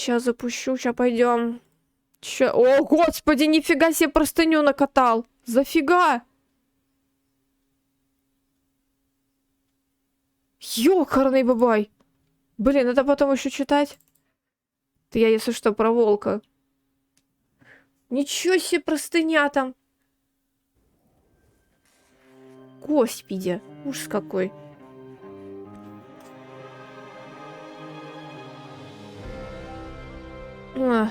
Сейчас запущу, сейчас пойдем. О, господи, нифига себе простыню накатал. Зафига? Ёкарный бабай. Блин, это потом еще читать. Это я, если что, про волка. Ничего себе простыня там. Господи, ужас какой. Ах.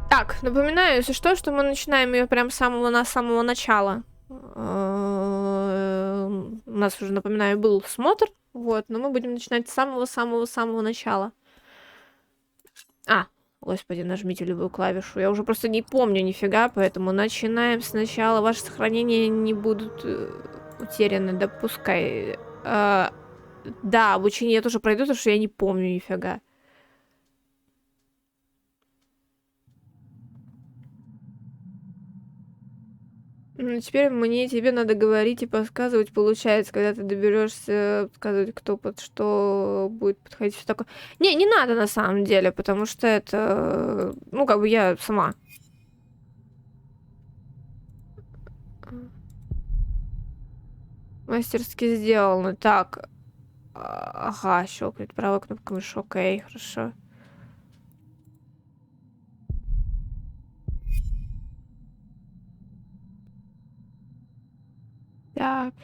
Так, напоминаю, если что, что мы начинаем ее прям с самого начала. У нас уже, напоминаю, был смотр, вот, но мы будем начинать с самого-самого-самого начала. Господи, нажмите любую клавишу. Я уже просто не помню нифига, поэтому начинаем сначала. Ваши сохранения не будут утеряны, да пускай. Да, обучение я тоже пройду, потому что я не помню нифига. Ну, теперь мне тебе надо говорить и подсказывать, получается, когда ты доберешься, подсказывать, кто под что будет подходить, все такое. Не надо на самом деле, потому что это, ну, как бы я сама. Мастерски сделано. Так. Ага, щелкает правой кнопкой мыши. Окей, хорошо. Так.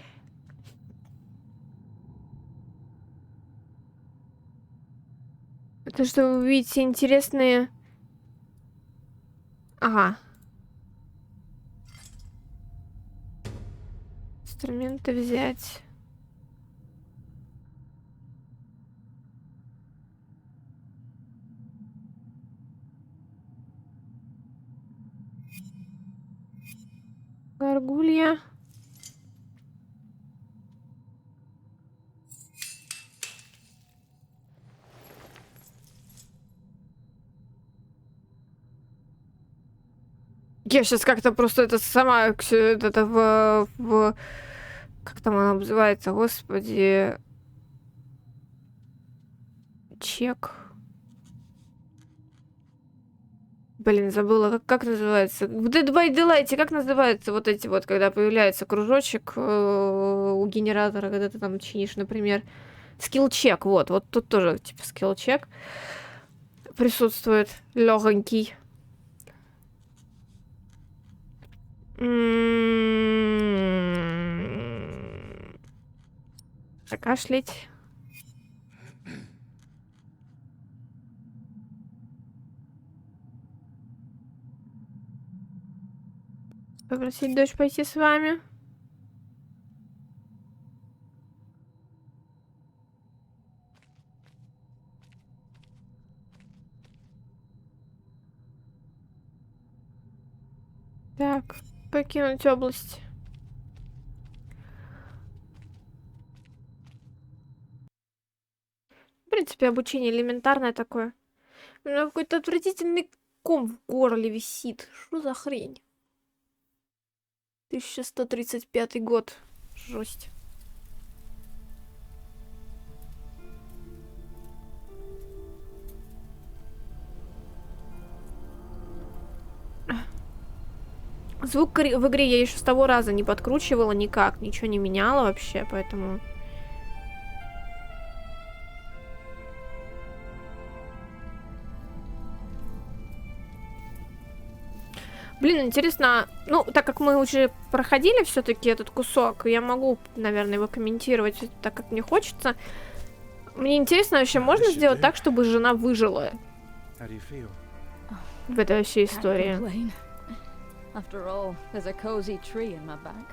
Это что, вы видите интересные... Ага. Инструменты взять. Горгулья. Я сейчас как-то просто это сама это в как там она называется, господи, чек. Блин, забыла, как называется. В Dead by Daylight, как называется вот эти вот, когда появляется кружочек у генератора, когда ты там чинишь, например, скилл-чек, вот тут тоже типа скилл-чек присутствует, легонький. Закашлять. Попросить дочь пойти с вами. Так, покинуть область. В принципе, обучение элементарное такое. У меня какой-то отвратительный ком в горле висит. Что за хрень? 1135 год. Жесть. Звук в игре я еще с того раза не подкручивала никак. Ничего не меняла вообще, поэтому... Блин, интересно, ну, так как мы уже проходили все-таки этот кусок, я могу, наверное, его комментировать, так как мне хочется. Мне интересно, вообще можно сделать так, чтобы жена выжила в этой всей истории? After all, there's a cozy tree in my back.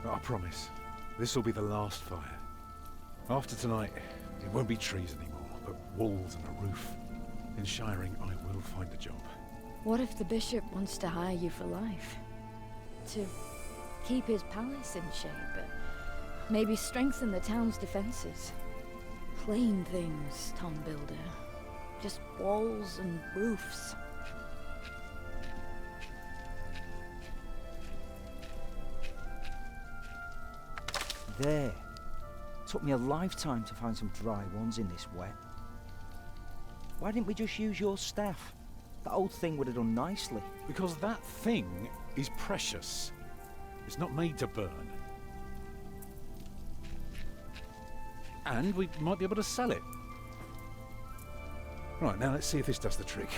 I promise, this will be the last fire. After tonight, it won't be trees anymore, but walls and a roof. In shiring, I will find a job. What if the bishop wants to hire you for life? To keep his palace in shape, maybe strengthen the town's defenses. Plain things, Tom Builder. Just walls and roofs. there. Took me a lifetime to find some dry ones in this wet. Why didn't we just use your staff? That old thing would have done nicely. Because that thing is precious. It's not made to burn. And we might be able to sell it. Right, now let's see if this does the trick.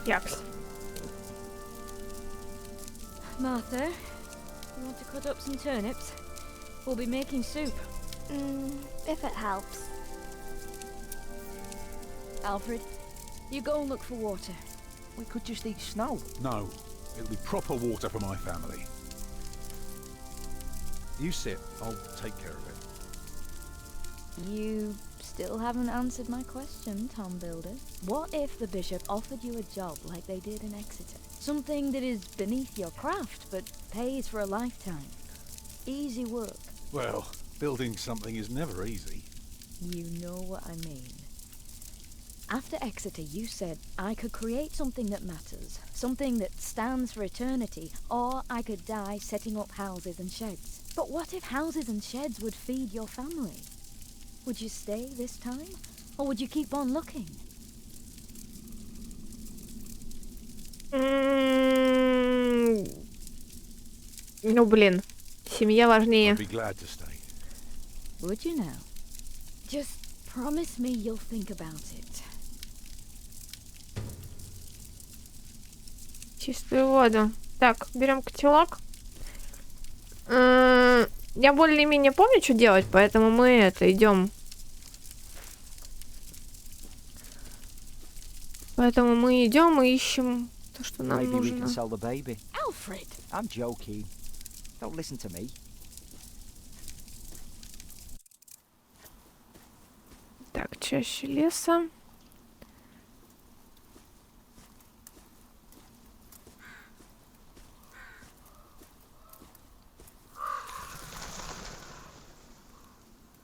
Якс. Martha, you want to cut up some turnips? We'll be making soup. If it helps. Alfred, you go and look for water. We could just eat snow. No, it'll be proper water for my family. You sit, I'll take care of it. You still haven't answered my question, Tom Builder. What if the bishop offered you a job like they did in Exeter? Something that is beneath your craft, but pays for a lifetime. Easy work. Well, building something is never easy. You know what I mean. After Exeter, you said I could create something that matters, something that stands for eternity, or I could die setting up houses and sheds. But what if houses and sheds would feed your family? Would you stay this time, or would you keep on looking? Ну, блин. Семья важнее. I'd be glad to stay. Would you now? Just promise me you'll think about it. Чистую воду. Так, берем котелок. Я более-менее помню, что делать, поэтому мы идем. Поэтому мы идем и ищем то, что нам Maybe we нужно. can sell the baby. Alfred! I'm joking. Don't listen to me. Так, чаще леса.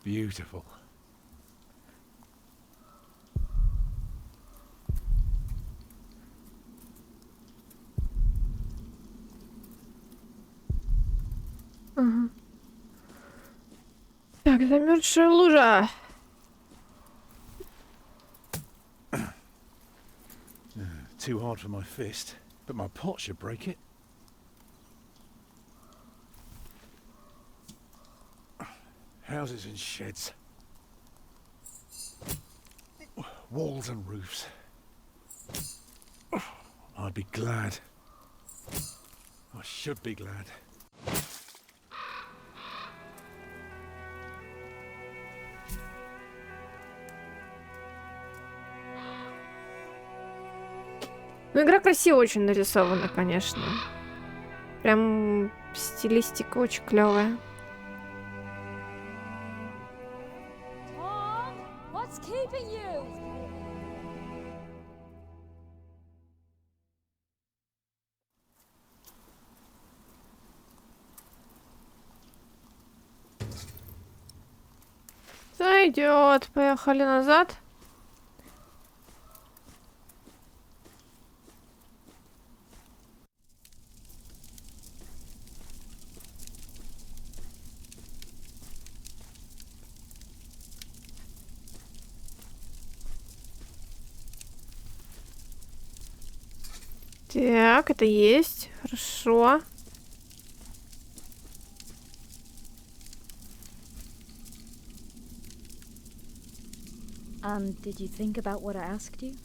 Beautiful. Ага. Так, замерзшая лужа. Too hard for my fist, but my pot should break it. Houses and sheds. Walls and roofs. I'd be glad. I should be glad. Ну, игра красиво очень нарисована, конечно. Прям стилистика очень клевая. Tom, what's keeping you? Зайдет. Поехали назад. Так, это есть. Хорошо. And did you think about what I asked you?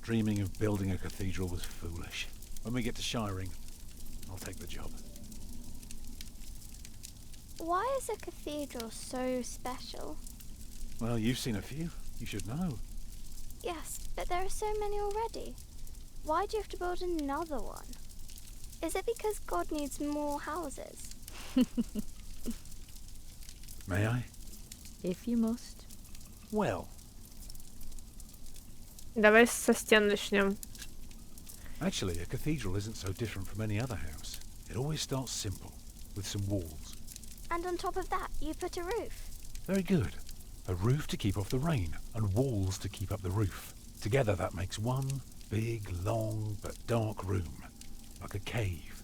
Dreaming of building a cathedral was foolish. When we get to Shiring, I'll take the job. Why is a cathedral so special? Well, you've seen a few. You should know. Yes, but there are so many already. Why do you have to build another one? Is it because God needs more houses? May I? If you must. Well, Давай со стен начнем. actually, a cathedral isn't so different from any other house. It always starts simple, with some walls. And on top of that, you put a roof. Very good. A roof to keep off the rain, and walls to keep up the roof. Together that makes one big, long, but dark room. Like a cave.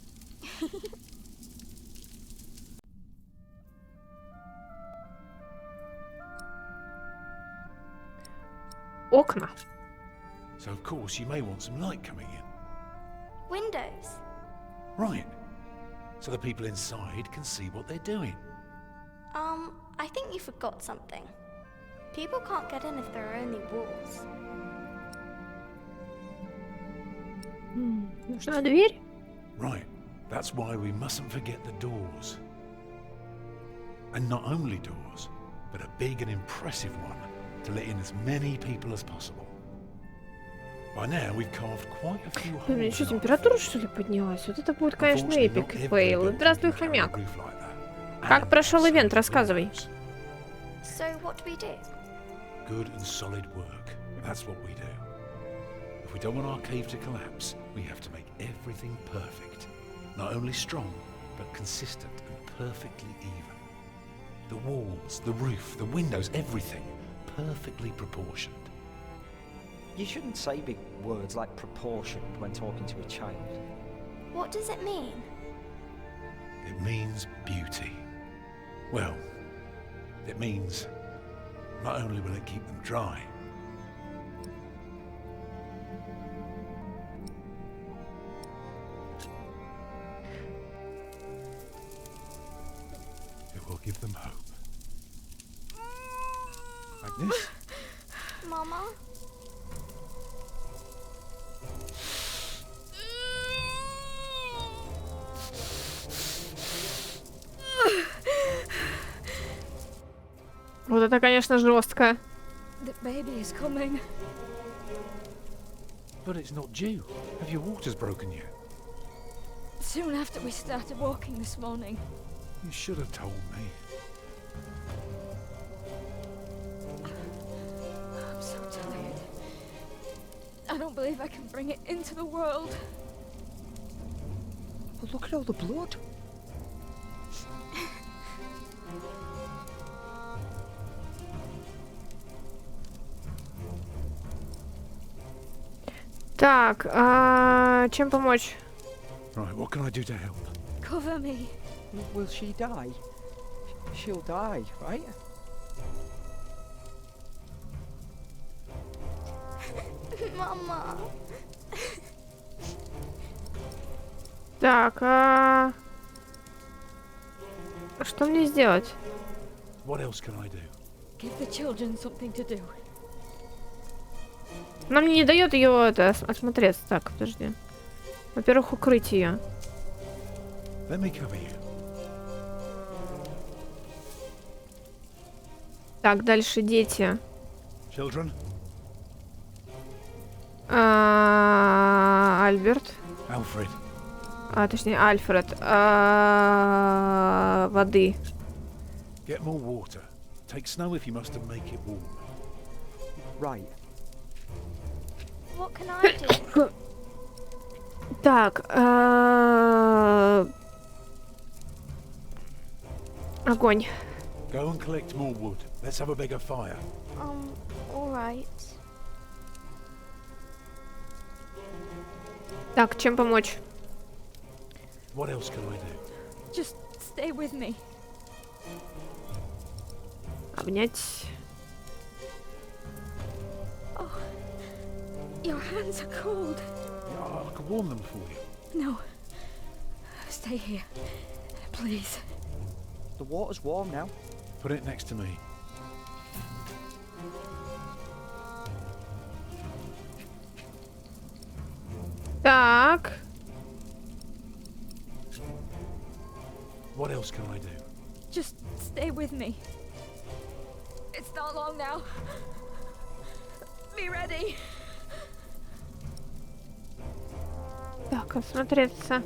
Окна. So of course you may want some light coming in. Windows. Right. So the people inside can see what they're doing. I think you forgot something. People can't get in if there are only walls. Нужна дверь? Right. That's why we mustn't forget the doors. And not only doors, but a big and impressive one to let in as many people as possible. By now we've carved quite a few Блин, holes что, in our температура что ли поднялась? Вот это будет, конечно, Unfortunately, эпик not и every фейл. building Здравствуй, can carry a хомяк. roof like that. Как And прошел solid ивент? Рассказывай. walls. So what do we do? Good and solid work. That's what we do. If we don't want our cave to collapse, we have to make everything perfect. Not only strong, but consistent and perfectly even. The walls, the roof, the windows, everything perfectly proportioned. You shouldn't say big words like proportioned when talking to a child. What does it mean? It means beauty. Well, it means not only will it keep them dry, it will give them hope. Like this? Mama? Вот это, конечно, жестко. The baby is coming. But it's not due. Have your waters broken yet? Soon after we started walking this morning. You should have told me. I'm so tired. I don't believe I can bring it into the world. Oh, look at all the blood. Так, чем помочь? Right, what can I do to help? Cover me. Will she die? She'll die, right? Mama. Так, что мне сделать? What else can I do? Give the children something to do. Она мне не дает ее это осмотреться. Так, подожди. Во-первых, укрыть ее. Let me cover you. Так, дальше дети. Children? Альберт. Alfred. Точнее, Альфред. Воды. Get more water. Take snow if you must to make it warm. Right. What can I do? Так, огонь. Go and collect more wood. Let's have a bigger fire. Alright. Так, чем помочь? What else can I do? Just stay with me. Обнять. Oh, your hands are cold. Yeah, I can warm them for you. No. Stay here. Please. The water's warm now. Put it next to me. Так. What else can I do? Just stay with me. It's not long now. Be ready. Так, осмотреться.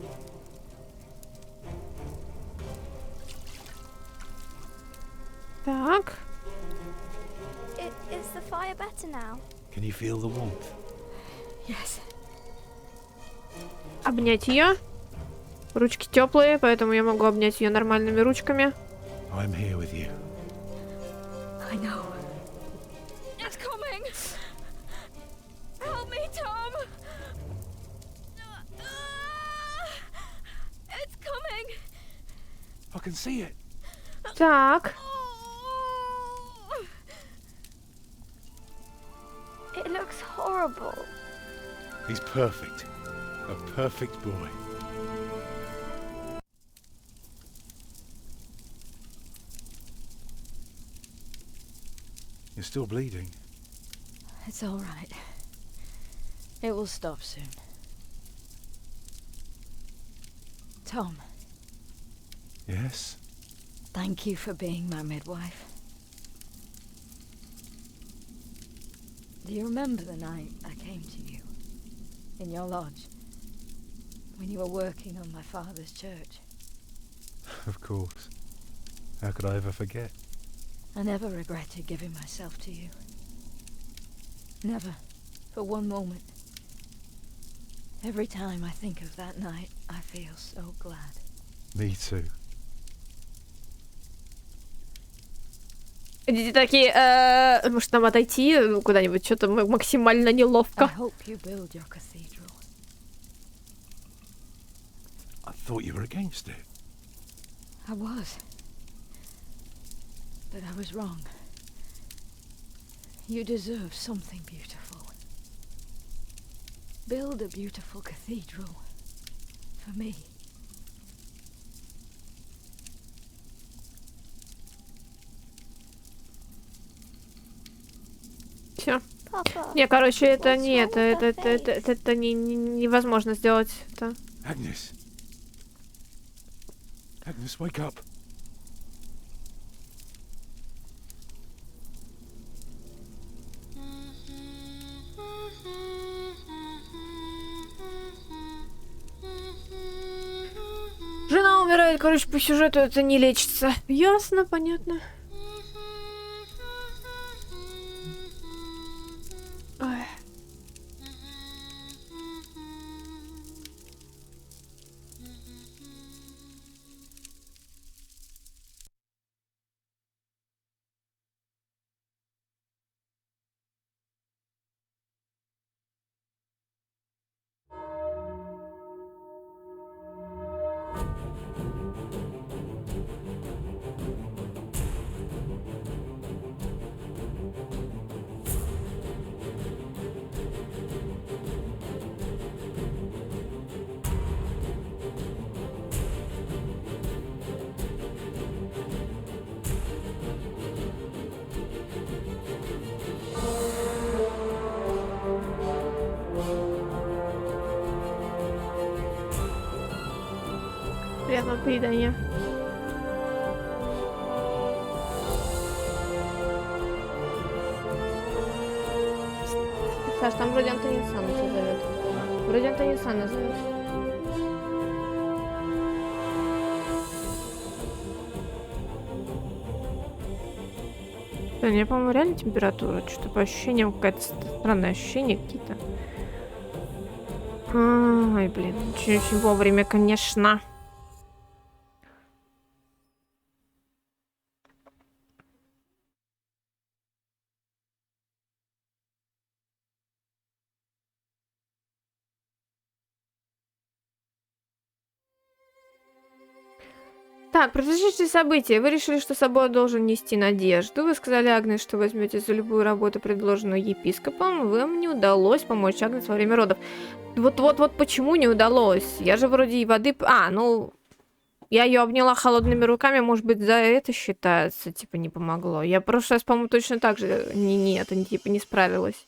Так. Is the fire better now? Can you feel the warmth? Yes. Обнять ее. Ручки теплые, поэтому я могу обнять ее нормальными ручками. I'm here with you. I know. It's coming. Help me, Tom. It's coming. I can see it. Так. It looks horrible. He's perfect. A perfect boy. You're still bleeding. It's all right. It will stop soon. Tom, Yes? thank you for being my midwife. Do you remember the night I came to you? In your lodge? When you were working on my father's church? Of course. How could I ever forget? I never regretted giving myself to you. Never. For one moment. Every time I think of that night, I feel so glad. Me too. Дети такие, может нам отойти куда-нибудь? Что-то максимально I неловко. hope you build your cathedral. I thought you were against it. I was. But I was wrong. You deserve something beautiful. Build a beautiful cathedral. For me. Все. Papa. Не, короче, это What's не, wrong with her это невозможно сделать. Это... Agnes. Agnes, wake up. Жена умирает, короче, по сюжету это не лечится. Ясно, понятно. Ой. Приятного поедания. Саш, там вроде Антонин Санна тебя зовет. Вроде Антонин Санна зовет. Да, у меня, по-моему, реально температура. Что-то по ощущениям какое-то странное ощущение какие-то. Ай, блин, очень-очень вовремя, конечно. Так, произошедшие события. Вы решили, что собор должен нести надежду. Вы сказали Агнес, что возьмете за любую работу, предложенную епископом. Вам не удалось помочь Агнес во время родов. Вот почему не удалось? Я же вроде и воды... ну... Я ее обняла холодными руками, может быть, за это считается, типа, не помогло. Я в прошлый раз, по-моему, точно так же не справилась.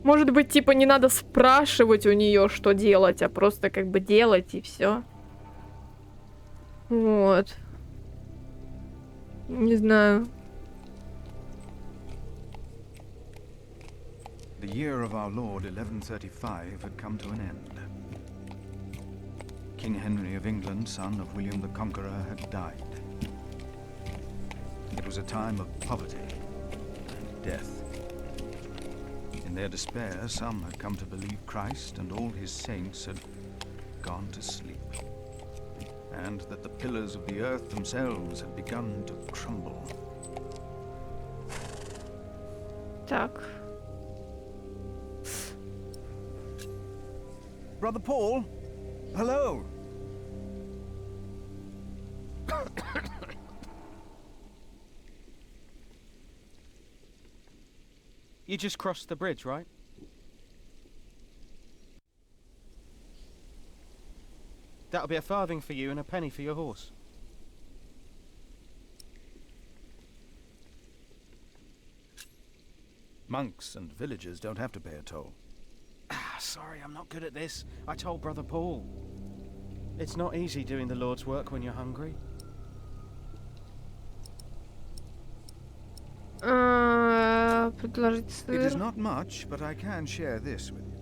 Может быть, типа, не надо спрашивать у нее, что делать, а просто как бы делать и все. Вот. Не знаю. The year of our Lord 1135 had come to an end. King Henry of England, son of William the Conqueror, had died. It was a time of poverty and death. In their despair, some had come to believe Christ and all his saints had gone to sleep, and that the pillars of the earth themselves had begun to crumble. Так. Brother Paul? Hello! You just crossed the bridge, right? That'll be a farthing for you and a penny for your horse. Monks and villagers don't have to pay a toll. Sorry, I'm not good at this. I told Brother Paul. It's not easy doing the Lord's work when you're hungry. Предложить It is сыр. not much, but I can share this with you.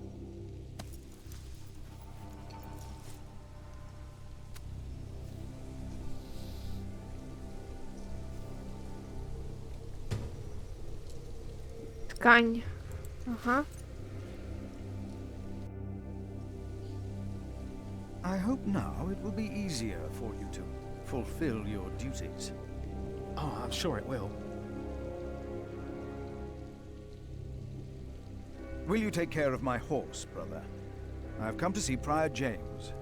Ткань. Ага. I hope now it will be easier for you to fulfill your duties. Oh, I'm sure it will. Will you take care of my horse, brother? I've come to see Prior James.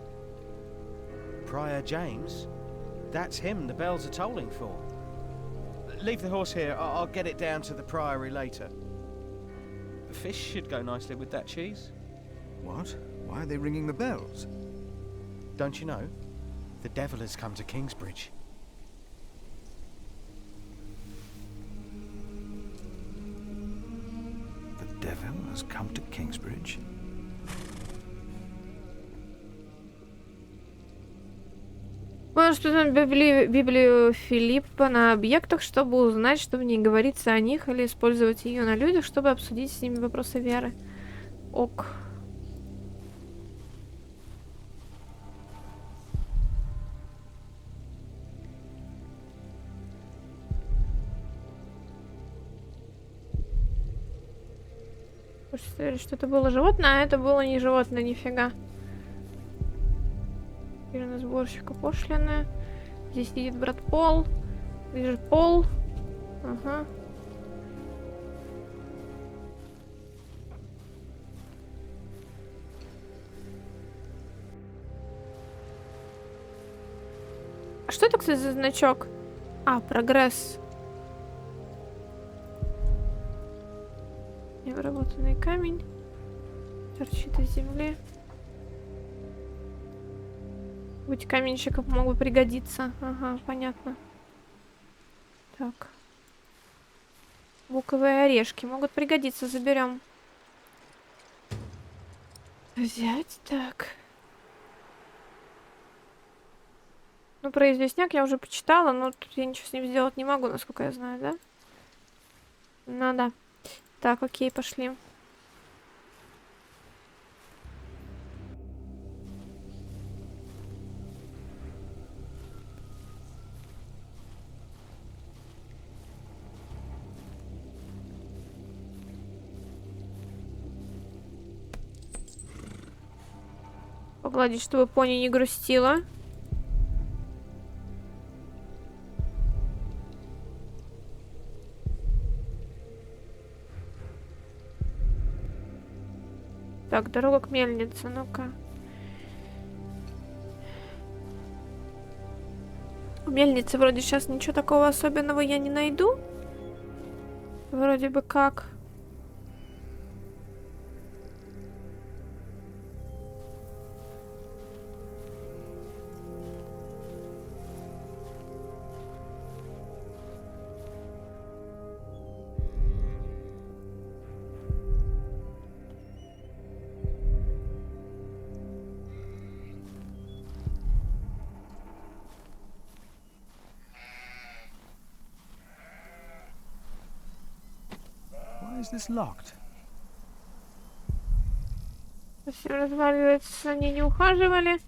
Prior James? That's him the bells are tolling for. Leave the horse here. I'll get it down to the priory later. Fish should go nicely with that cheese. What? Why are they ringing the bells? Don't you know? The devil has come to Kingsbridge. The devil has come to Kingsbridge? Можешь посмотреть Библию Филиппа на объектах, чтобы узнать, что в ней говорится о них, или использовать ее на людях, чтобы обсудить с ними вопросы веры. Ок. Представили, что это было животное, а это было не животное, нифига. На сборщика пошлины. Здесь сидит брат Пол. Здесь же Пол. Ага. А что это, кстати, за значок? А, прогресс. Необработанный камень. Торчит из земли. Быть каменщиков могут пригодиться. Ага, понятно. Так. Буковые орешки могут пригодиться, заберем. Взять, так. Ну, про известняк я уже почитала, но тут я ничего с ним сделать не могу, насколько я знаю, да? Ну да. Так, окей, пошли. Погладить, чтобы пони не грустила. Так, дорога к мельнице, ну-ка. В мельнице вроде сейчас ничего такого особенного я не найду. Вроде бы как. Why is this locked? Все разваливается, они не ухаживали.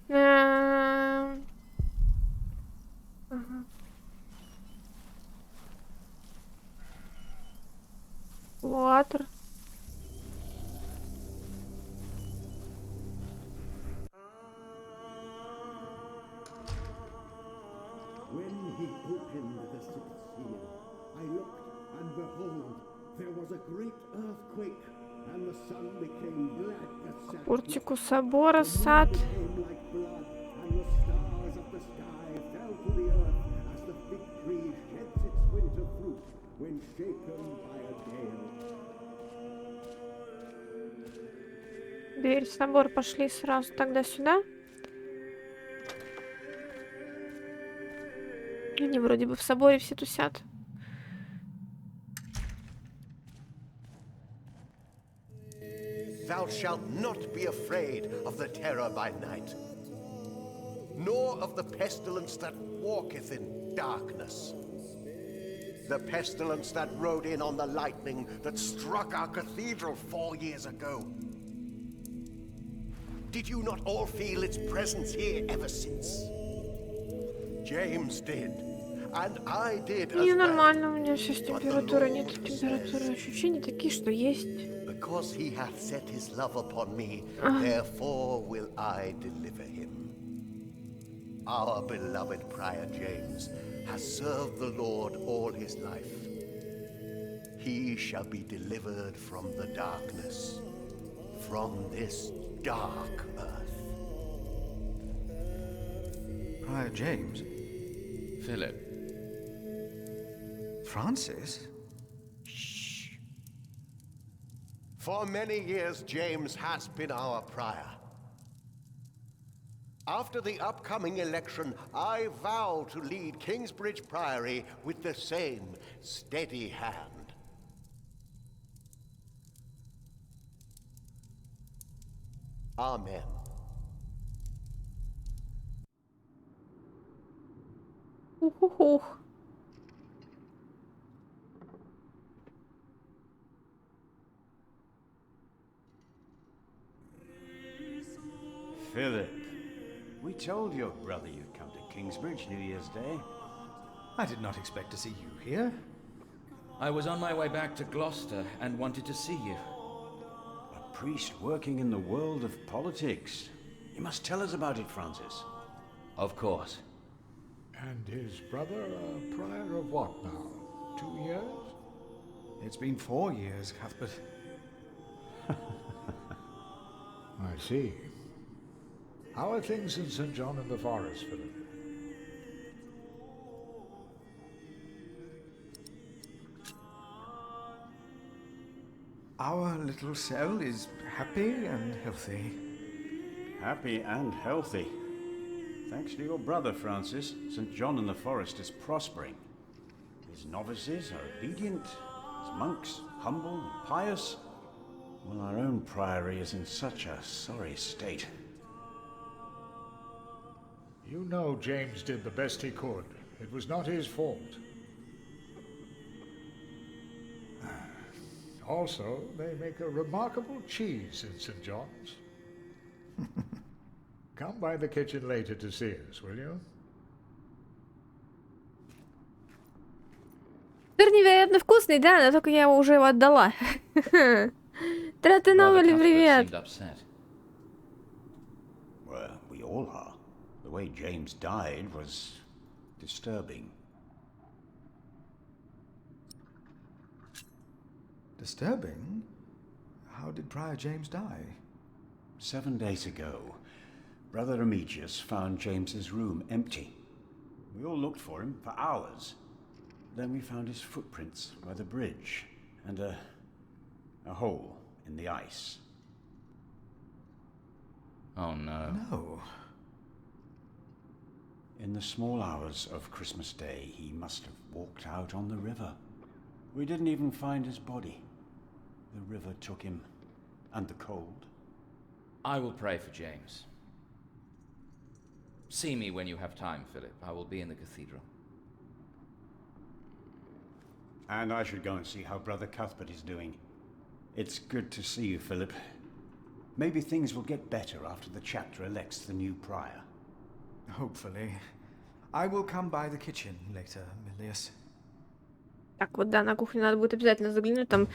Ага. Эвакуатор. When he opened the sixth seal, I looked, and behold, there was a great earthquake, and the sun became black as sackcloth. Портику собора, сад. Became like blood, and the stars of the sky fell to the earth as the fig tree sheds its winter fruit when shaken by a gale. Дверь в собор, пошли сразу тогда сюда. Они вроде бы в соборе все тусят. Thou shalt not be afraid of the terror by night, nor of the pestilence that walketh in darkness. The pestilence that rode in on the lightning that struck our cathedral 4 years ago. Did you not all feel its presence here ever since? James did, and I did as Не, well. нормально, у меня сейчас температура, нет температуры. Ощущения такие, что есть. Because he hath set his love upon me, therefore will I deliver him. Our beloved Prior James has served the Lord all his life. He shall be delivered from the darkness, from this dark earth. Prior James? Philip. Francis? For many years, James has been our prior. After the upcoming election, I vow to lead Kingsbridge Priory with the same steady hand. Amen. Ух-ух-ух. Philip, we told your brother you'd come to Kingsbridge New Year's Day. I did not expect to see you here. I was on my way back to Gloucester and wanted to see you. A priest working in the world of politics. You must tell us about it, Francis. Of course. And his brother a prior of what now? 2 years? It's been 4 years, Cuthbert. I see. How are things in St. John in the Forest, Philip? Our little cell is happy and healthy. Happy and healthy. Thanks to your brother, Francis, St. John in the Forest is prospering. His novices are obedient, his monks humble and pious, while our own priory is in such a sorry state. You know James did the best he could. It was not his fault. Also, they make a remarkable cheese in St. John's. Come by the kitchen later to see us, will you? Сыр невероятно вкусный, да, но только я его уже отдала. Тратеновали, Brother Cuthbert привет. seemed upset. Well, we all are. The way James died was disturbing. Disturbing? How did Prior James die? 7 days ago, Brother Remigius found James's room empty. We all looked for him for hours. Then we found his footprints by the bridge and a hole in the ice. Oh no. No. In the small hours of Christmas Day, he must have walked out on the river. We didn't even find his body. The river took him, and the cold. I will pray for James. See me when you have time, Philip. I will be in the cathedral. And I should go and see how Brother Cuthbert is doing. It's good to see you, Philip. Maybe things will get better after the chapter elects the new prior. Hopefully. I will come by the kitchen later, Milius. Так, вот да, на кухню надо будет обязательно заглянуть. Там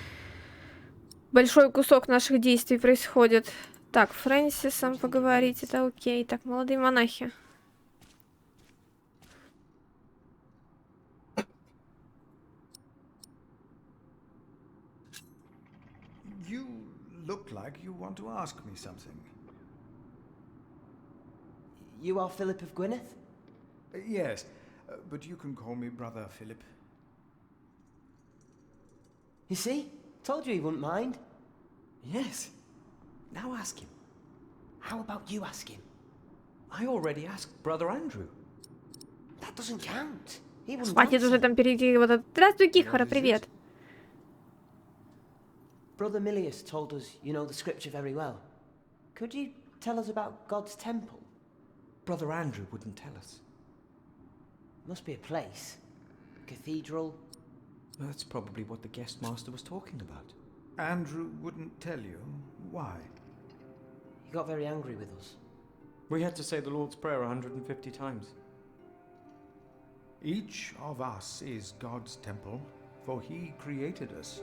большой кусок наших действий происходит. Так, Фрэнсисом поговорить, это окей. Так, молодые монахи. You look like you want to ask me something. You are Philip of Gwyneth? Yes, but you can call me Brother Philip. You see? Told you he wouldn't mind. Yes. Now ask him. How about you ask him? I already asked Brother Andrew. That doesn't count. He wouldn't Хватит уже там перейти вот это. Здравствуй, Кихара, привет. Brother Milius told us you know the scripture very well. Could you tell us about God's temple? Brother Andrew wouldn't tell us. Must be a place. Cathedral. That's probably what the guest master was talking about. Andrew wouldn't tell you? Why? He got very angry with us. We had to say the Lord's Prayer 150 times. Each of us is God's temple, for he created us.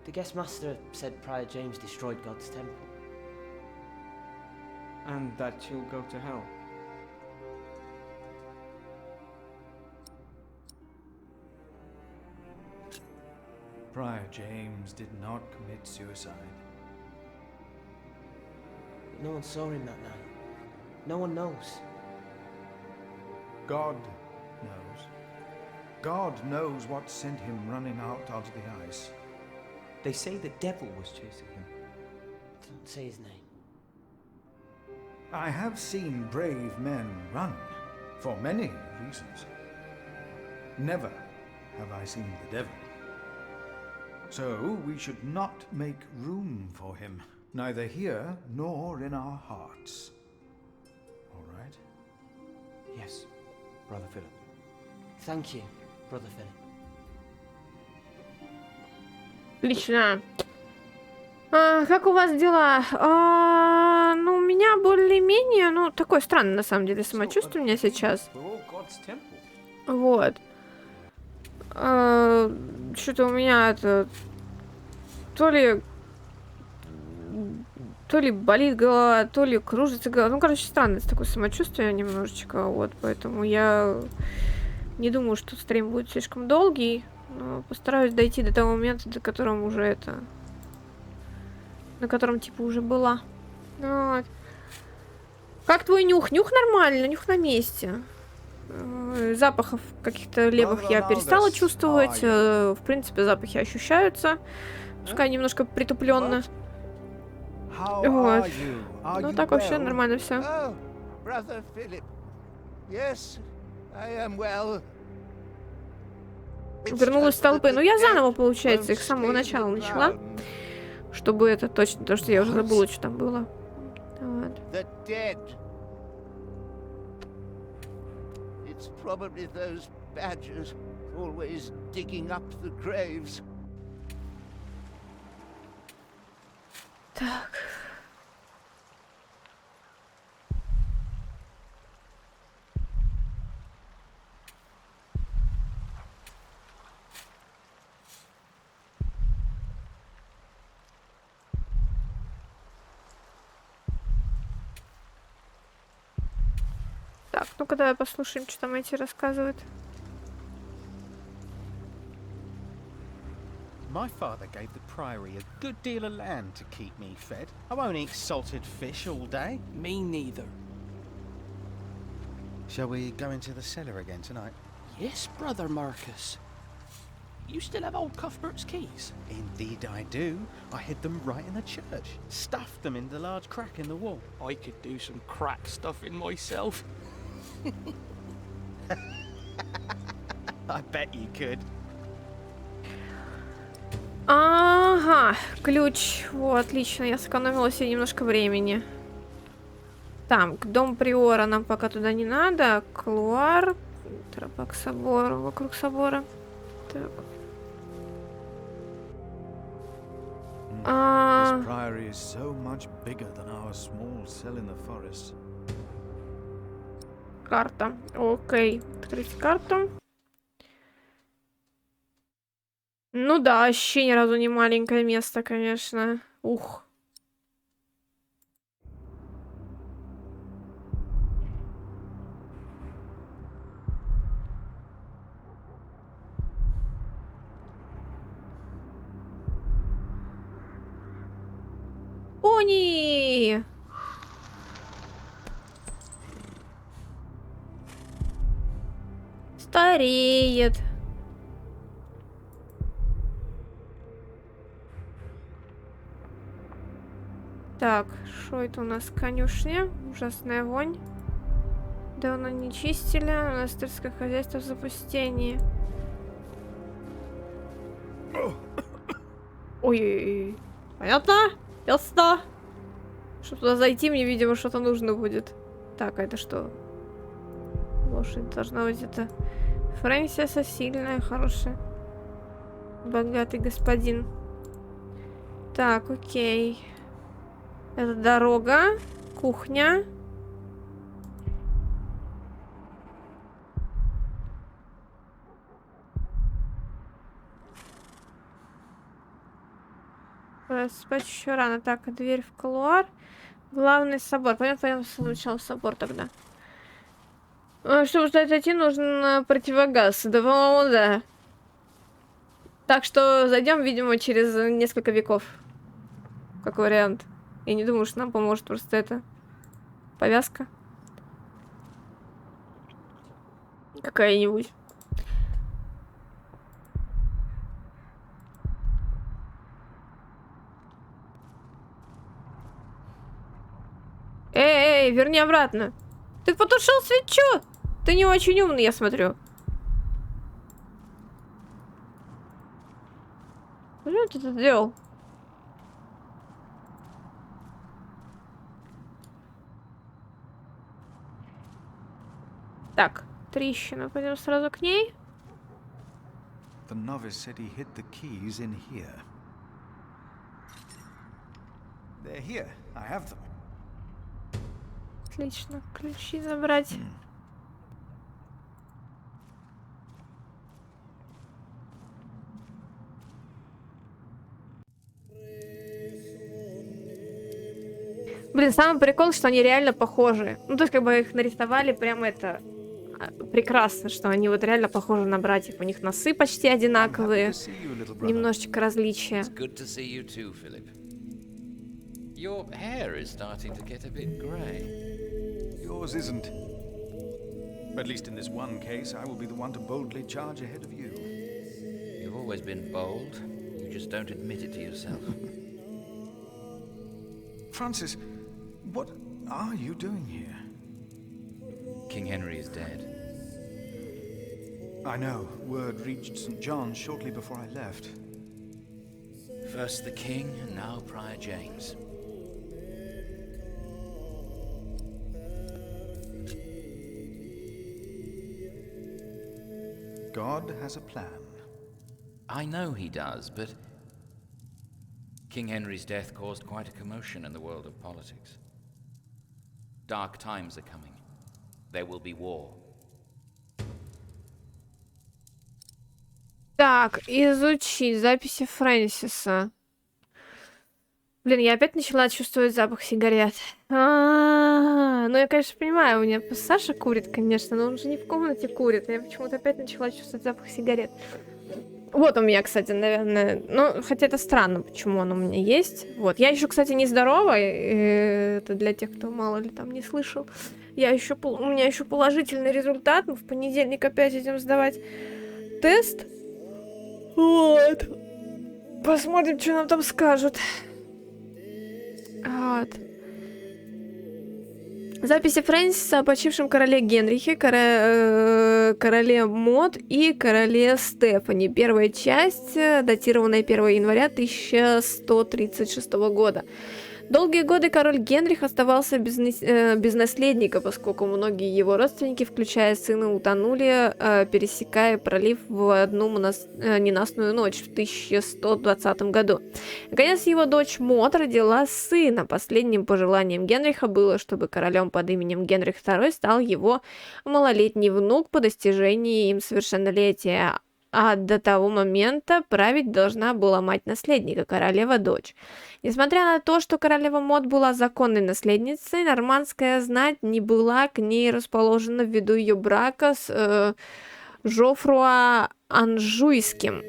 The guest master said Prior James destroyed God's temple. And that you'll go to hell. Prior James did not commit suicide. But no one saw him that night. No one knows. God knows. God knows what sent him running out onto the ice. They say the devil was chasing him. Don't say his name. I have seen brave men run, for many reasons. Never have I seen the devil. So we should not make room for him, neither here nor in our hearts. All right? Yes, Brother Philip. Thank you, Brother Philip. Отлично. Как у вас дела? Ну, у меня более-менее, ну, такое странное, на самом деле, самочувствие у меня сейчас. Вот. Что-то у меня это... То ли болит голова, то ли кружится голова. Ну, короче, странное такое самочувствие немножечко, вот. Поэтому я не думаю, что стрим будет слишком долгий. Но постараюсь дойти до того момента, до которого уже это... На котором, типа, уже была. Вот. Как твой нюх? Нюх нормально, нюх на месте. Запахов каких-то левых я перестала чувствовать. В принципе, запахи ощущаются. Пускай немножко притупленно. Вот. Ну так вообще нормально все. Вернулась в толпы. Ну я заново, получается, их с самого начала начала. Чтобы это точно, потому что я уже забыла, что там было. Вот. It's probably those badgers always digging up the graves. Так. Так, ну-ка давай послушаем, что там эти рассказывают. My father gave the priory a good deal of land to keep me fed. I won't eat salted fish all day. Me neither. Shall we go into the cellar again tonight? Yes, Brother Marcus. You still have old Cuthbert's keys? Indeed I do. I hid them right in the church. Stuffed them in the large crack in the wall. I could do some crack stuffing myself. I bet you could. Ага, ключ. Вот, отлично, я сэкономила себе немножко времени. Там, к дому приора нам пока туда не надо. Клуар. Тропа к собору, вокруг собора. Так. This priory is so much bigger than our small cell in the forest. Карта. Окей. Открыть карту. Ну да, вообще ни разу не маленькое место, конечно. Ух. Пони! Стареет. Так, что это у нас? Конюшня. Ужасная вонь. Давно не чистили. Монастырское хозяйство в запустении. Ой-ой-ой. Понятно? Ясно. Чтобы туда зайти, мне, видимо, что-то нужно будет. Так, а это что? Лошадь должна быть это... Фрэнсиса сильная, хорошая. Богатый господин. Так, окей. Это дорога. Кухня. Спать еще рано. Так, дверь в кулуар. Главный собор. Пойдем сначала в собор тогда. Чтобы туда идти, нужен противогаз. Да, по-моему, да. Так что зайдем, видимо, через несколько веков. Как вариант. Я не думаю, что нам поможет просто это. Повязка. Какая-нибудь. Эй, верни обратно. Ты потушил свечу! Ты не очень умный, я смотрю. Что ты тут сделал? Так, трещина. Пойдем сразу к ней. The novice said he hid the keys in here. They're here. I have them. Отлично. Ключи забрать. Блин, самый прикол, что они реально похожи. Ну, то есть, как бы их нарисовали прям это... Прекрасно, что они вот реально похожи на братьев. У них носы почти одинаковые. Немножечко различия. Your hair is starting to get a bit grey. Yours isn't. At least in this one case, I will be the one to boldly charge ahead of you. You've always been bold. You just don't admit it to yourself. Francis, what are you doing here? King Henry is dead. I know. Word reached St. John's shortly before I left. First the king, and now Prior James. God has a plan. I know he does, but King Henry's death caused quite a commotion in the world of politics. Dark times are coming. There will be war. Так, изучить записи Фрэнсиса. Блин, я опять начала чувствовать запах сигарет. Ну, я, конечно, понимаю, у меня Саша курит, конечно, но он же не в комнате курит. Я почему-то опять начала чувствовать запах сигарет. Вот у меня, кстати, наверное... Ну, хотя это странно, почему он у меня есть. Вот. Я еще, кстати, нездорова. Это для тех, кто мало ли там не слышал. У меня еще положительный результат. Мы в понедельник опять идем сдавать тест. Вот. Посмотрим, что нам там скажут. Вот. Записи Фрэнсиса о почившем короле Генрихе, короле Мод и короле Стефани. Первая часть, датированная 1 января 1136 года. Долгие годы король Генрих оставался без наследника, поскольку многие его родственники, включая сына, утонули, пересекая пролив в одну ненастную ночь в 1120 году. Наконец, его дочь Мод родила сына. Последним пожеланием Генриха было, чтобы королем под именем Генрих II стал его малолетний внук по достижении им совершеннолетия. а до того момента править должна была мать наследника, королева-дочь. Несмотря на то, что королева Мод была законной наследницей, нормандская знать не была к ней расположена ввиду ее брака с Жофруа Анжуйским.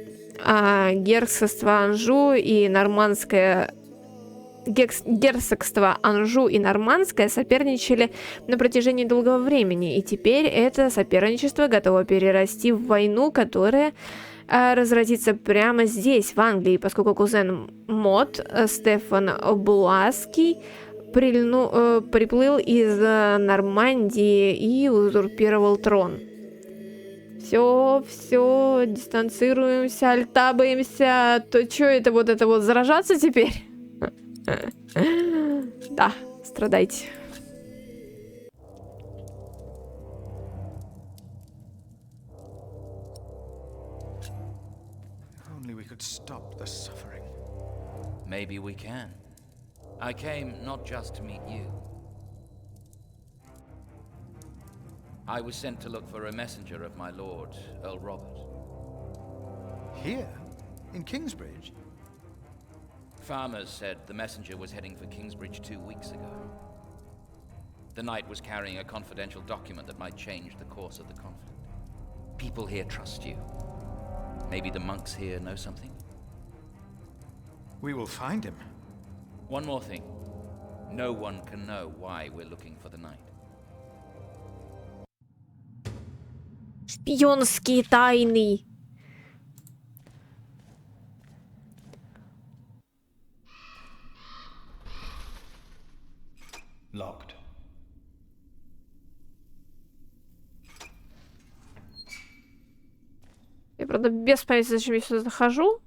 А герцогство Анжу и нормандское герцогство Анжу и Нормандское соперничали на протяжении долгого времени, и теперь это соперничество готово перерасти в войну, которая разразится прямо здесь, в Англии, поскольку кузен Мод, Стефан Блуаский, приплыл из Нормандии и узурпировал трон. Все, дистанцируемся, альтабаемся, то что это вот заражаться теперь? Да, страдайте. Only we could stop the suffering. Maybe we can. I came not just to meet you. I was sent to look for a messenger of my lord, Earl Robert. Here? In Kingsbridge? Farmers said the messenger was heading for Kingsbridge 2 weeks ago. The knight was carrying a confidential document that might change the course of the conflict. People here trust you. Maybe the monks here know something? We will find him. One more thing. No one can know why we're looking for the knight. Шпионские тайны. Locked. Я, правда, без понятия, зачем я сюда захожу.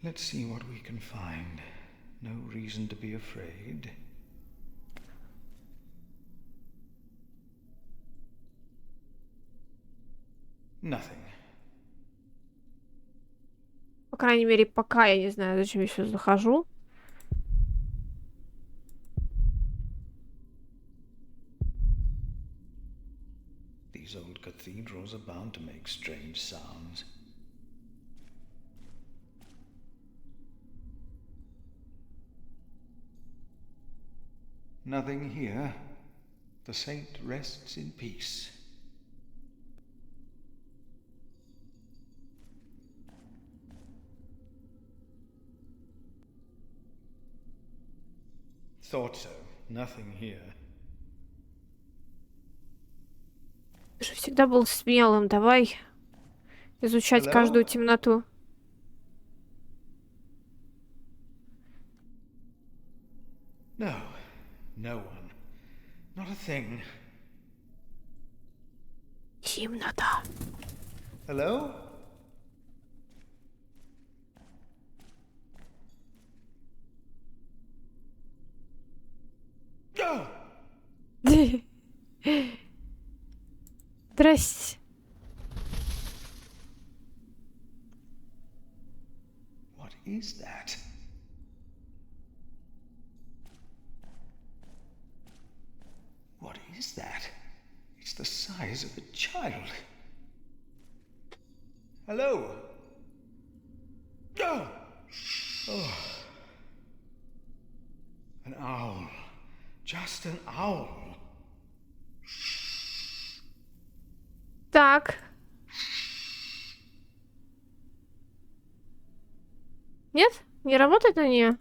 Let's see what we can find. No reason to be afraid. Nothing. По крайней мере, пока я не знаю, зачем я сюда захожу. These old cathedrals are bound to make strange sounds. Nothing here. The saint rests in peace. Thought so. Nothing here. Ты же всегда был смелым. Давай изучать Hello? каждую темноту. No. No one. Not a thing. Темнота. Hello? Здрасте. What is that? What is that? It's the size of a child. Hello? Oh. An owl. Just an owl. Так. Нет? Не работает на нее?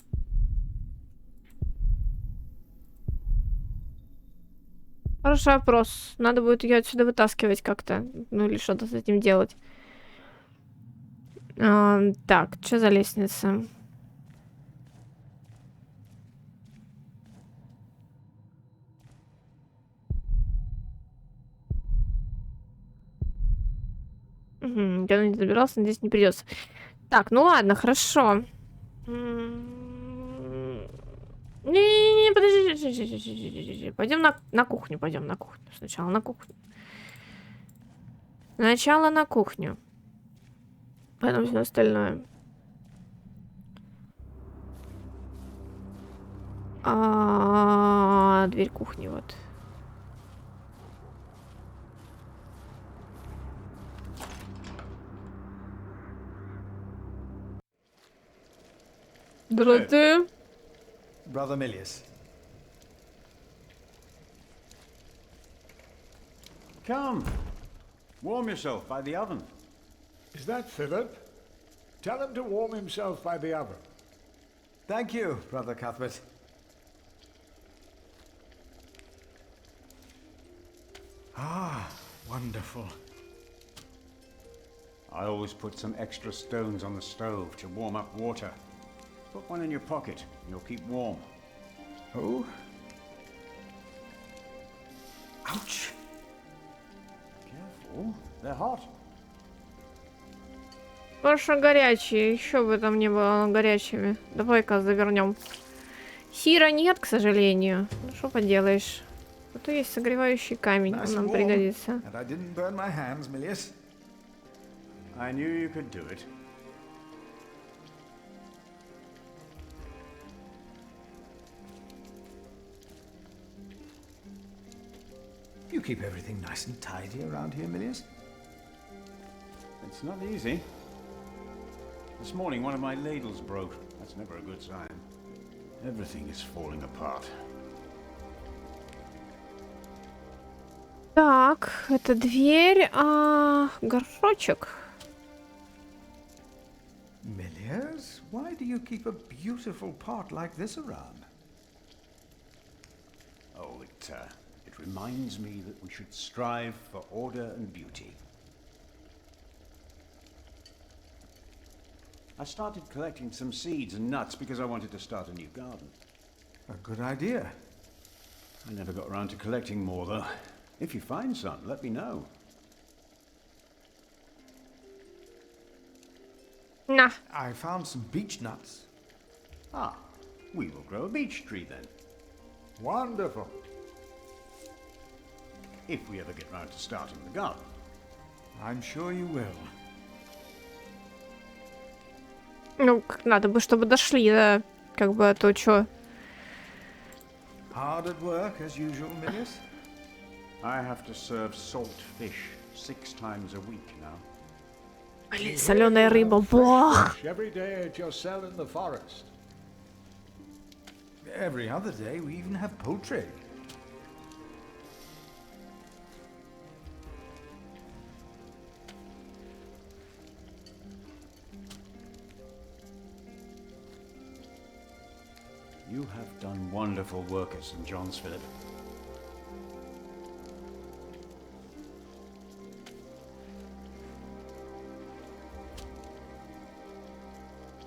Хороший вопрос. Надо будет ее отсюда вытаскивать как-то. Ну или что-то с этим делать. Так, что за лестница? Я не добирался, надеюсь, не придется. Так, ну ладно, хорошо. Не, подожди. Пойдем на кухню, пойдем на кухню. Сначала на кухню. Сначала на кухню. Потом все остальное. Дверь кухни, вот. Здравствуйте. Brother Milius. Come. Warm yourself by the oven. Is that Philip? Tell him to warm himself by the oven. Thank you, Brother Cuthbert. Ah, wonderful. I always put some extra stones on the stove to warm up water. Put one in your pocket, and you'll keep warm. Oh. Ouch. Careful, they're hot. Хорошо горячие. Еще бы там не было горячими. Давай-ка завернем. Сира нет, к сожалению. Ну что поделаешь. Зато есть согревающий камень. Он нам пригодится. And I didn't burn my hands, Milius. I knew you could do it. You keep everything nice and tidy around here, Milius. It's not easy. This morning one of my ladles broke. That's never a good sign. Everything is falling apart. Так, это дверь, а горшочек. Milius, why do you keep a beautiful pot like this around? Oh, it reminds me that we should strive for order and beauty. I started collecting some seeds and nuts because I wanted to start a new garden. A good idea. I never got around to collecting more, though. If you find some, let me know. Nah. I found some beech nuts. Ah, we will grow a beech tree then. Wonderful. If we ever get round to starting the garden. I'm sure you will. Ну, как надо бы, чтобы дошли, да. Как бы, а то чё. Hard at work, as usual, Milius? I have to serve salt fish 6 times a week now. Блин, соленая рыба, бах! Every day at your cell in the forest. Every other day, we even have poultry. You have done wonderful work at St. John's, Philip.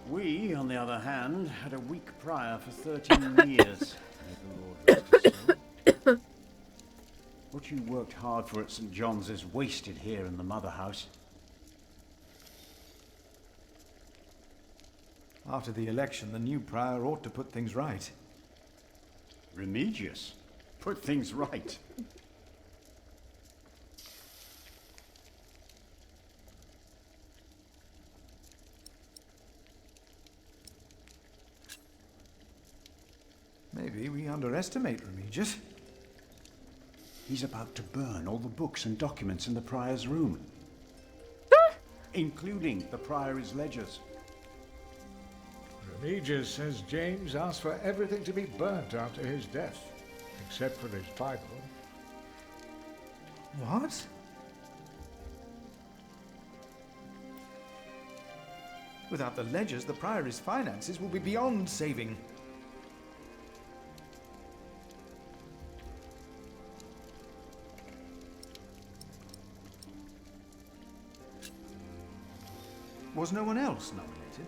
We, on the other hand, had a weak prior for 13 years. May the Lord rest his soul. What you worked hard for at St. John's is wasted here in the mother house. After the election, the new prior ought to put things right. Remigius? Put things right. Maybe we underestimate Remigius. He's about to burn all the books and documents in the prior's room. Including the priory's ledgers. Remigius says James asked for everything to be burnt after his death, except for his Bible. What? Without the ledgers, the priory's finances will be beyond saving. Was no one else nominated?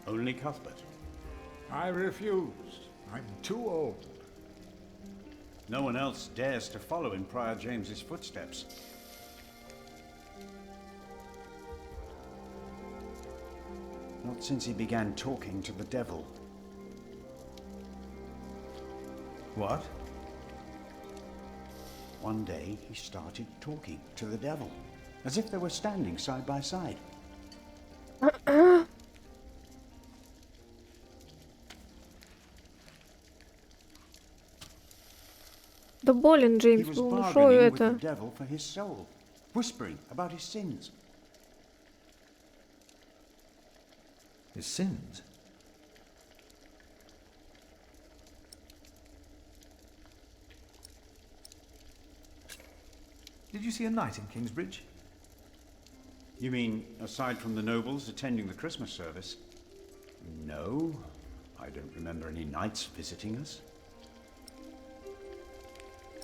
Only Cuthbert. I refused. I'm too old. No one else dares to follow in Prior James's footsteps. Not since he began talking to the devil. What? One day he started talking to the devil, as if they were standing side by side. Да болен He Джеймс was был, ну шо bargaining with the это? devil for his soul, whispering about his sins. His sins? Did you see a knight in Kingsbridge? You mean, aside from the nobles attending the Christmas service? No, I don't remember any knights visiting us.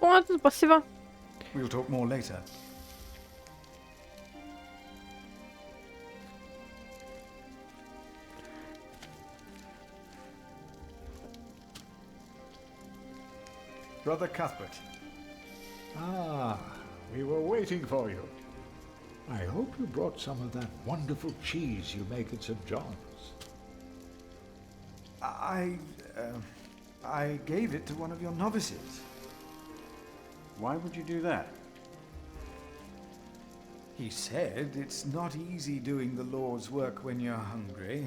Вот, спасибо. We'll talk more later. Brother Cuthbert. Ah, we were waiting for you. I hope you brought some of that wonderful cheese you make at St. John's. I gave it to one of your novices. Why would you do that? He said it's not easy doing the Lord's work when you're hungry.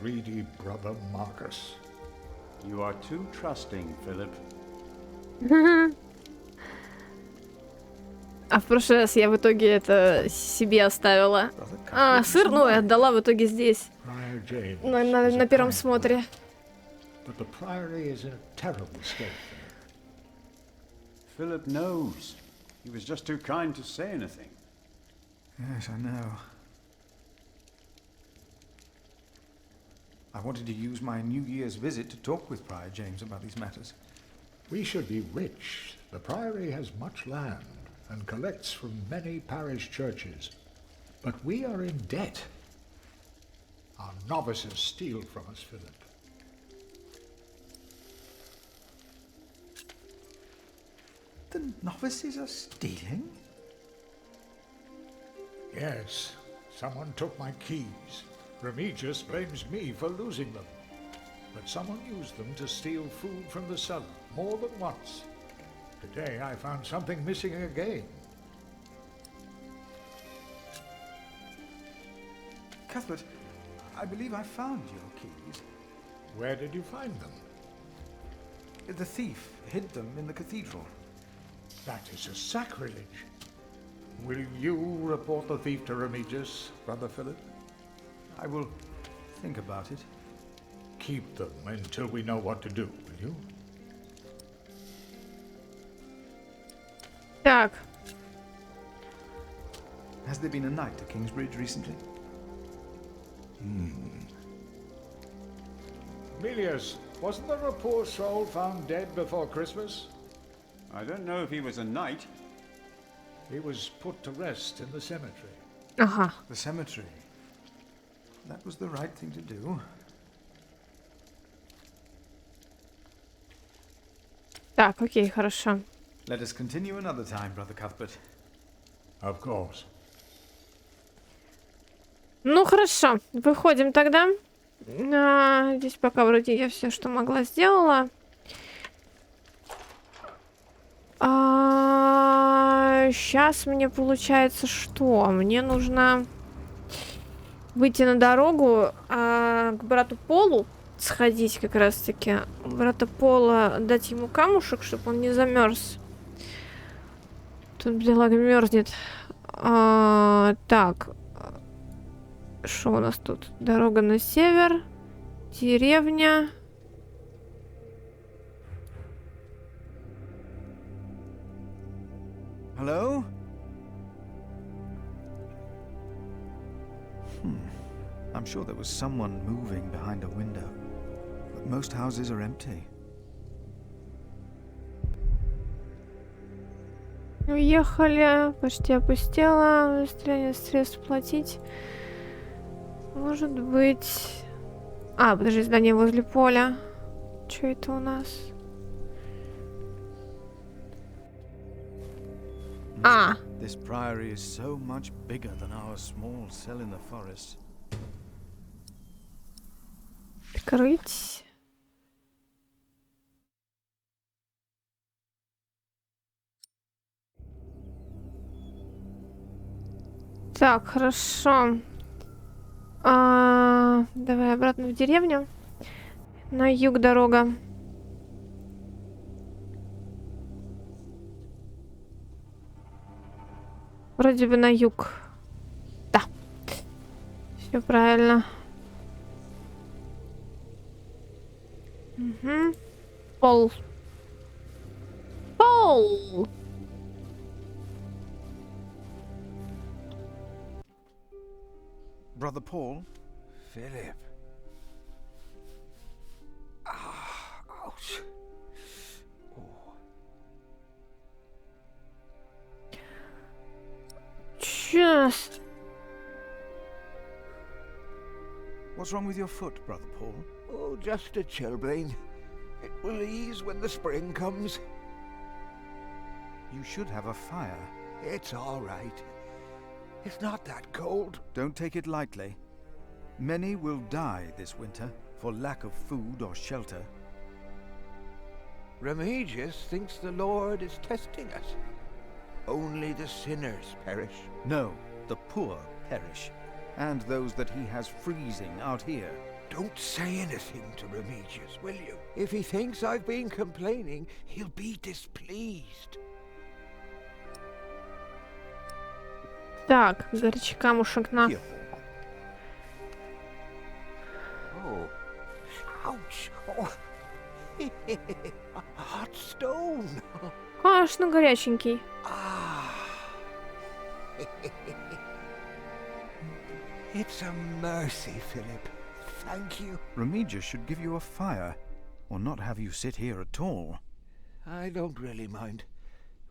Greedy brother Marcus. You are too trusting, Philip. А в прошлый раз я в итоге это себе оставила. А, сыр, ну, и отдала в итоге здесь. На первом смотре. But the priory is in a terrible state. Philip knows. He was just too kind to say anything. Yes, I know. I wanted to use my New Year's visit to talk with Prior James about these matters. We should be rich. The priory has much land and collects from many parish churches. But we are in debt. Our novices steal from us, Philip. The novices are stealing? Yes, someone took my keys. Remigius blames me for losing them. But someone used them to steal food from the cellar, more than once. Today I found something missing again. Cuthbert, I believe I found your keys. Where did you find them? The thief hid them in the cathedral. That is a sacrilege. Will you report the thief to Remigius, Brother Philip? I will think about it. Keep them until we know what to do, will you? Так. Has there been a knight to Kingsbridge recently? Emilius, wasn't there a poor soul found dead before Christmas? I don't know if he was a knight. He was put to rest in the cemetery. Ага. The cemetery. That was the right thing to do. Так, окей, хорошо. Let us continue another time, Brother Cuthbert. Of course. Ну, хорошо. Выходим тогда. Здесь пока вроде я все, что могла, сделала. Сейчас мне получается что? Мне нужно выйти на дорогу, к брату Полу сходить как раз-таки. Брата Пола, дать ему камушек, чтобы он не замерз. Тут бедолага мерзнет. Так. Что у нас тут? Дорога на север. Деревня. Hello? I'm sure there was someone moving behind a window. But most houses are empty. Уехали. Почти опустела. Состояние средств платить. Может быть... подожди, здание возле поля. Что это у нас? This priory is so much bigger than our small cell in the forest. Открыть. Так, хорошо. Давай обратно в деревню. На юг дорога. Вроде бы на юг. Да. Все правильно. Угу. Пол. Пол! Brother Paul? Philip. Ah, ouch. Oh. Just. What's wrong with your foot, Brother Paul? Oh, just a chilblain. It will ease when the spring comes. You should have a fire. It's all right. It's not that cold. Don't take it lightly. Many will die this winter for lack of food or shelter. Remigius thinks the Lord is testing us. Only the sinners perish. No, the poor perish, and those that he has freezing out here. Don't say anything to Remigius, will you? If he thinks I've been complaining, he'll be displeased. Так, горячий камушек на. Oh, ouch! Oh. A hot stone. Конечно, горяченький. It's a mercy, Philip. Thank you. Remigius should give you a fire, or not have you sit here at all. I don't really mind.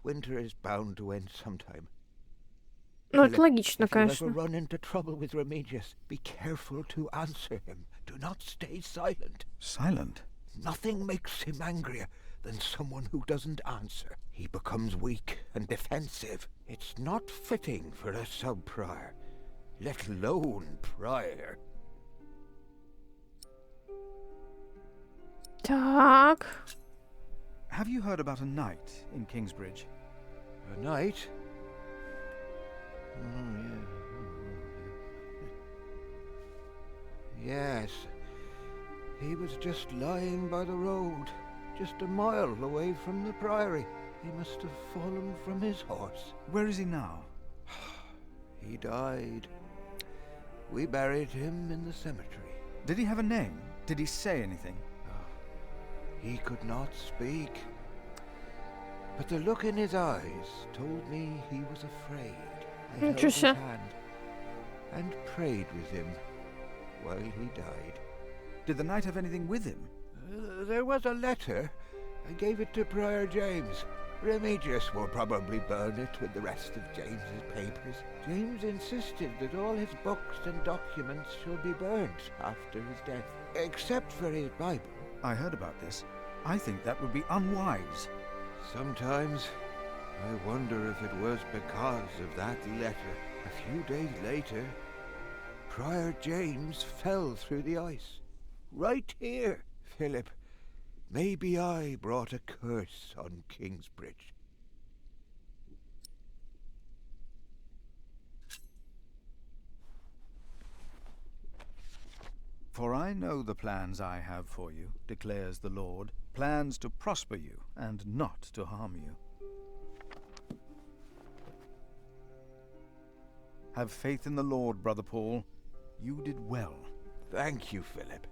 Winter is bound to end sometime. Ну, это логично, If you конечно. ever run into trouble with Remigius, be careful to answer him. Do not stay silent. Silent? Nothing makes him angrier than someone who doesn't answer. He becomes weak and defensive. It's not fitting for a sub-prior, let alone prior. Так. Have you heard about a knight in Kingsbridge? A knight? Yes. He was just lying by the road, just a mile away from the priory. He must have fallen from his horse. Where is he now? He died. We buried him in the cemetery. Did he have a name? Did he say anything? He could not speak. But the look in his eyes told me he was afraid. I held his Interesting. hand and prayed with him while he died. Did the knight have anything with him? There was a letter. I gave it to Prior James. Remigius will probably burn it with the rest of James's papers. James insisted that all his books and documents should be burnt after his death, except for his Bible. I heard about this. I think that would be unwise. Sometimes I wonder if it was because of that letter. A few days later, Prior James fell through the ice. Right here, Philip. Maybe I brought a curse on Kingsbridge. For I know the plans I have for you, declares the Lord, plans to prosper you and not to harm you. Have faith in the Lord, Brother Paul. You did well. Thank you, Philip.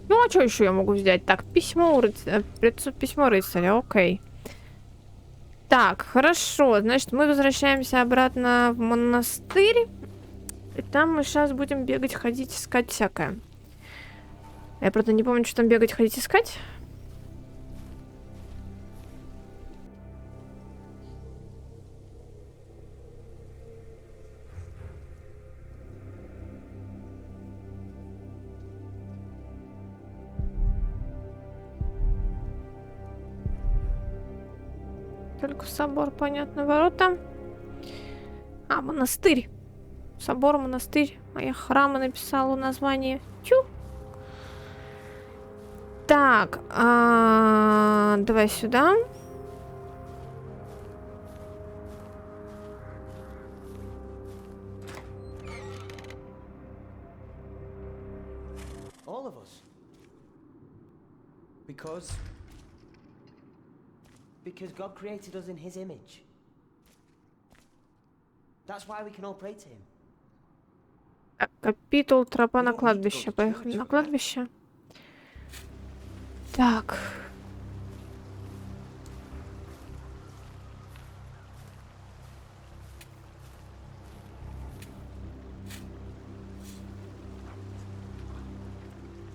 Ну, а что еще я могу взять? Так, письмо письмо рыцаря, окей. Так, хорошо. Значит, мы возвращаемся обратно в монастырь. И там мы сейчас будем бегать, ходить, искать всякое. Я, правда, не помню, что там бегать, ходить, искать. Только собор, понятно, ворота. А, монастырь. Собор, монастырь. А я храма написала название. Чу. Так, давай сюда. All of us. Because God created us in His image. That's why we can all pray to Him. Капитул, тропа на кладбище. Поехали на кладбище. Так.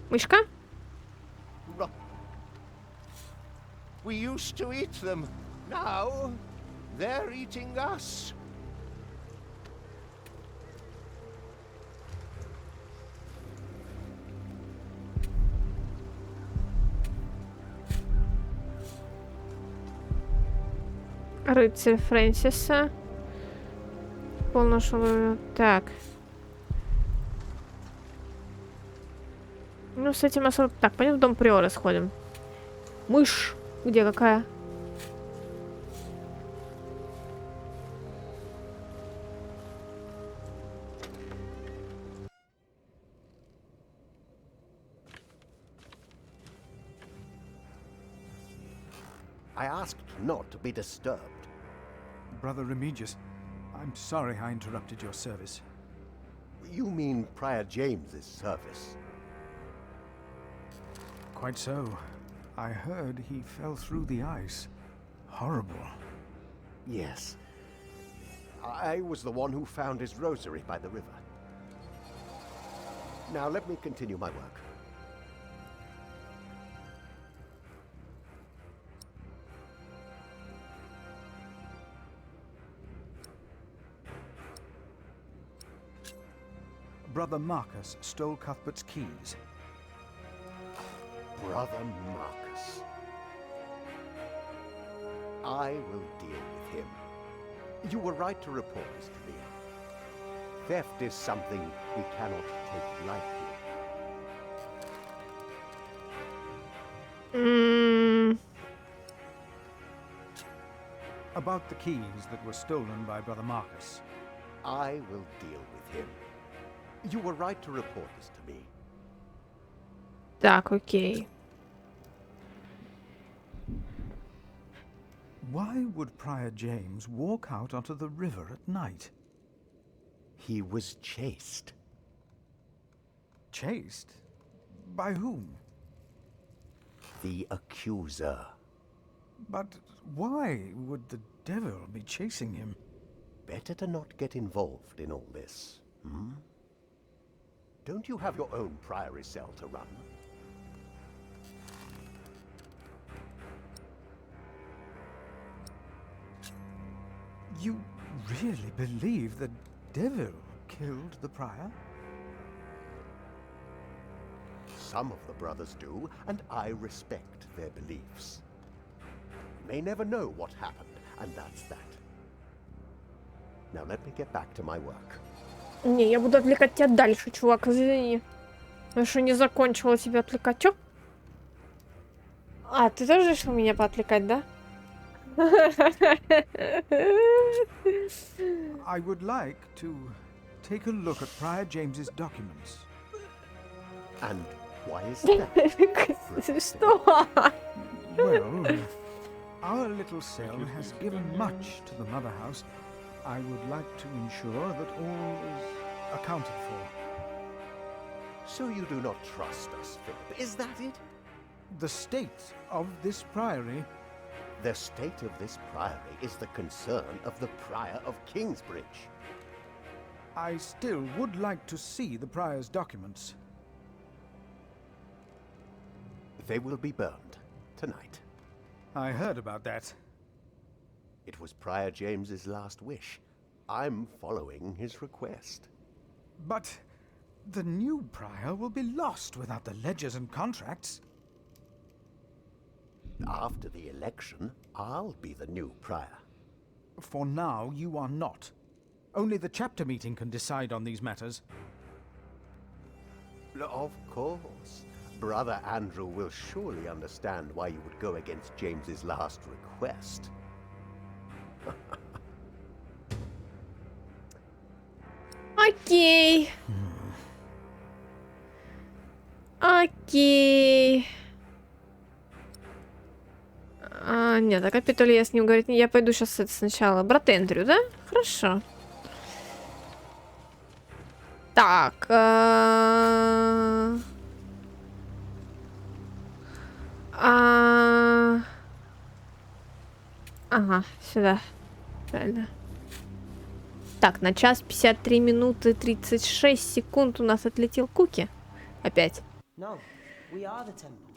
Мышка? We used to eat them. Now, they're eating us. Рыцарь Фрэнсиса. Полношел. Так. Ну, с этим особо... Так, пойдем в дом Приора сходим. Мышь. Где какая? I asked not to be disturbed. Brother Remigius, I'm sorry I interrupted your service. You mean Prior James's service? Quite so. I heard he fell through the ice. Horrible. Yes. I was the one who found his rosary by the river. Now let me continue my work. Brother Marcus stole Cuthbert's keys. Brother Marcus. I will deal with him. You were right to report this to me. Theft is something we cannot take lightly. About the keys that were stolen by Brother Marcus. I will deal with him. You were right to report this to me. Так, окей. Why would Prior James walk out onto the river at night? He was chased. Chased? By whom? The accuser. But why would the devil be chasing him? Better to not get involved in all this, hmm? Don't you have your own priory cell to run? You really believe the devil killed the prior? Some of the brothers do, and I respect their beliefs. You may never know what happened, and that's that. Now let me get back to my work. Не, я буду отвлекать тебя дальше, чувак, извини. Я что, не закончила тебя отвлекать? Чё? А, ты тоже решил меня поотвлекать, да? I would like to take a look at Prior James's documents. And why is that? Что? Well, our little cell has given much to the Mother House. I would like to ensure that all is accounted for. So you do not trust us, Philip, is that it? The state of this priory... The state of this priory is the concern of the Prior of Kingsbridge. I still would like to see the prior's documents. They will be burned tonight. I heard about that. It was Prior James's last wish. I'm following his request. But the new prior will be lost without the ledgers and contracts. After the election, I'll be the new prior. For now, you are not. Only the chapter meeting can decide on these matters. Of course. Brother Andrew will surely understand why you would go against James's last request. Окей. Окей. Нет, о капитуле я с ним говорить не... Я пойду сейчас это сначала. Брат Эндрю, да? Хорошо. Так. Ага, сюда. Правильно. Так, на час 53 минуты 36 секунд у нас отлетел Куки. Опять. No, We are the temple.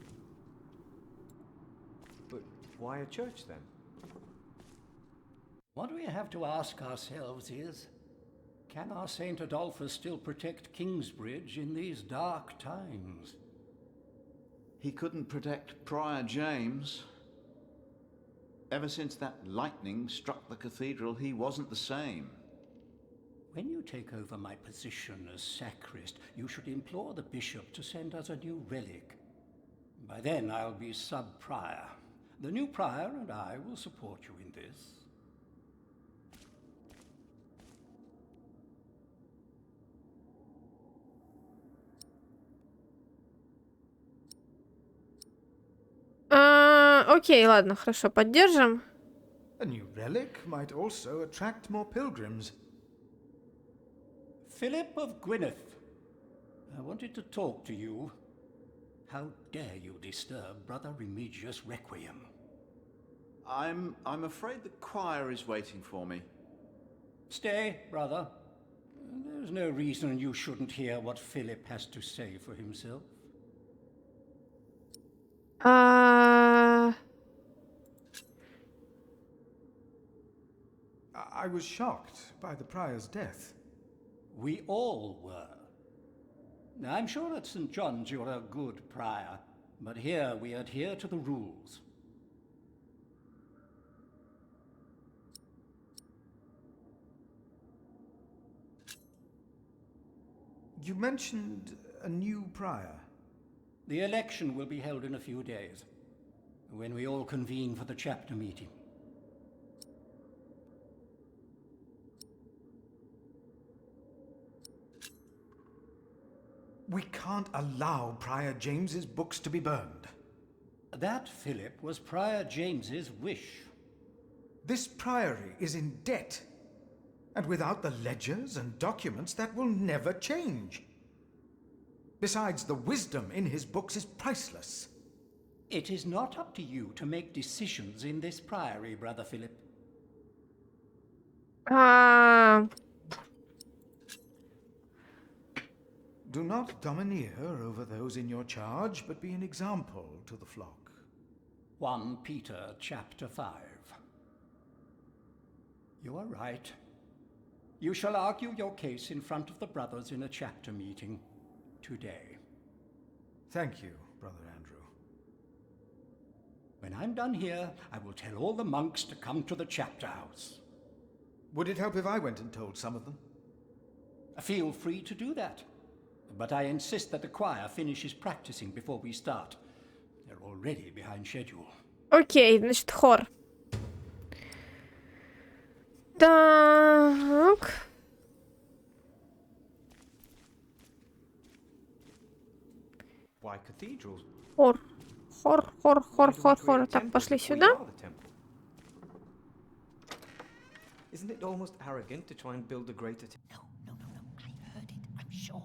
But why a church then? What we have to ask ourselves is, can our Saint Adolphus still protect Kingsbridge in these dark times? He couldn't protect Prior James. Ever since that lightning struck the cathedral, he wasn't the same. When you take over my position as sacrist, you should implore the bishop to send us a new relic. By then I'll be sub-prior. The new prior and I will support you in this. Окей, ладно, хорошо, поддержим. A new relic might also attract more pilgrims. Philip of Gwyneth, I wanted to talk to you. How dare you disturb Brother Remigius' requiem? I'm afraid the choir is waiting for me. Stay, brother. There's no reason you shouldn't hear what Philip has to say for himself. I was shocked by the prior's death. We all were. I'm sure at St. John's you're a good prior, but here we adhere to the rules. You mentioned a new prior. The election will be held in a few days, when we all convene for the chapter meeting. We can't allow Prior James's books to be burned. That, Philip, was Prior James's wish. This priory is in debt. And without the ledgers and documents, that will never change. Besides, the wisdom in his books is priceless. It is not up to you to make decisions in this priory, Brother Philip. Do not domineer over those in your charge, but be an example to the flock. 1 Peter chapter 5. You are right. You shall argue your case in front of the brothers in a chapter meeting today. Thank you, Brother Andrew. When I'm done here, I will tell all the monks to come to the chapter house. Would it help if I went and told some of them? Feel free to do that. But I insist that the choir finishes practicing before we start. They're already behind schedule. Окей, значит, хор. Так. Why cathedrals? Хор. Хор. Так, пошли сюда. Isn't it almost arrogant to try and build a greater temple? No. I heard it, I'm sure.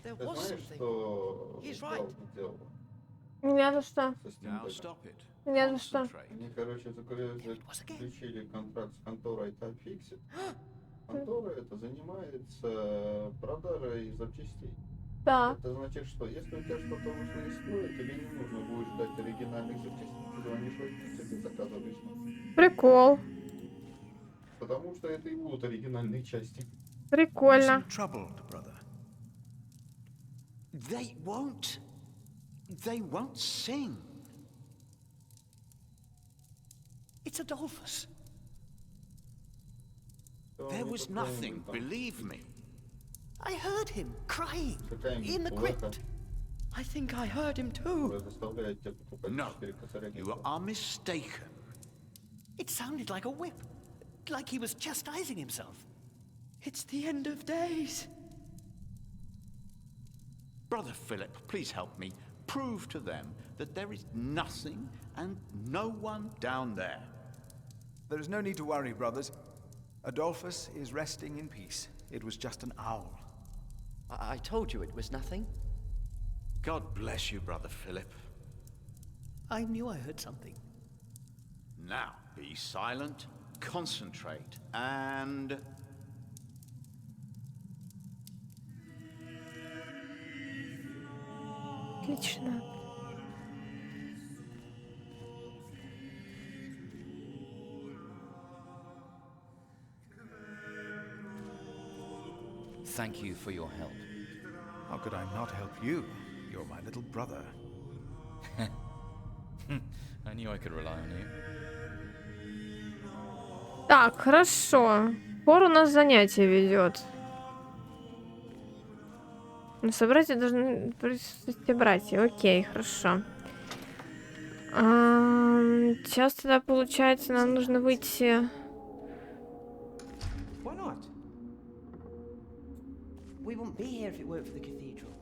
There was something. He's right. Не за что. Now stop it. Не за что. Они, короче, заключили контракт с конторой Typefixit. Контора эта занимается продажей запчастей. Да. Это значит, что если у тебя что-то вышло из строя, тебе не нужно будет ждать оригинальных запчастей. Ты звонишь в Typefixit и заказываешь. Прикол. Потому что это и будут оригинальные части. Прикольно. They won't sing. It's Adolphus. There was nothing, believe me. I heard him crying in the crypt. I think I heard him too. No, you are mistaken. It sounded like a whip, like he was chastising himself. It's the end of days. Brother Philip, please help me. Prove to them that there is nothing and no one down there. There is no need to worry, brothers. Adolphus is resting in peace. It was just an owl. I told you it was nothing. God bless you, Brother Philip. I knew I heard something. Now, be silent, concentrate, and... Отлично. Thank you for your help. How could I not help you? You're my little brother. I knew I could rely on you. Так, хорошо. Хор у нас занятие ведет. На собратья должны присутствовать все братья. Окей, хорошо. Сейчас тогда, получается, нам нужно выйти... Why not? We wouldn't be here if it weren't for the cathedral.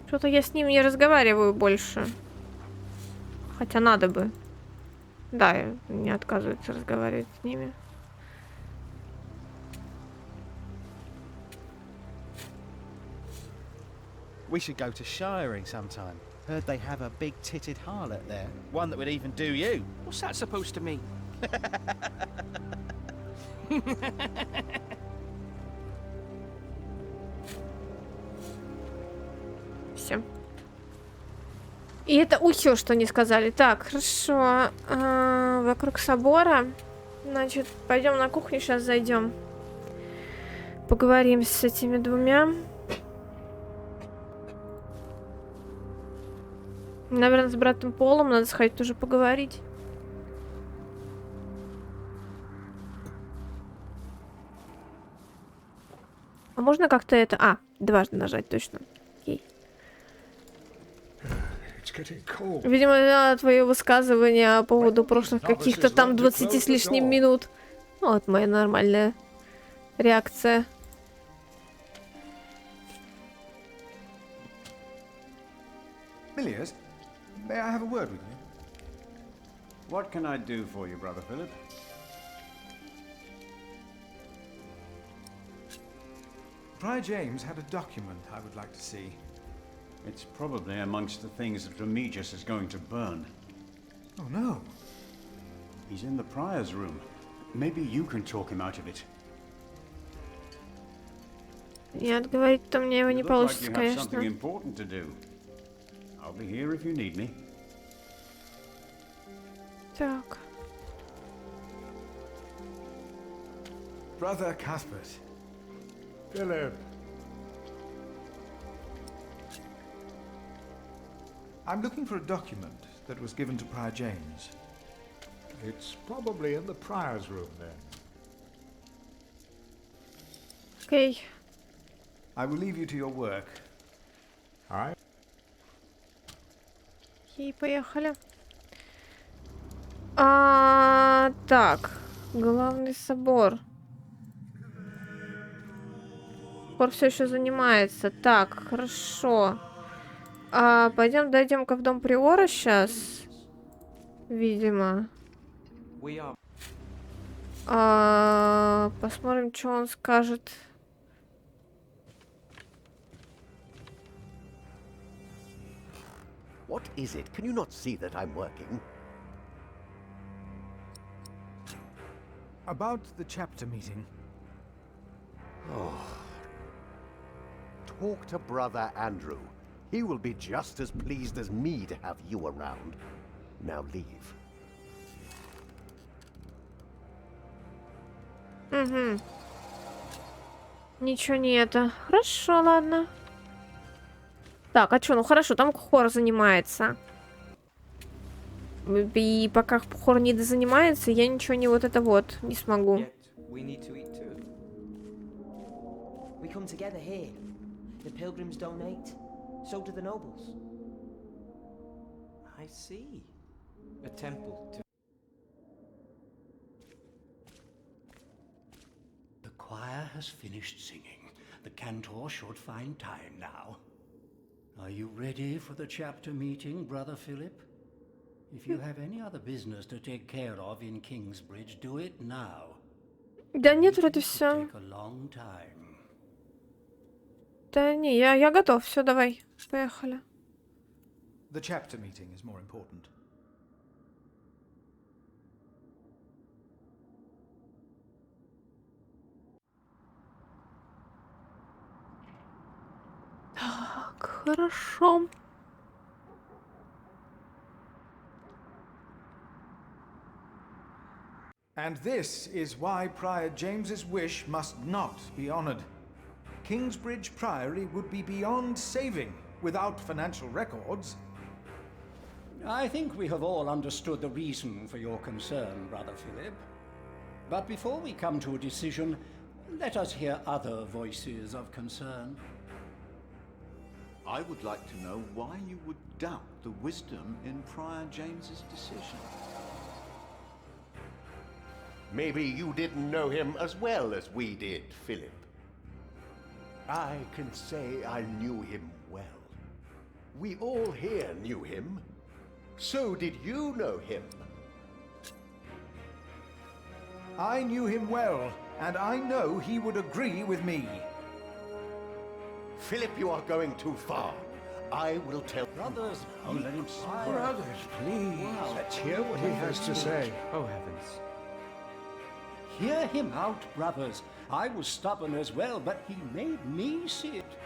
Что-то я с ним не разговариваю больше. Хотя надо бы. Да, не отказывается разговаривать с ними. We should go to shiring sometime. Heard they have a big-titted harlot there. One that would even do you. What's that supposed to mean? Все. И это все, что не сказали. Так, хорошо. Вокруг собора. Значит, пойдем на кухню, сейчас зайдем. Поговорим с этими двумя. Наверное, с братом Полом надо сходить тоже поговорить. А можно как-то это... дважды нажать, точно. Окей. Видимо, твое высказывание по поводу прошлых каких-то там 20 с лишним минут. Вот моя нормальная реакция. Milius, may I have a word with you? What can I do for you, Brother Philip? Prior James had a document I would like to see. It's probably amongst the things that Remigius is going to burn. Oh no. He's in the prior's room. Maybe you can talk him out of it. Нет, говорить-то мне его не You look like получится, you have конечно. something important to do. I'll be here if you need me. Так. Brother Cuthbert. Philip. I'm looking for a document that was given to Prior James. It's probably in the prior's room then. Окей. I will leave you to your work. Alright. Окей, поехали. Так. Главный собор. Хор все еще занимается. Так, хорошо. Пойдем дойдем-ка в дом приора сейчас. Видимо. Посмотрим, что он скажет. What is it? Can you not see that I'm working? About the chapter meeting. Oh. Talk to Brother Andrew. He will be just as pleased as me to have you around. Now leave. Угу. Ничего не это. Хорошо, ладно. Так, а что? Ну хорошо, там хор занимается. И пока хор не занимается, я ничего не вот это вот не смогу. We come together here. The pilgrims donate. So do the nobles. I see. A temple to... The choir has finished singing. The cantor should find time now. Are you ready for the chapter meeting, Brother Philip? If you have any other business to take care of in Kingsbridge, do it now. Да нет, вроде все. Take a long time. Да не, я готов. Все, давай. Поехали. The chapter meeting is more important. Хорошо. And this is why Prior James's wish must not be honored. Kingsbridge Priory would be beyond saving without financial records. I think we have all understood the reason for your concern, Brother Philip. But before we come to a decision, let us hear other voices of concern. I would like to know why you would doubt the wisdom in Prior James's decision. Maybe you didn't know him as well as we did, Philip. I can say I knew him well. We all here knew him. So did you know him? I knew him well, and I know he would agree with me. Philip, you are going too far. I will tell... Brothers, let him speak. Brothers, please. Let's hear what he has to say. Oh, heavens. Hear him out, brothers. I was stubborn as well, but he made me see it.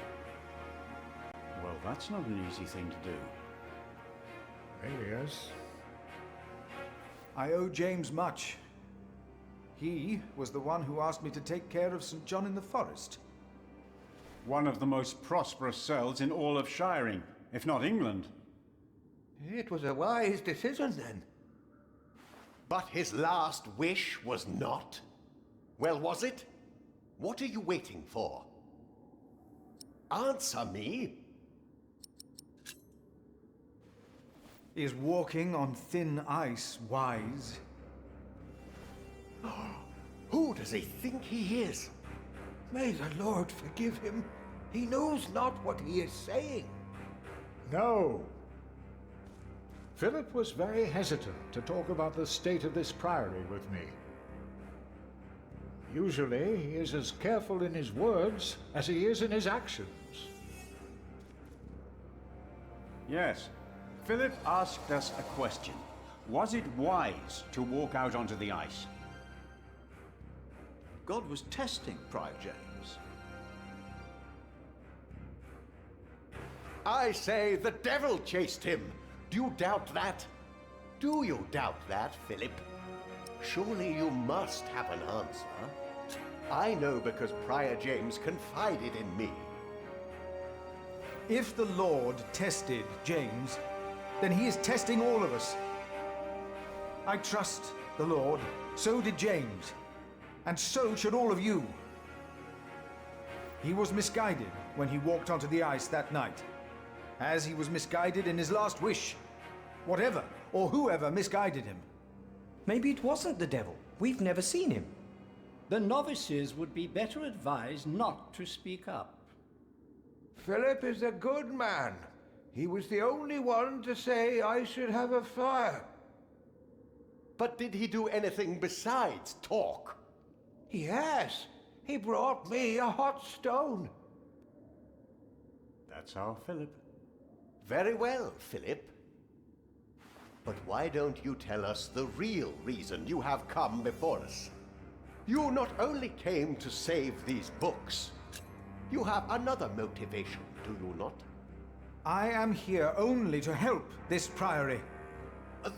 Well, that's not an easy thing to do. Yes. I owe James much. He was the one who asked me to take care of St. John in the Forest. One of the most prosperous cells in all of Shiring, if not England. It was a wise decision then. But his last wish was not? Well, was it? What are you waiting for? Answer me. Is walking on thin ice wise? Who does he think he is? May the Lord forgive him. He knows not what he is saying. No. Philip was very hesitant to talk about the state of this priory with me. Usually, he is as careful in his words as he is in his actions. Yes. Philip asked us a question. Was it wise to walk out onto the ice? God was testing Prior James. I say the devil chased him. Do you doubt that? Do you doubt that, Philip? Surely you must have an answer. I know because Prior James confided in me. If the Lord tested James, then he is testing all of us. I trust the Lord. So did James. And so should all of you. He was misguided when he walked onto the ice that night, as he was misguided in his last wish. Whatever or whoever misguided him. Maybe it wasn't the devil. We've never seen him. The novices would be better advised not to speak up. Philip is a good man. He was the only one to say I should have a fire. But did he do anything besides talk? Yes, he brought me a hot stone. That's our Philip. Very well, Philip. But why don't you tell us the real reason you have come before us? You not only came to save these books, you have another motivation, do you not? I am here only to help this priory.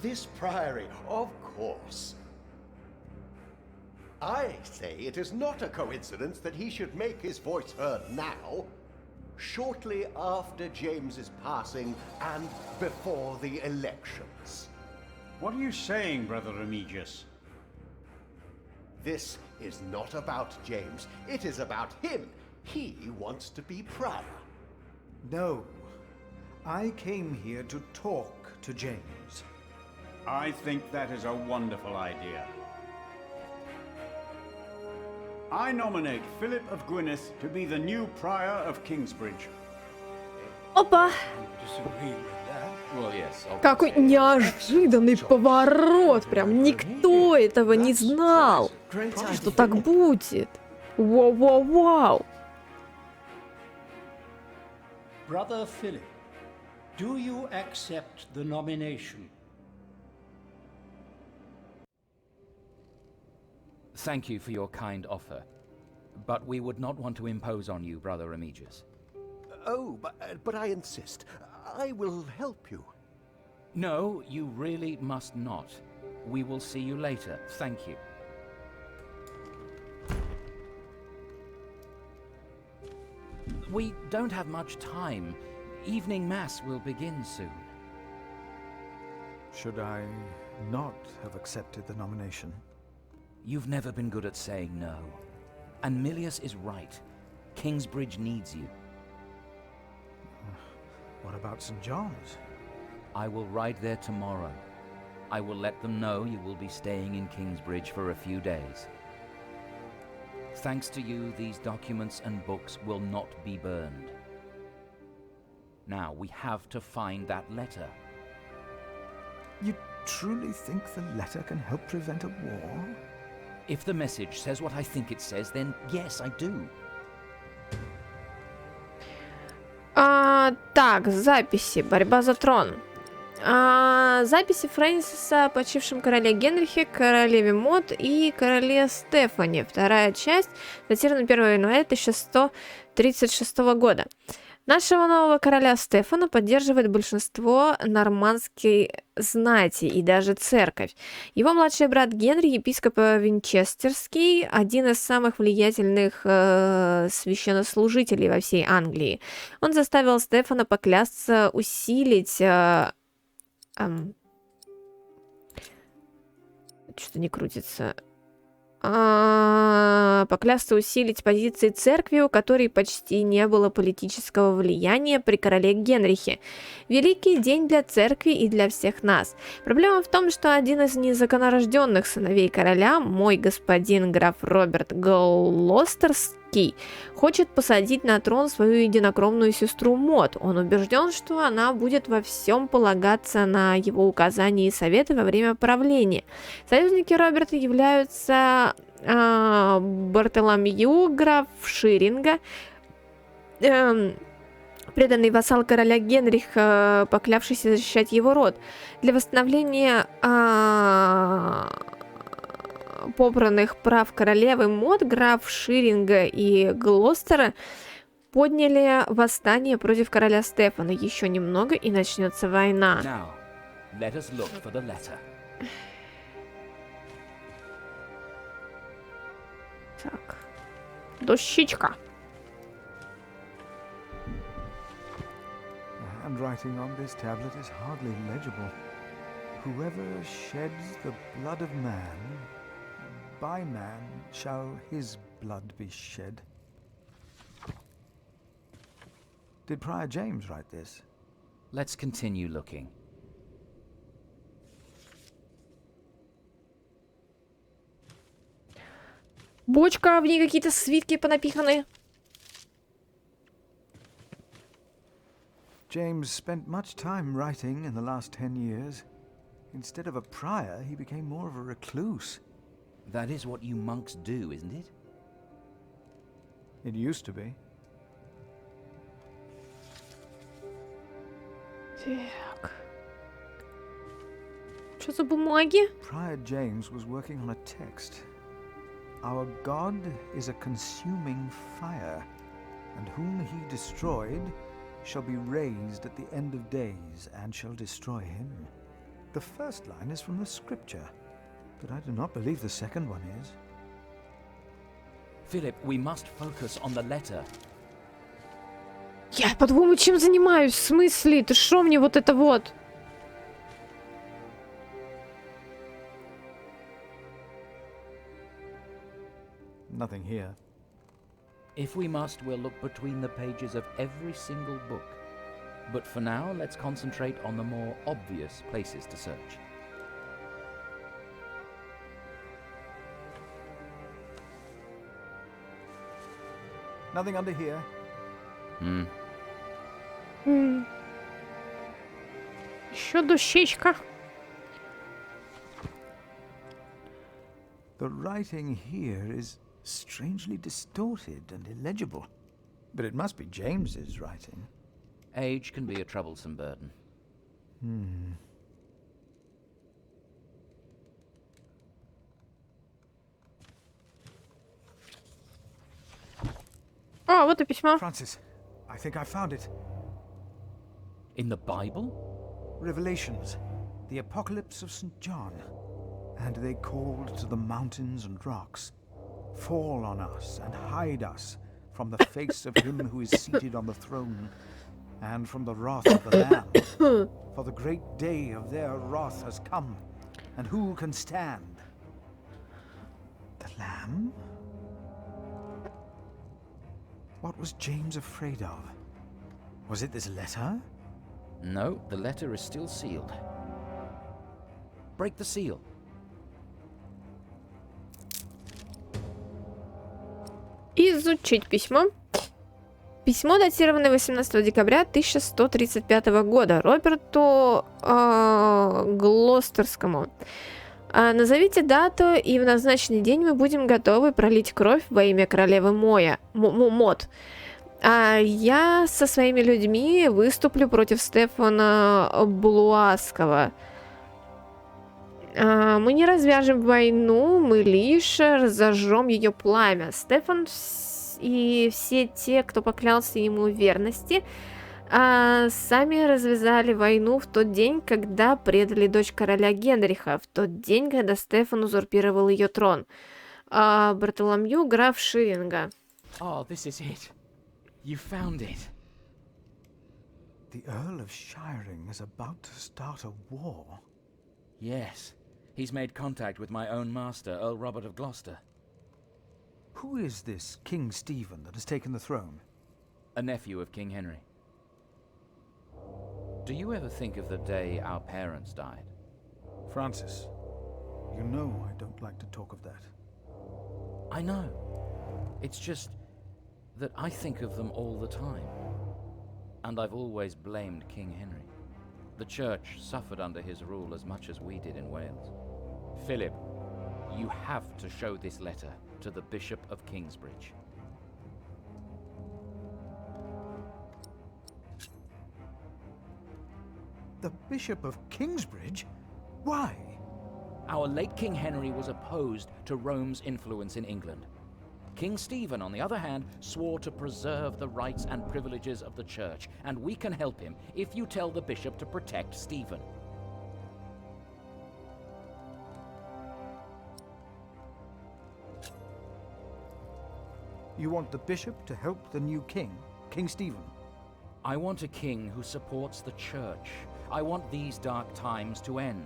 This priory, of course. I say it is not a coincidence that he should make his voice heard now, shortly after James's passing and before the elections. What are you saying, Brother Remigius? This is not about James. It is about him. He wants to be prior. No. I came here to talk to James. I think that is a wonderful idea. I nominate Philip of Gwyneth to be the new prior of Kingsbridge. Опа! Well, yes, Какой неожиданный поворот! Прям никто этого не знал, что так будет. Вау-вау-вау! Brother Philip, do you accept the nomination? Thank you for your kind offer, but we would not want to impose on you, Brother Remigius. Oh, but I insist. I will help you. No, you really must not. We will see you later. Thank you. We don't have much time. Evening Mass will begin soon. Should I not have accepted the nomination? You've never been good at saying no. And Milius is right. Kingsbridge needs you. What about St. John's? I will ride there tomorrow. I will let them know you will be staying in Kingsbridge for a few days. Thanks to you, these documents and books will not be burned. Now, we have to find that letter. You truly think the letter can help prevent a war? If the message says what I think it says, then yes, I do. Так, записи. Борьба за трон. Записи Фрэнсиса о почившем короле Генрихе, королеве Мод и короле Стефане. Вторая часть, датирована 1 января 1136 года. Нашего нового короля Стефана поддерживает большинство нормандской знати и даже церковь. Его младший брат Генри, епископ Винчестерский, один из самых влиятельных священнослужителей во всей Англии. Он заставил Стефана поклясться усилить... Что-то не крутится... поклясться усилить позиции церкви, у которой почти не было политического влияния при короле Генрихе. Великий день для церкви и для всех нас. Проблема в том, что один из незаконорожденных сыновей короля, мой господин граф Роберт Глостерский, хочет посадить на трон свою единокровную сестру Мод. Он убежден, что она будет во всем полагаться на его указания и советы во время правления. Союзники Роберта являются Бартоломью, граф Ширинга, преданный вассал короля Генриха, поклявшийся защищать его род. Для восстановления попранных прав королевы Мод, граф Ширинга и Глостера подняли восстание против короля Стефана. Еще немного, и начнется война. Now, let us look for the letter. Так, дощечка. The handwriting on this tablet is hardly legible. Whoever sheds the blood of man, by man shall his blood be shed. Did Prior James write this? Let's continue looking. Бочка, в ней какие-то свитки понапиханы. James spent much time writing in the last 10 years. Instead of a prior, he became more of a recluse. That is what you monks do, isn't it? It used to be. Так. Что за бумаги? Prior James was working on a text. Our God is a consuming fire, and whom he destroyed shall be raised at the end of days, and shall destroy him. The first line is from the scripture, but I do not believe the second one is. Philip, we must focus on the letter. Я, по-твоему, чем занимаюсь? В смысле? Ты шо мне вот это вот? Nothing here. If we must, we'll look between the pages of every single book. But for now, let's concentrate on the more obvious places to search. Nothing under here. Еще дощечка. The writing here is strangely distorted and illegible. But it must be James's writing. Age can be a troublesome burden. О, вот и письмо. Francis, I think I found it. In the Bible? Revelations, the Apocalypse of St. John. And they called to the mountains and rocks, fall on us and hide us from the face of him who is seated on the throne, and from the wrath of the Lamb. For the great day of their wrath has come, and who can stand? The Lamb? What was James afraid of? Was it this letter? No, the letter is still sealed. Break the seal. Изучить письмо. Письмо, датированное 18 декабря 1135 года Роберту Глостерскому. Назовите дату, и в назначенный день мы будем готовы пролить кровь во имя королевы Мод. Я со своими людьми выступлю против Стефана Блуаского. Мы не развяжем войну, мы лишь разожжем ее пламя. Стефан и все те, кто поклялся ему в верности, сами развязали войну в тот день, когда предали дочь короля Генриха, в тот день, когда Стефан узурпировал ее трон. Бартоломью, граф Ширинга. Oh, this is it. You found it. The Earl of Shiring is about to start a war. Yes. He's made contact with my own master, Earl Robert of Gloucester. Who is this King Stephen that has taken the throne? A nephew of King Henry. Do you ever think of the day our parents died? Francis, you know I don't like to talk of that. I know. It's just that I think of them all the time. And I've always blamed King Henry. The church suffered under his rule as much as we did in Wales. Philip, you have to show this letter to the Bishop of Kingsbridge. The Bishop of Kingsbridge? Why? Our late King Henry was opposed to Rome's influence in England. King Stephen, on the other hand, swore to preserve the rights and privileges of the church, and we can help him if you tell the bishop to protect Stephen. You want the bishop to help the new king, King Stephen? I want a king who supports the church. I want these dark times to end.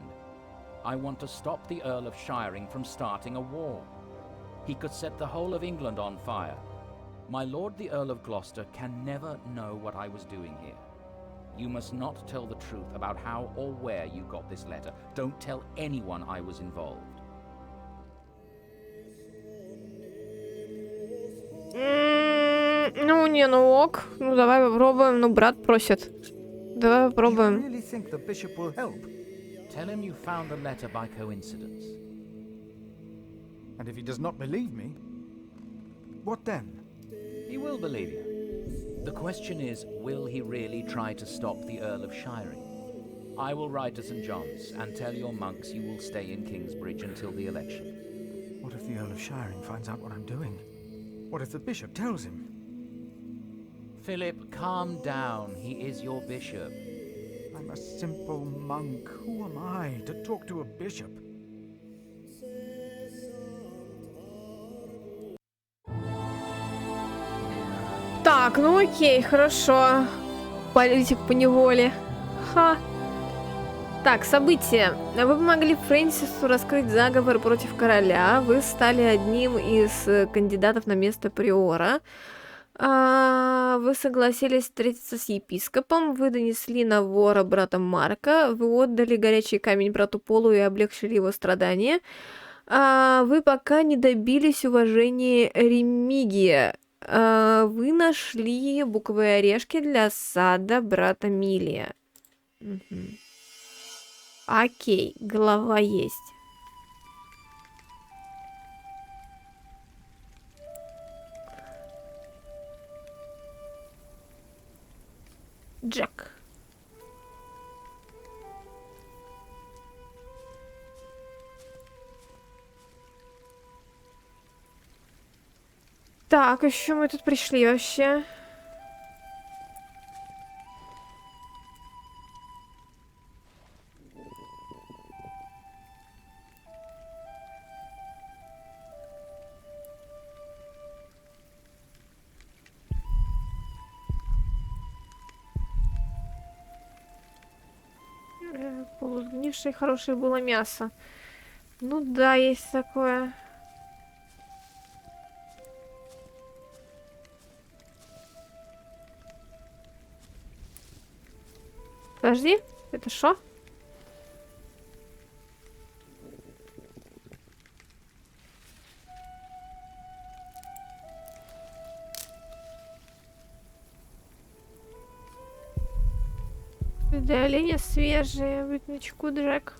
I want to stop the Earl of Shiring from starting a war. He could set the whole of England on fire. My lord the Earl of Gloucester can never know what I was doing here. You must not tell the truth about how or where you got this letter. Don't tell anyone I was involved. Ну, не, ну ок. Ну, давай попробуем. Ну, брат просит. Давай попробуем. You really think the bishop will help? Tell him you found the letter by coincidence. And if he does not believe me, what then? He will believe you. The question is, will he really try to stop the Earl of Shiring? I will ride to St. John's and tell your monks you will stay in Kingsbridge until the election. What if the Earl of Shiring finds out what I'm doing? What if the bishop tells him? Philip, calm down. He is your bishop. I'm a simple monk. Who am I to talk to a bishop? Так, ну окей, хорошо. Политик по неволе. Ха. Так, события. Вы помогли Фрэнсису раскрыть заговор против короля. Вы стали одним из кандидатов на место приора. Вы согласились встретиться с епископом. Вы донесли на вора брата Марка. Вы отдали горячий камень брату Полу и облегчили его страдания. Вы пока не добились уважения Ремигия. Вы нашли буковые орешки для сада брата Милия. Угу. Окей, голова есть. Джек. Так, еще мы тут пришли вообще. вкуснейшее и хорошее было мясо. Ну да, есть такое. Подожди, это что? Да, оленя свежие, беднячку Джек.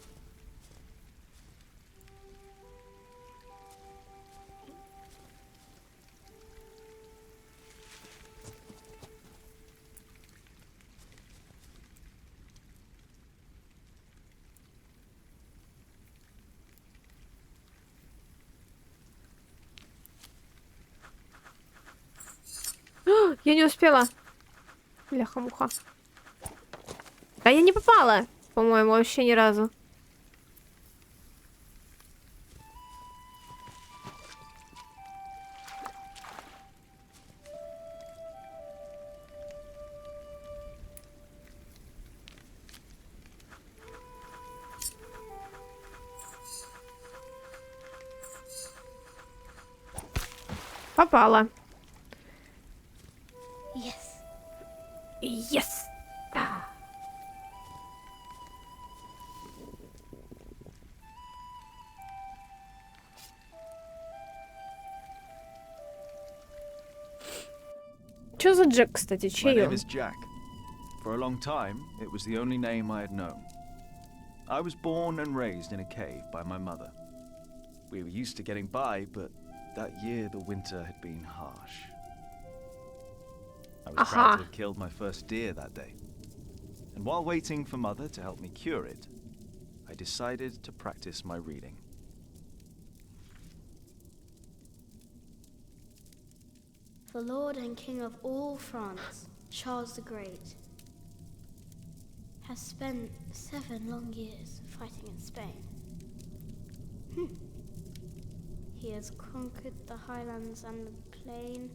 Я не успела. Бляха-муха. Да я не попала, по-моему, вообще ни разу. Попала. Yes. Yes. Чё за Джек, кстати? My Чей name он? is Jack. For a long time, it was the only name I had known. I was born and raised in a cave by my mother. We were used to getting by, but that year the winter had been harsh. I was proud to have killed my first deer that day. And while waiting for Mother to help me cure it, I decided to practice my reading. The Lord and King of all France, Charles the Great, has spent 7 long years fighting in Spain. He has conquered the highlands and the plain.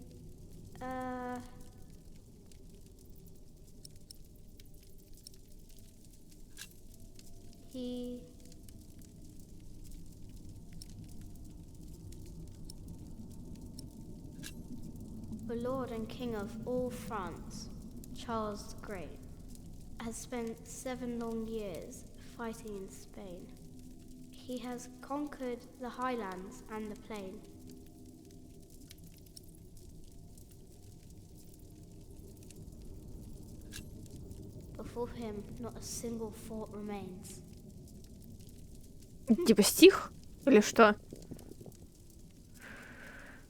The Lord and King of all France, Charles the Great, has spent 7 long years fighting in Spain. He has conquered the highlands and the plain. Before him, not a single fort remains. Типа стих? Или что?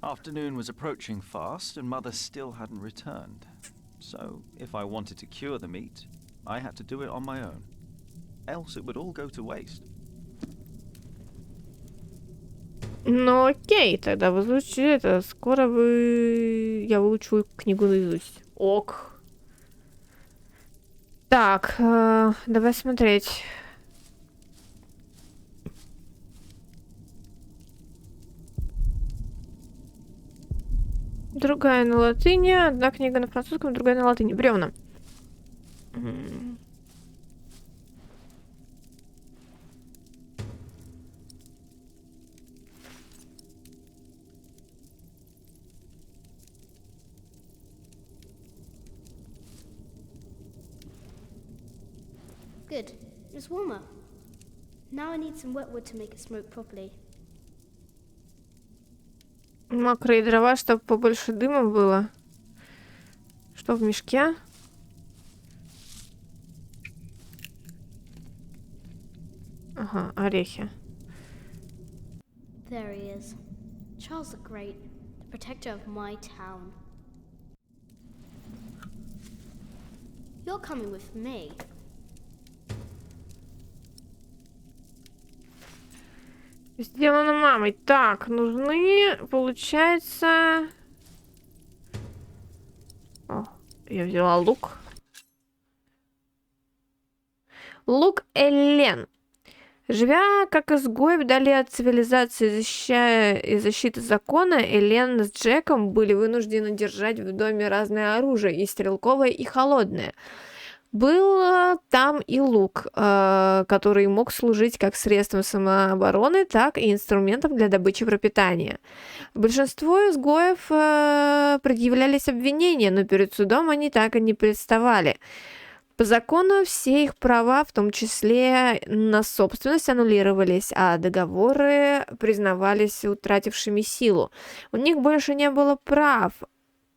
Afternoon was approaching fast, and Mother still hadn't returned. So, if I wanted to cure the meat, I had to do it on my own. Else it would all go to waste. Ну окей, тогда вы изучите это. Скоро я выучу книгу наизусть. Ок. Так, давай смотреть. Другая на латыни, одна книга на французском, другая на латыни. Бревна. Good. It's warmer. Now I need some wet wood to make it smoke properly. Мокрые дрова, чтобы побольше дыма было. Что в мешке? Ага, орехи. There he is. Charles the Great, the protector of my town. You're coming with me. Сделано мамой. Так, нужны, получается... О, я взяла лук. Лук Элен. Живя как изгой вдали от цивилизации, защищая и защиты закона, Элен с Джеком были вынуждены держать в доме разное оружие, и стрелковое, и холодное. Был там и лук, который мог служить как средством самообороны, так и инструментом для добычи пропитания. Большинству изгоев предъявлялись обвинения, но перед судом они так и не представали. По закону все их права, в том числе на собственность, аннулировались, а договоры признавались утратившими силу. У них больше не было прав,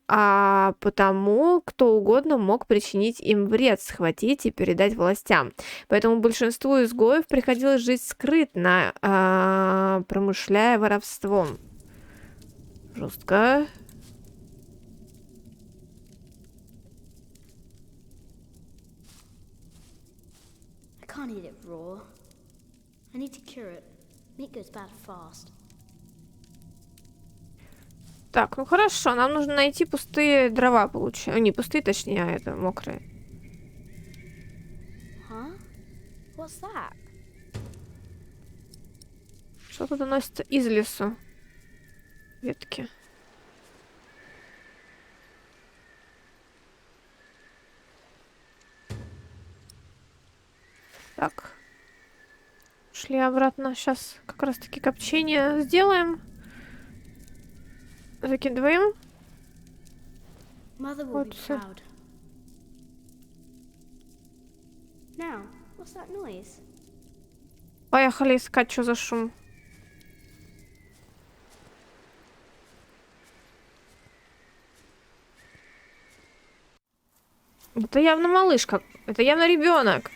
а потому кто угодно мог причинить им вред, схватить и передать властям. Поэтому большинству изгоев приходилось жить скрытно, промышляя воровством. Жестко. I can't eat it raw. I need to cure it. Meat goes bad fast. Так, ну хорошо, нам нужно найти пустые дрова, получается. Не пустые, точнее, а это мокрые. Huh? What's that? Что-то доносится из лесу. Ветки. Так. Шли обратно. Сейчас как раз таки копчение сделаем. Закидываем. Mother will be proud. Now, what's that noise? Поехали искать, что за шум. Это явно малышка. Это явно ребенок.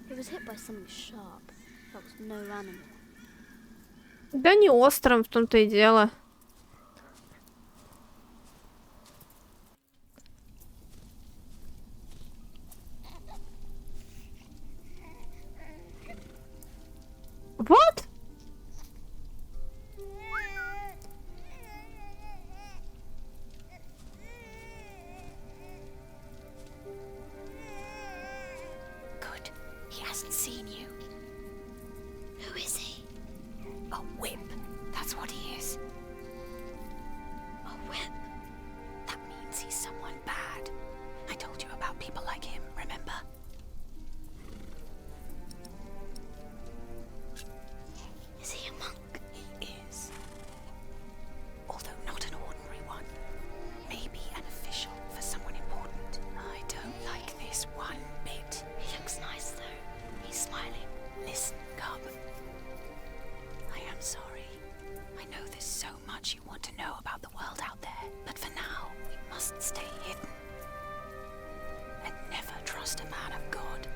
It was hit by something sharp. That was no animal. Да не острым, в том-то и дело. Вот? Good. He hasn't seen you. Who is he? A whip. That's what he is. A whip? That means he's someone bad. I told you about people like him, remember? Is he a monk? He is. Although not an ordinary one. Maybe an official for someone important. I don't like this one bit. He looks nice though. He's smiling. Listen, Cub. I am sorry. I know there's so much you want to know about the world out there. But for now, we must stay hidden. And never trust a man of God.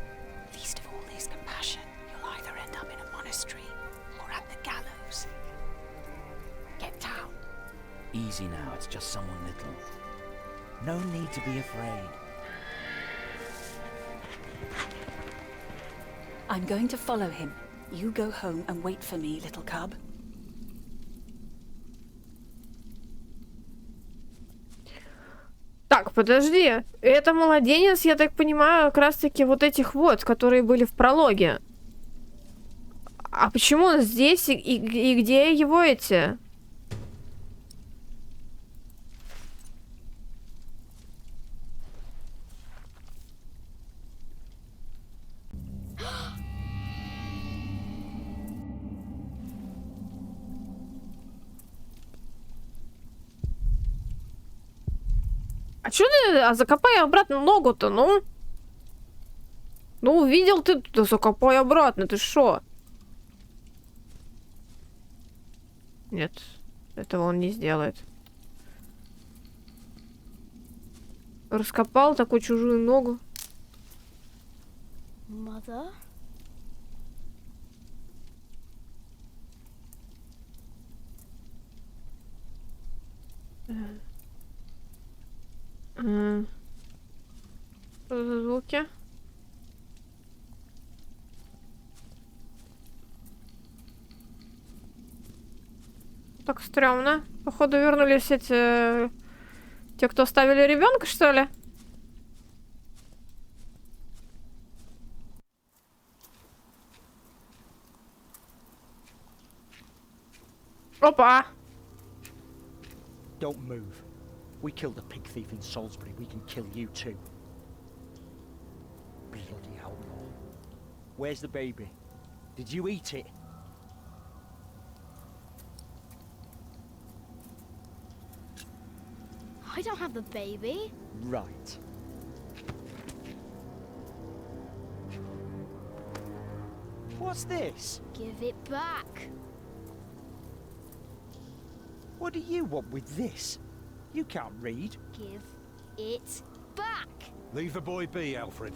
Least of all his compassion. You'll either end up in a monastery or at the gallows. Get down. Easy now, it's just someone little. No need to be afraid. I'm going to follow him. You go home and wait for me, little cub. Так, подожди. Это младенец, я так понимаю, как раз-таки вот этих вот, которые были в прологе. А почему он здесь и где его эти? А чё ты? А закопай обратно ногу-то, ну? Ну, увидел ты, да закопай обратно, ты шо? Нет, этого он не сделает. Раскопал такую чужую ногу. Mother? Что за звуки? Так стрёмно. Походу вернулись эти... Те, кто оставили ребенка, что ли? Опа! Don't move. We killed a pig thief in Salisbury. We can kill you too. Bloody outlaw. Where's the baby? Did you eat it? I don't have the baby. Right. What's this? Give it back. What do you want with this? You can't read. Give it back. Leave the boy be, Alfred.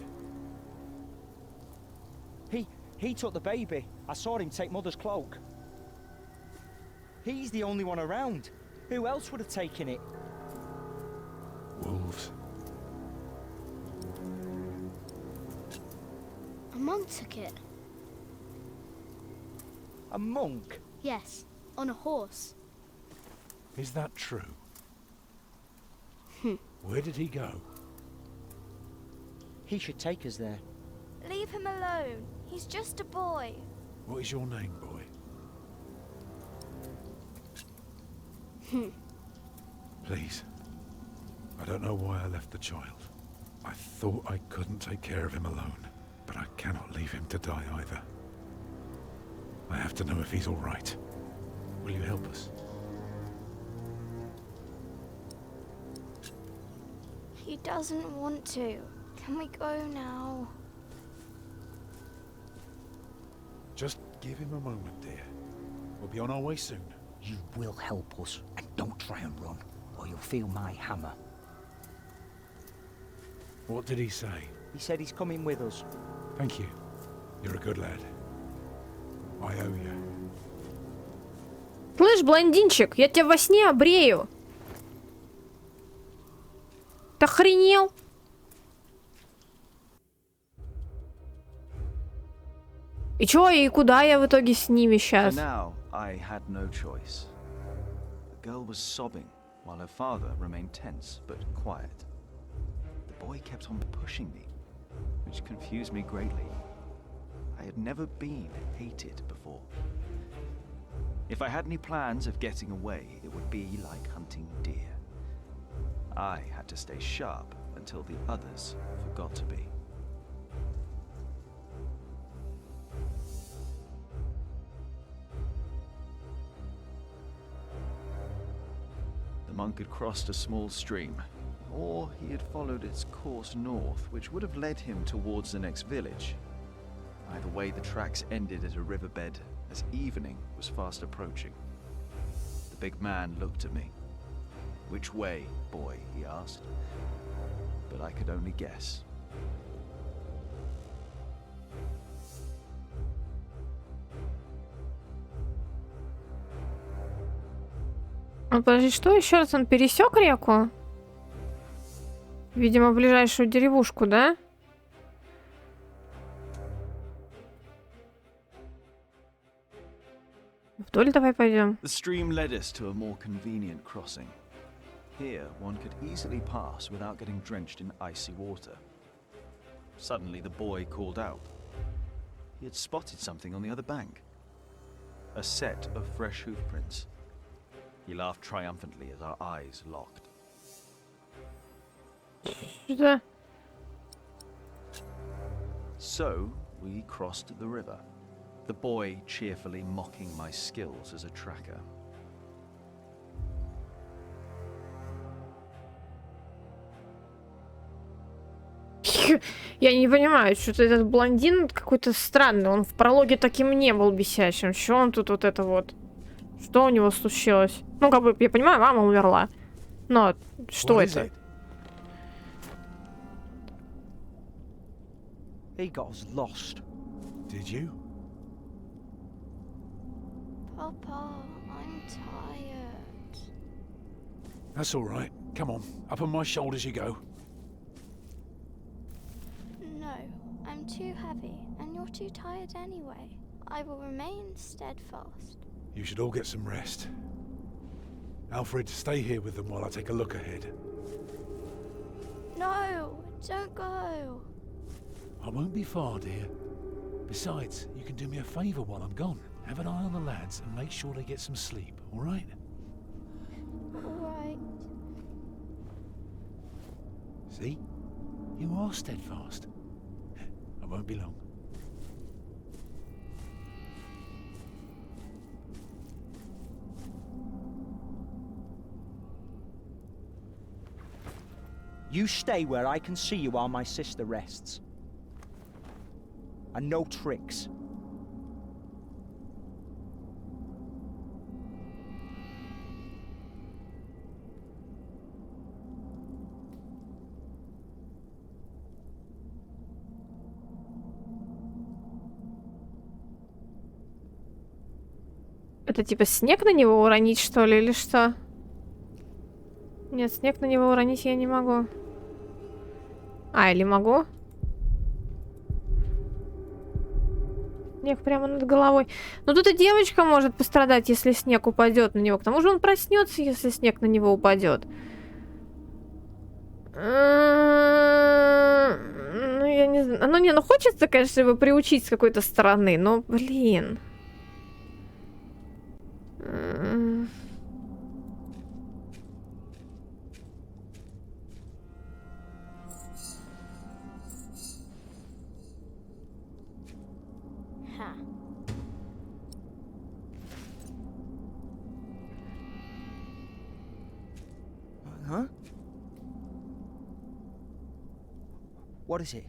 He took the baby. I saw him take Mother's cloak. He's the only one around. Who else would have taken it? Wolves. A monk took it. A monk? Yes, on a horse. Is that true? Where did he go? He should take us there. Leave him alone. He's just a boy. What is your name, boy? Please. I don't know why I left the child. I thought I couldn't take care of him alone, but I cannot leave him to die either. I have to know if he's all right. Will you help us? He doesn't want to. Can we go now? Just give him a moment, dear. We'll be on our way soon. You will help us, and don't try and run, or you'll feel my hammer. What did he say? He said he's coming with us. Thank you. You're a good lad. I owe you. Слышь, блондинчик, я тебя во сне обрею. Ты охренел? И чё, и куда я в итоге с ними сейчас? For now, I had no choice. The girl was sobbing, while her father remained tense but quiet. The boy kept on pushing me, which confused me greatly. I had never been hated before. If I had any plans of getting away, it would be like hunting deer. I had to stay sharp until the others forgot to be. The monk had crossed a small stream, or he had followed its course north, which would have led him towards the next village. Either way, the tracks ended at a riverbed as evening was fast approaching. The big man looked at me. "Which way, boy?" he asked. But I could only guess. Подожди, что еще раз? Он пересек реку? Видимо, в ближайшую деревушку, да? Вдоль давай пойдем. The stream led us to a more convenient crossing. Here, one could easily pass without getting drenched in icy water. Suddenly, the boy called out. He had spotted something on the other bank. A set of fresh hoof prints. He laughed triumphantly as our eyes locked. Что? So, we crossed the river, the boy cheerfully mocking my skills as a tracker. Я не понимаю, что-то этот блондин какой-то странный. Он в прологе таким не был бесячим. Что он тут вот это вот? Что у него случилось? Ну, как бы, я понимаю, мама умерла. Но что это? He got us lost. Did you? Papa, I'm tired. That's all right. Come on, up on my shoulders you go. No, I'm too heavy, and you're too tired anyway. I will remain steadfast. You should all get some rest. Alfred, stay here with them while I take a look ahead. No, don't go. I won't be far, dear. Besides, you can do me a favour while I'm gone. Have an eye on the lads and make sure they get some sleep, all right? Alright. See? You are steadfast. I won't be long. You stay where I can see you while my sister rests. And no tricks. Это типа снег на него уронить, что ли, или что? Нет, снег на него уронить я не могу. А, или могу? Снег прямо над головой. Но тут и девочка может пострадать, если снег упадет на него. К тому же он проснется, если снег на него упадет. Ну, я не знаю. Ну, не, ну хочется, конечно, его приучить с какой-то стороны, но, блин. Huh? What is it?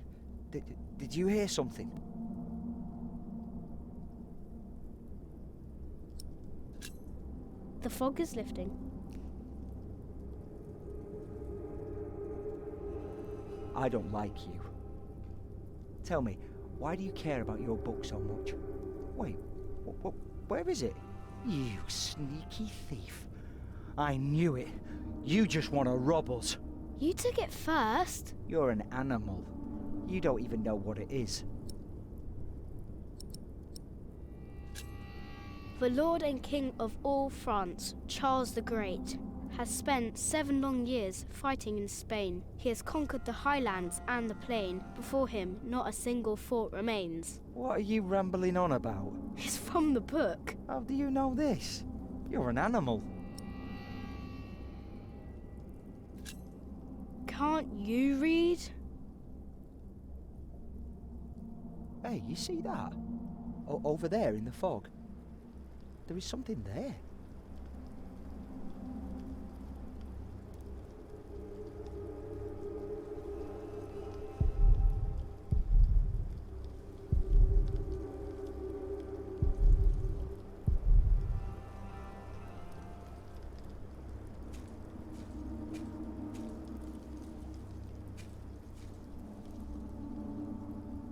Did you hear something? The fog is lifting. I don't like you. Tell me, why do you care about your book so much? Wait, where is it? You sneaky thief. I knew it. You just want to rob us. You took it first. You're an animal. You don't even know what it is. The Lord and King of all France, Charles the Great, has spent 7 long years fighting in Spain. He has conquered the highlands and the plain. Before him, not a single fort remains. What are you rambling on about? It's from the book. How do you know this? You're an animal. Can't you read? Hey, you see that? Over there in the fog. There is something there.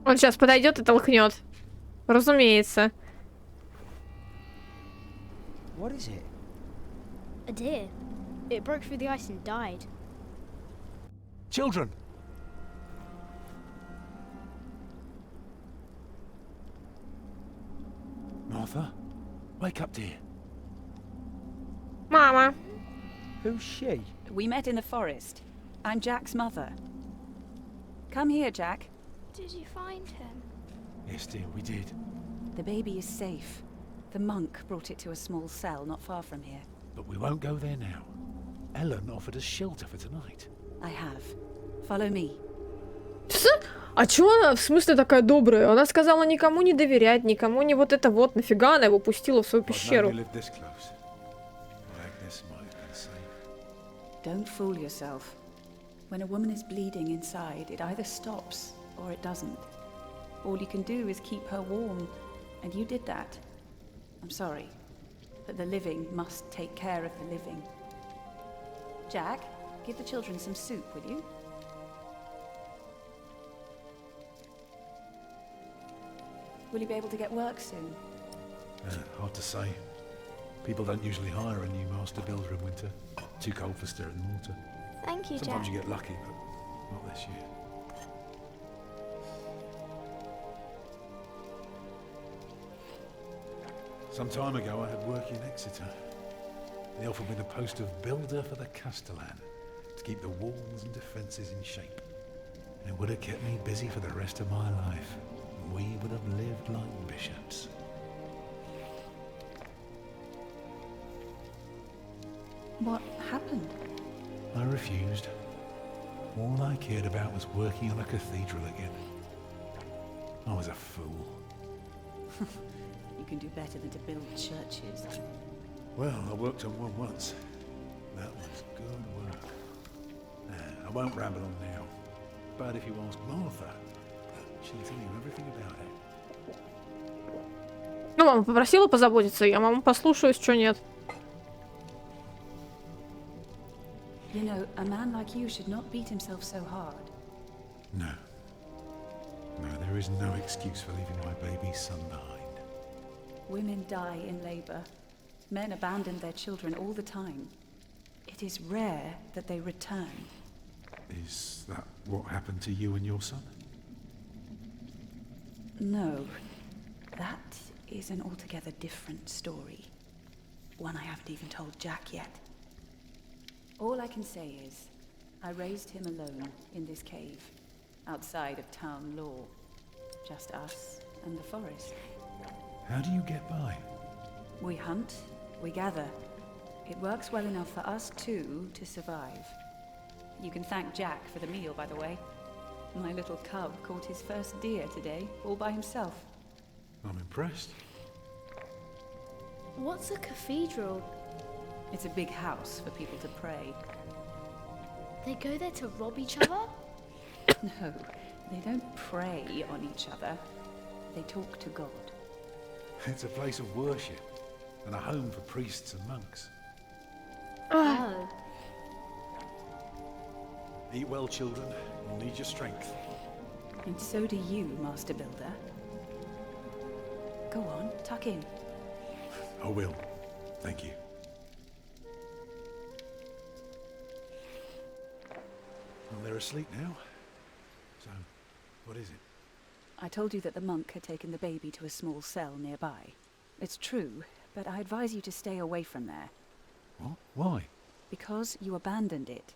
Он сейчас подойдет и толкнет. Разумеется. What is it? A deer. It broke through the ice and died. Children! Martha, wake up, dear. Mama. Who's she? We met in the forest. I'm Jack's mother. Come here, Jack. Did you find him? Yes, dear, we did. The baby is safe. The monk brought it to a small cell not far from here. But we won't go there now. Ellen offered us shelter for tonight. I have. Follow me. А чё она в смысле такая добрая? Она сказала никому не доверять, никому не вот это вот. Нафига она его пустила в свою пещеру? Don't fool yourself. When a woman is bleeding inside, it either stops or it doesn't. All you can do is keep her warm, and you did that. I'm sorry, but the living must take care of the living. Jack, give the children some soup, will you? Will you be able to get work soon? Hard to say. People don't usually hire a new master builder in winter. Too cold for stirring the mortar. Thank you, Sometimes Jack. you get lucky, but not this year. Some time ago I had work in Exeter. They offered me the post of builder for the Castellan, to keep the walls and defences in shape. And it would have kept me busy for the rest of my life. We would have lived like bishops. What happened? I refused. All I cared about was working on a cathedral again. I was a fool. You can do better than to build churches. Well, I worked on one once. That was good work. Nah, I won't ramble on now. But if you ask Martha, she'll tell you everything about it. Ну, мама попросила позаботиться, я маму послушаюсь, что нет. You know, a man like you should not beat himself so hard. No. No, there is no excuse for leaving my baby son behind. Women die in labor. Men abandon their children all the time. It is rare that they return. Is that what happened to you and your son? No. That is an altogether different story. One I haven't even told Jack yet. All I can say is, I raised him alone in this cave, outside of town law. Just us and the forest. How do you get by? We hunt, we gather. It works well enough for us two to survive. You can thank Jack for the meal, by the way. My little cub caught his first deer today, all by himself. I'm impressed. What's a cathedral? It's a big house for people to pray. They go there to rob each other? No, they don't pray on each other. They talk to God. It's a place of worship and a home for priests and monks. Oh. Eat well, children. You'll need your strength. And so do you, Master Builder. Go on, tuck in. I will. Thank you. Well, they're asleep now. So, what is it? I told you that the monk had taken the baby to a small cell nearby. It's true, but I advise you to stay away from there. What? Why? Because you abandoned it.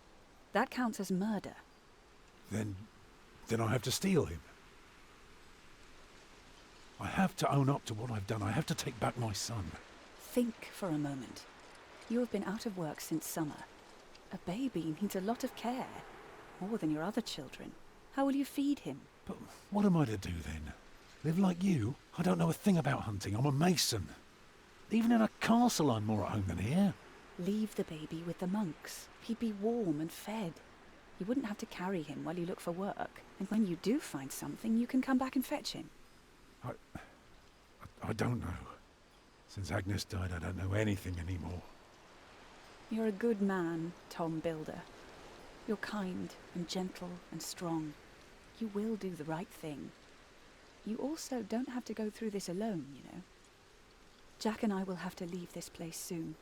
That counts as murder. Then I have to steal him. I have to own up to what I've done. I have to take back my son. Think for a moment. You have been out of work since summer. A baby needs a lot of care. More than your other children. How will you feed him? But what am I to do then? Live like you? I don't know a thing about hunting. I'm a mason. Even in a castle I'm more at home than here. Leave the baby with the monks. He'd be warm and fed. You wouldn't have to carry him while you look for work. And when you do find something, you can come back and fetch him. I don't know. Since Agnes died, I don't know anything anymore. You're a good man, Tom Builder. You're kind and gentle and strong. You will do the right thing. You also don't have to go through this alone, you know. Jack and I will have to leave this place soon.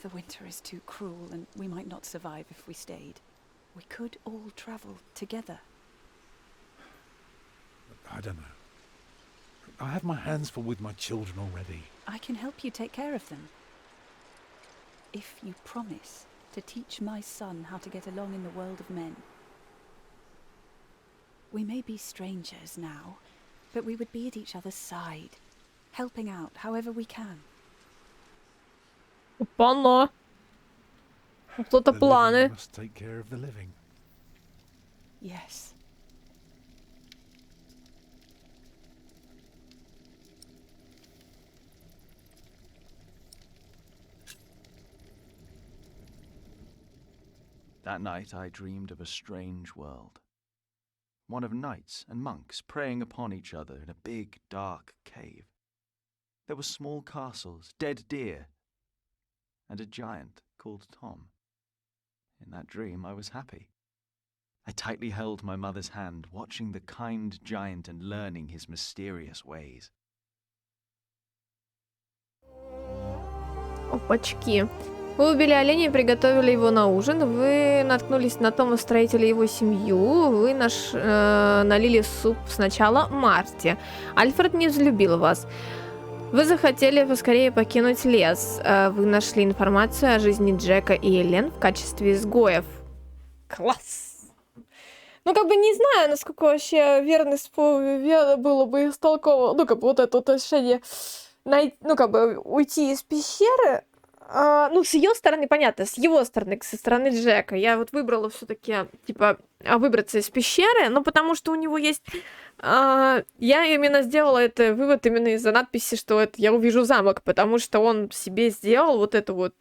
The winter is too cruel, and we might not survive if we stayed. We could all travel together. I don't know. I have my hands full with my children already. I can help you take care of them. If you promise to teach my son how to get along in the world of men. We may be strangers now, but we would be at each other's side, helping out however we can. Опа-на. Вот это The планы. living must take care of the living. Yes. That night I dreamed of a strange world. One of knights and monks preying upon each other in a big, dark cave. There were small castles, dead deer, and a giant called Tom. In that dream I was happy. I tightly held my mother's hand, watching the kind giant and learning his mysterious ways. Опачки. Вы убили оленя и приготовили его на ужин. Вы наткнулись на Тома, строителя и его семью. Вы налили суп сначала Марте. Альфред не взлюбил вас. Вы захотели поскорее покинуть лес. Вы нашли информацию о жизни Джека и Элен в качестве изгоев. Класс! Ну, как бы не знаю, насколько вообще верно было бы истолковано, ну, как бы вот это вот решение, ну, как бы уйти из пещеры. Ну, с ее стороны, понятно, с его стороны, со стороны Джека. Я вот выбрала все-таки, типа, выбраться из пещеры, но потому что у него есть... я именно сделала это вывод именно из-за надписи, что это я увижу замок, потому что он себе сделал вот это вот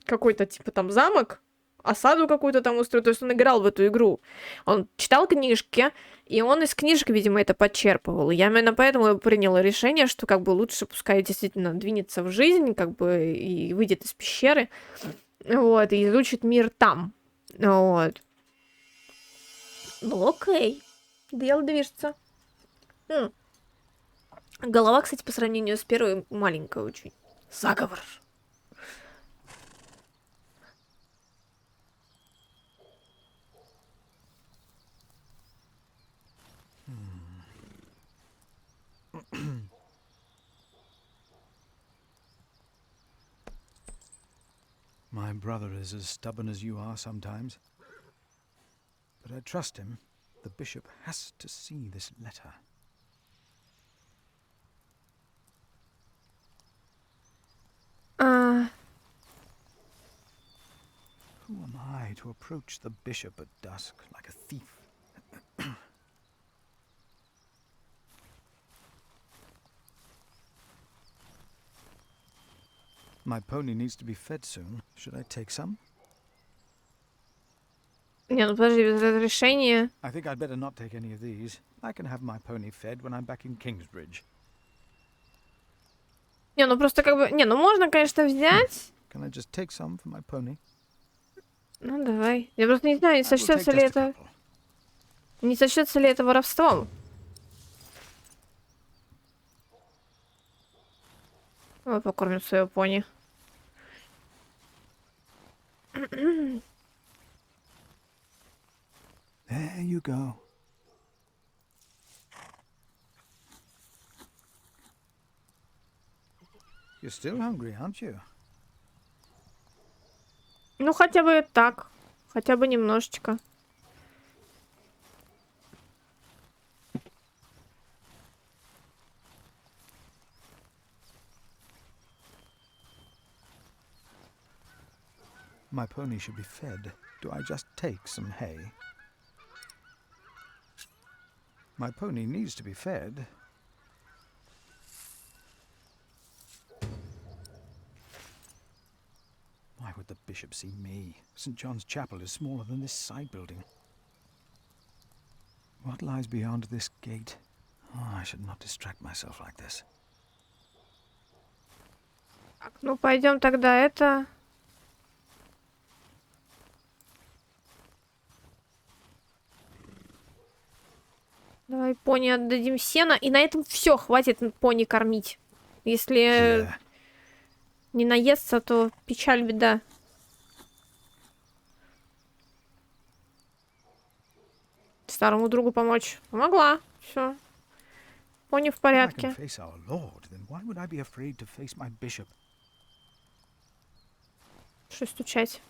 какой-то, типа, там замок, осаду какую-то там устроил, то есть он играл в эту игру. Он читал книжки, и он из книжек, видимо, это подчерпывал. Я именно поэтому приняла решение, что как бы лучше пускай действительно двинется в жизнь, как бы и выйдет из пещеры, вот, и изучит мир там. Вот. Ну, окей. Дело движется. Голова, кстати, по сравнению с первой маленькая очень. Заговор. My brother is as stubborn as you are sometimes. But I trust him. The bishop has to see this letter. Who am I to approach the bishop at dusk like a thief? My pony needs to be fed soon. Should I take some? Не, ну подожди, без разрешения. I think I'd better not take any of these. I can have my pony fed when I'm back in Kingsbridge. Не, ну просто как бы... Не, ну можно, конечно, взять. Can I just take some for my pony? Ну, давай. Я просто не знаю, не сочтется ли это... Не сочтется ли это воровством. Давай покормим своего пони. There you go. You're still hungry, aren't you? Ну, хотя бы так. Хотя бы немножечко. My pony should be fed. Do I just take some hay? My pony needs to be fed. Why would the bishop see me? St. John's Chapel is smaller than this side building. What lies beyond this gate? Oh, I should not distract myself like this. Так, ну пойдем тогда это... Давай пони отдадим сено, и на этом все, хватит пони кормить. Если не наестся, то печаль, беда. Старому другу помочь. Помогла. Все. Пони в порядке. Что стучать?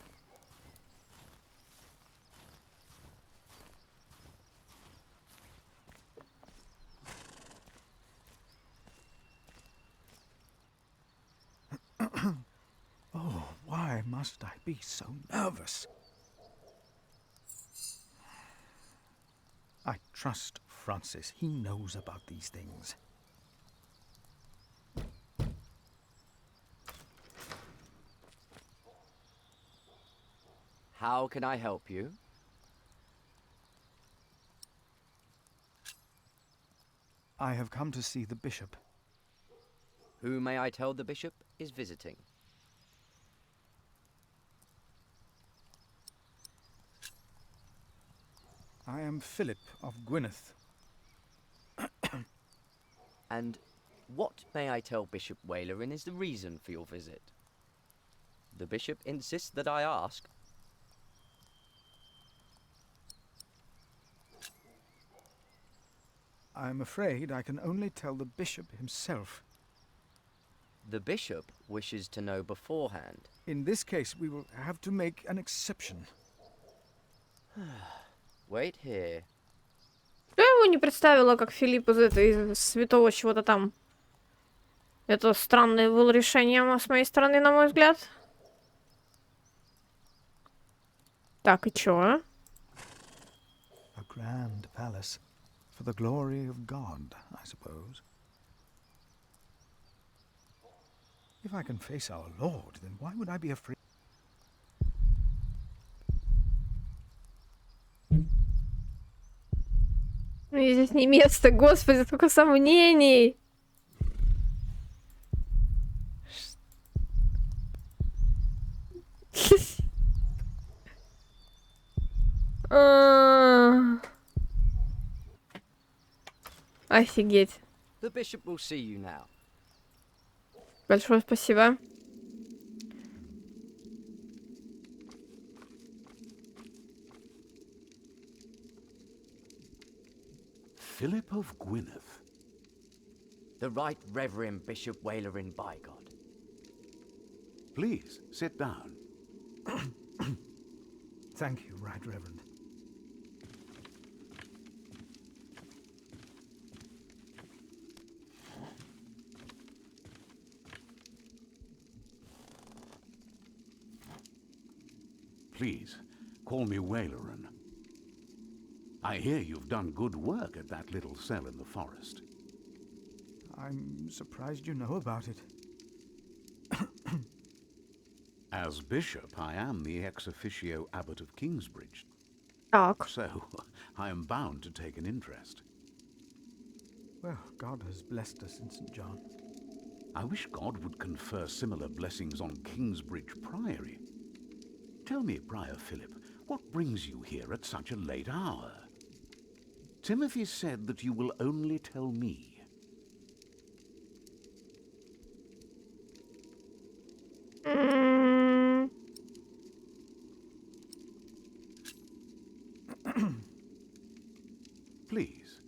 Oh, why must I be so nervous? I trust Francis. He knows about these things. How can I help you? I have come to see the bishop. Who may I tell the bishop is visiting? I am Philip of Gwyneth. And what, may I tell Bishop Wailerin, is the reason for your visit? The bishop insists that I ask. I'm afraid I can only tell the bishop himself. The bishop wishes to know beforehand. In this case, we will have to make an exception. Wait here. Я его не представила, как Филипп из святого чего-то там. Это странное было решение с моей стороны, на мой взгляд. Так, и чё? A grand palace for the glory of God, I suppose. If I can face our Lord, then why would I be afraid? Мне здесь не место, господи, сколько сомнений. Офигеть. The bishop will see you now. Большое спасибо. Philip of Gwyneth. The Right Reverend Bishop Wailerin by God. Please, sit down. Thank you, Right Reverend. Please, call me Wailerin. I hear you've done good work at that little cell in the forest. I'm surprised you know about it. As bishop, I am the ex officio abbot of Kingsbridge. So, I am bound to take an interest. Well, God has blessed us in St. John. I wish God would confer similar blessings on Kingsbridge Priory. Tell me, Prior Philip, what brings you here at such a late hour? Timothy said that you will only tell me. Please,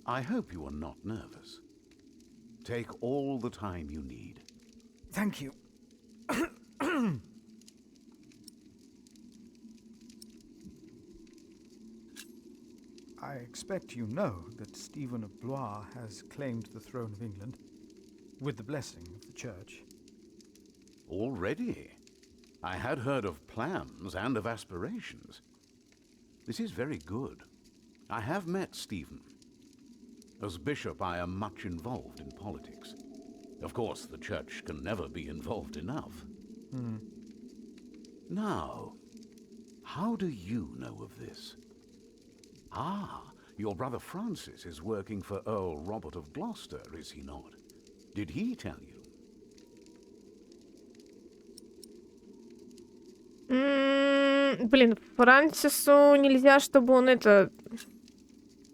I hope you are not nervous. Take all the time you need. Thank you. I expect you know that Stephen of Blois has claimed the throne of England, with the blessing of the Church. Already? I had heard of plans and of aspirations. This is very good. I have met Stephen. As bishop, I am much involved in politics. Of course, the Church can never be involved enough. Now, how do you know of this? Ah, your brother Francis is working for Earl Robert of Gloucester, is he not? Did he tell you? Блин, Франсису нельзя, чтобы он это...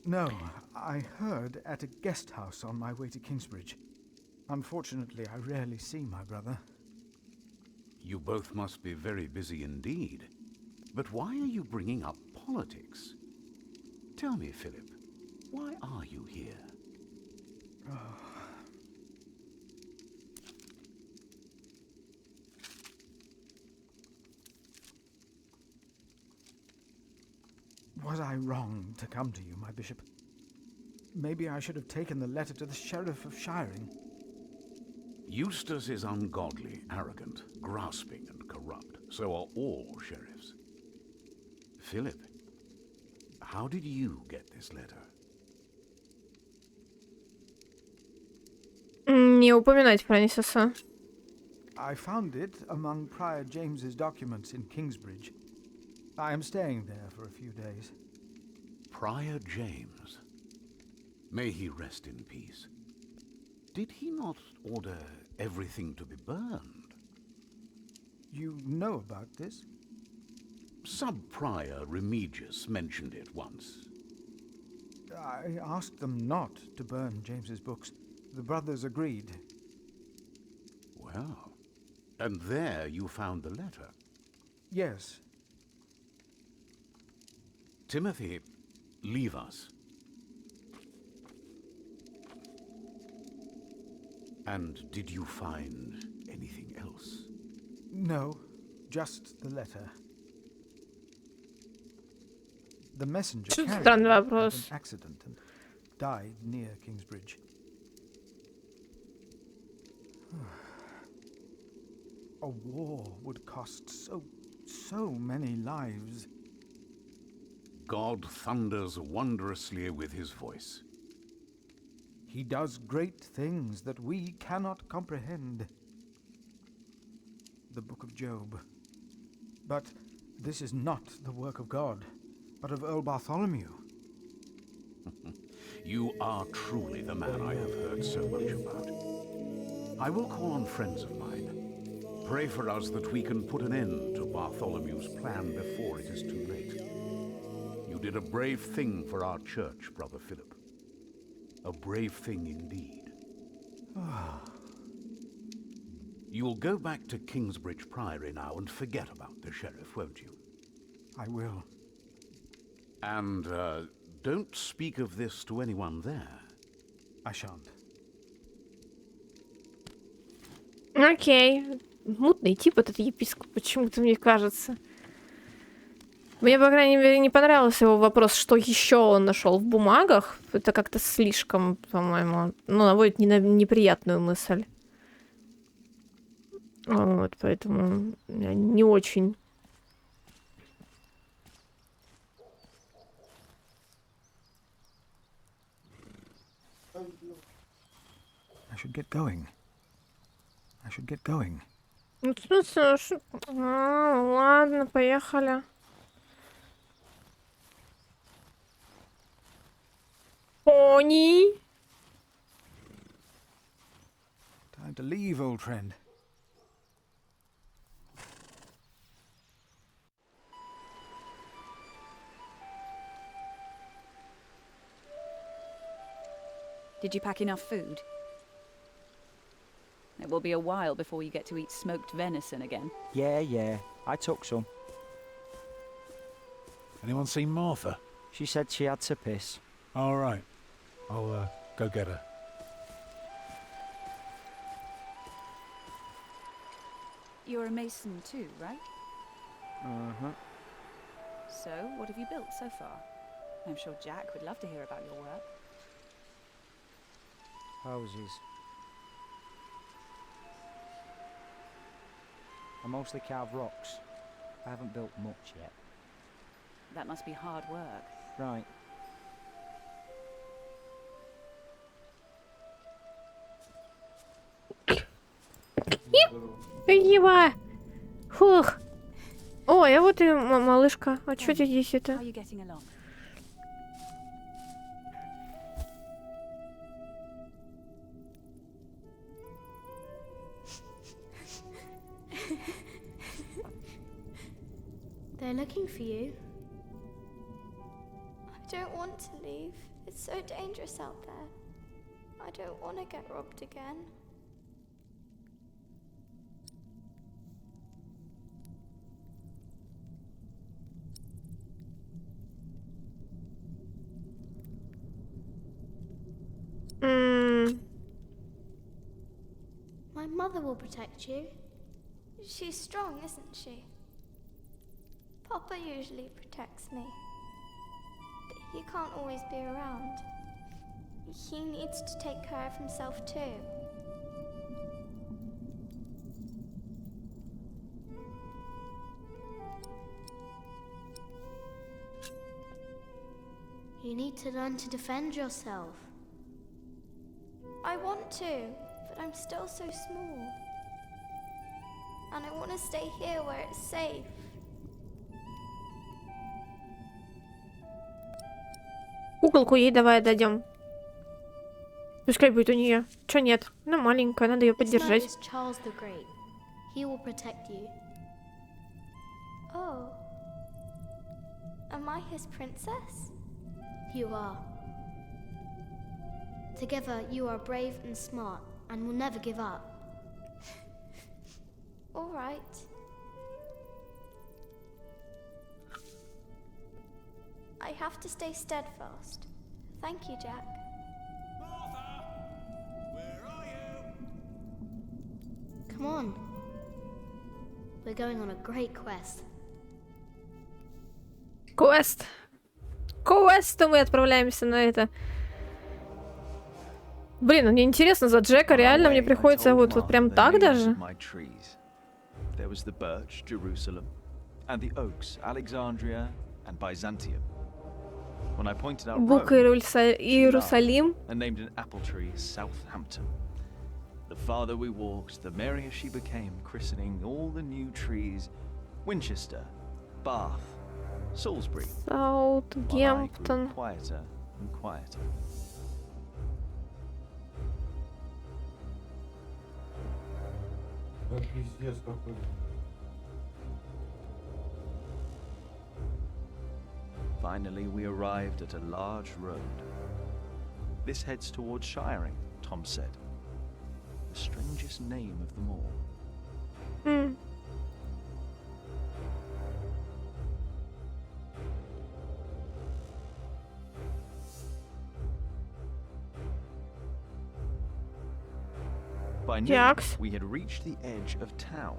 No, I heard at a guest house on my way to Kingsbridge. Unfortunately, I rarely see my brother. You both must be very busy indeed. But why are you bringing up politics? Tell me, Philip, why are you here? Was I wrong to come to you, my bishop? Maybe I should have taken the letter to the Sheriff of Shiring. Eustace is ungodly, arrogant, grasping, and corrupt. So are all sheriffs. Philip, how did you get this letter? Не упоминать Франсиса. I found it among Prior James's documents in Kingsbridge. I am staying there for a few days. Prior James. May he rest in peace. Did he not order everything to be burned? You know about this? Sub-Prior Remigius mentioned it once. I asked them not to burn James's books. The brothers agreed. Well, and there you found the letter. Yes. Timothy, leave us. And did you find anything else? No, just the letter. The messenger Что за carried странный it had вопрос? an accident and died near Kingsbridge. A war would cost so many lives. God thunders wondrously with his voice. He does great things that we cannot comprehend. The book of Job. But this is not the work of God, but of Earl Bartholomew. You are truly the man I have heard so much about. I will call on friends of mine. Pray for us that we can put an end to Bartholomew's plan before it is too late. You did a brave thing for our church, Brother Philip. A brave thing indeed. You'll go back to Kingsbridge Priory now and forget about the sheriff, won't you? I will. And don't speak of this to anyone there. I shan't. Окей. Мутный тип этот епископ, почему-то мне кажется. Мне, по крайней мере, не понравился его вопрос, что еще он нашел в бумагах. Это как-то слишком, по-моему, наводит неприятную мысль. Вот, поэтому я не очень. I should get going. I should get going. Ну, в смысле, ладно, поехали. Пони. Time to leave, old friend. Did you pack enough food? It will be a while before you get to eat smoked venison again. Yeah, I took some. Anyone seen Martha? She said she had to piss. All right. I'll go get her. You're a mason too, right? Uh-huh. So, what have you built so far? I'm sure Jack would love to hear about your work. Houses. I mostly carve rocks. I haven't built much yet. That must be hard work. Right. Спасибо. Фух. Ой, а вот и малышка. А что здесь это? How are you getting along? They're looking for you. I don't want to leave. It's so dangerous out there. I don't want to get robbed again. My mother will protect you. She's strong, isn't she? Papa usually protects me. But he can't always be around. He needs to take care of himself too. You need to learn to defend yourself. I want to, but I'm still so small. And I want to stay here where it's safe. Куколку ей давай отдадим. Пускай будет у нее. Чё нет? Она маленькая, надо ее His name поддержать. is Charles the Great. He will protect you. Oh. Am I his princess? You are. Together, you are brave and smart, and will never give up. All right. I have to stay steadfast. Thank you, Jack. Come on. We're going on a great quest. Квест. Квесту мы отправляемся на это. Блин, мне интересно, за Джека реально мне приходится вот прям так даже? There was the birch, Jerusalem, and the oaks, Alexandria and Byzantium. When I pointed out Бук Иерусалим. and named an apple tree Southampton. The farther we walked, the merrier she became, christening all the new trees Winchester, Bath, Salisbury. Саутгемптон. Quieter and quieter. Finally, we arrived at a large road. This heads towards Shiring, Tom said. The strangest name of them all. By noon, we had reached the edge of town.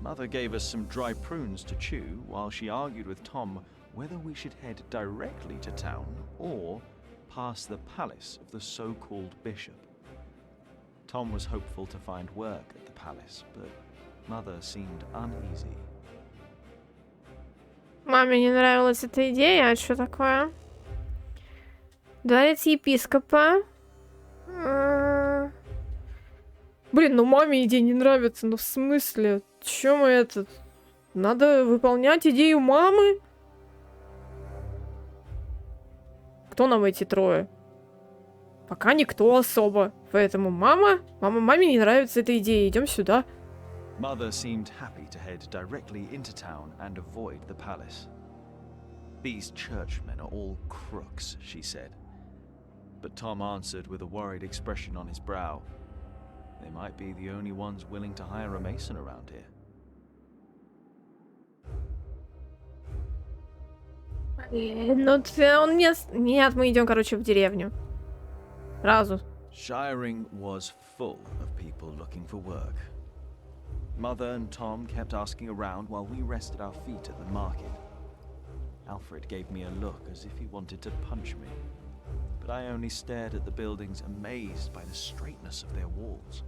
Mother gave us some dry prunes to chew while she argued with Tom whether we should head directly to town or past the palace of the so-called bishop. Tom was hopeful to find work at the palace, but Mother seemed uneasy. Маме не нравилась эта идея, а что такое? Дворец епископа. Блин, ну маме идея не нравится, ну в смысле? Чё мы этот? Надо выполнять идею мамы? Кто нам эти трое? Пока никто особо. Поэтому маме не нравится эта идея. Идем сюда. Mother seemed happy to head directly into town and avoid the palace. These churchmen are all crooks, she said. But Tom answered with a worried expression on his brow. They might be the only ones willing to hire a mason around here. Ну, он не... Нет, мы идем, короче, в деревню. Сразу. Shiring was full of people looking for work. Mother and Tom kept asking around while we rested our feet at the market. Alfred gave me a look as if he wanted to punch me, but I only stared at the buildings, amazed by the straightness of their walls.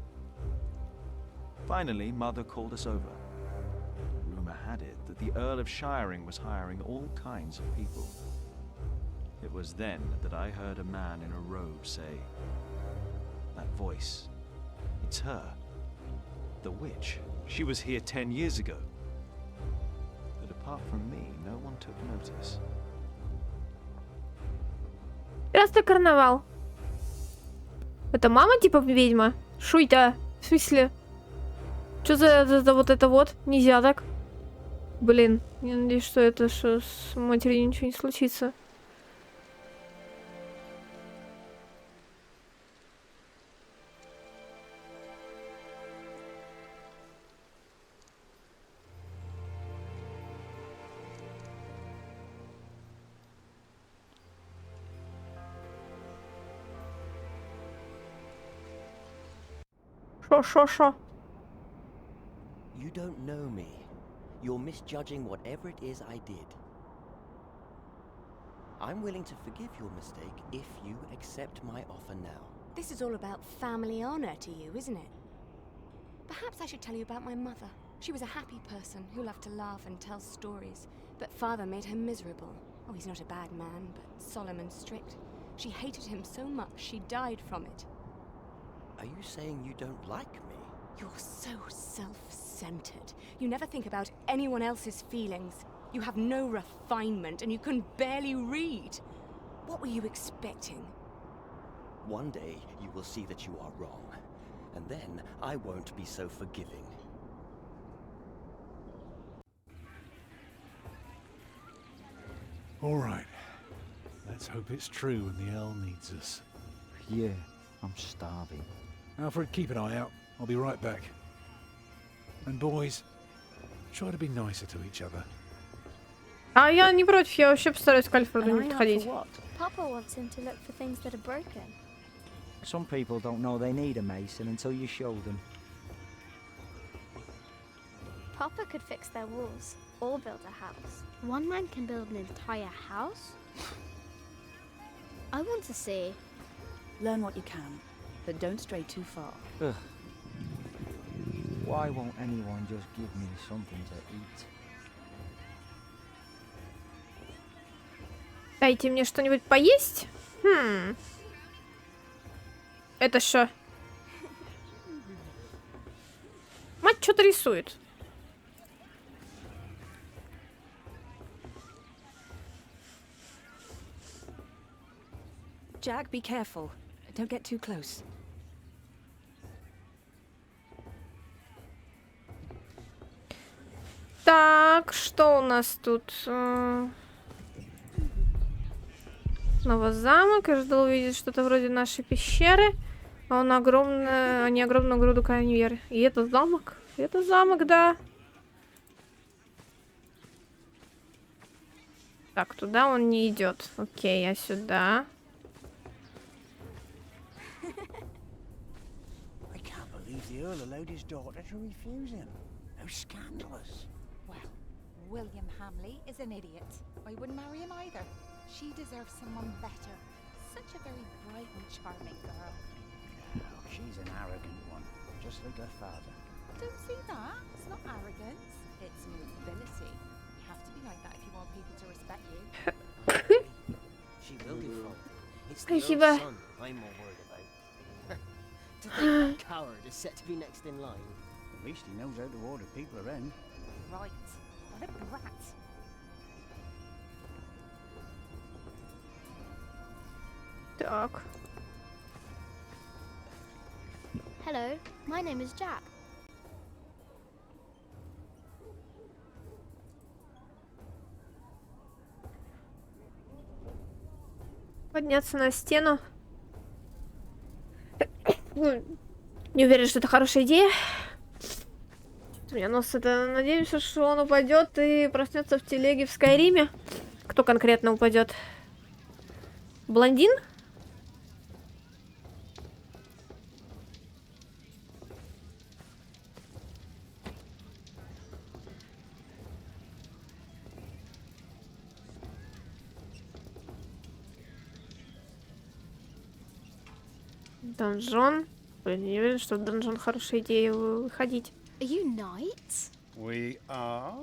Finally, Mother called us over. Rumor had it that the Earl of Shiring was hiring all kinds of people. It was then that I heard a man in a robe say, "That voice, it's her. The witch. She was here 10 years ago." But apart from me, no one took notice. Здравствуй, карнавал. Это мама типа ведьма? Шуй-то. В смысле? Что за вот это вот? Нельзя так. Блин, я надеюсь, что это что с матерью ничего не случится. Шо. You don't know me. You're misjudging whatever it is I did. I'm willing to forgive your mistake if you accept my offer now. This is all about family honor to you, isn't it? Perhaps I should tell you about my mother. She was a happy person who loved to laugh and tell stories, but father made her miserable. Oh, he's not a bad man, but solemn and strict. She hated him so much she died from it. Are you saying you don't like me? You're so self-centered. You never think about anyone else's feelings. You have no refinement and you can barely read. What were you expecting? One day you will see that you are wrong, and then I won't be so forgiving. All right. Let's hope it's true and the Earl needs us. Yeah, I'm starving. Alfred, keep an eye out. I'll be right back. And boys, try to be nicer to each other. А я не против, я вообще постараюсь к Альфреду не подходить. Papa wants him to look for things that are broken. Some people don't know they need a mason until you show them. Papa could fix their walls or build a house. One man can build an entire house? I want to see. Learn what you can, but don't stray too far. Ugh. Why won't anyone just give me something to eat? Дайте мне что-нибудь поесть. Это что? Мать что-то рисует. Jack, be careful. Don't get too close. Так, что у нас тут? Снова замок. Я ждал увидеть что-то вроде нашей пещеры. А он огромная, не огромную груду камней. И это замок? Это замок, да. Так, туда он не идет. Окей, а сюда. I can't believe the Earl allowed his daughter to refuse him. How scandalous. Well, William Hamley is an idiot. I wouldn't marry him either. She deserves someone better. Such a very bright and charming girl. No, she's an arrogant one, just like her father. Don't see that. It's not arrogance. It's nobility. You have to be like that if you want people to respect you. She will do fine. It's the Спасибо. Earl's son I'm more worried about. To think that coward is set to be next in line. At least he knows how to order people around. Right. What a brat. Так. Hello, my name is Jack. Подняться на стену. Не уверен, что это хорошая идея. У меня нос это... Надеемся, что он упадет и проснется в телеге в Скайриме. Кто конкретно упадет? Блондин? Донжон. Блин, не уверен, что в донжон хорошая идея выходить. Are you knights? We are?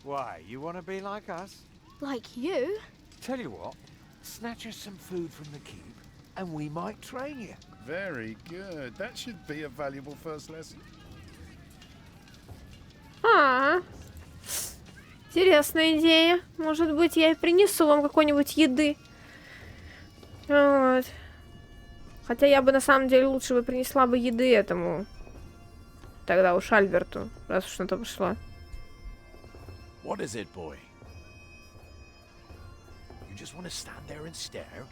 Why, you want to be like us? Like you? Tell you what, snatch us some food from the keep, and we might train you. Very good. That should be a valuable first lesson. Интересная идея. Может быть, я и принесу вам какой-нибудь еды. Вот. Хотя я бы на самом деле лучше бы принесла бы еды этому. Тогда уж Альберту, раз уж на то пошло. What is it, boy? You just want to stand there and stare?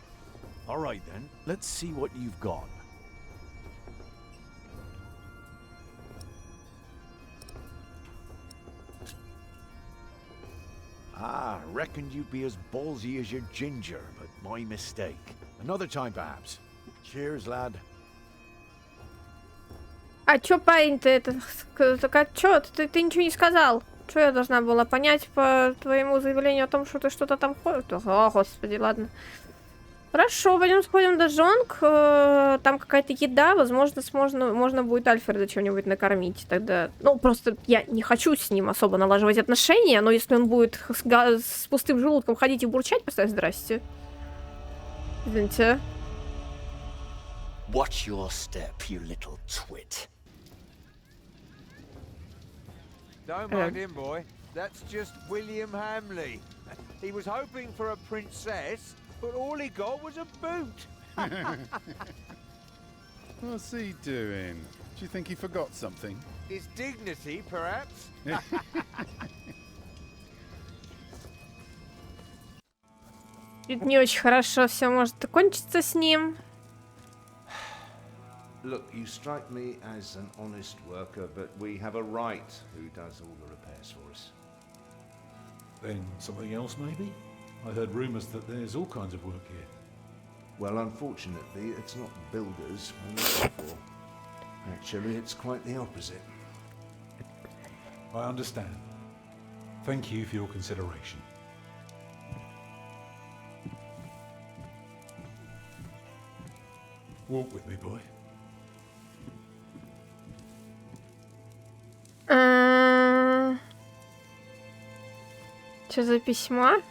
All right then, let's see what you've got. Ah, reckoned you'd be as ballsy as your ginger, but my mistake. Another time, perhaps. Cheers, lad. А чё, парень-то это? Так а чё? Ты ничего не сказал. Чё я должна была понять по твоему заявлению о том, что ты что-то там ходишь? О, господи, ладно. Хорошо, пойдем сходим в дожонг. Там какая-то еда. Возможно, можно будет Альфреда чем-нибудь накормить. Тогда... Ну, просто я не хочу с ним особо налаживать отношения, но если он будет с пустым желудком ходить и бурчать, поставь здрасте. Извините. Watch your step, you little twit. Don't mind him, boy. That's just William Hamley. He was hoping for a princess, but all he got was a boot. What's he doing? Do you think he forgot something? His dignity, perhaps? Это не очень хорошо все может кончиться с ним. Look, you strike me as an honest worker, but we have a right who does all the repairs for us. Then something else, maybe? I heard rumours that there's all kinds of work here. Well, unfortunately, it's not builders we're looking for. Actually, it's quite the opposite. I understand. Thank you for your consideration. Walk with me, boy. Что за письмо?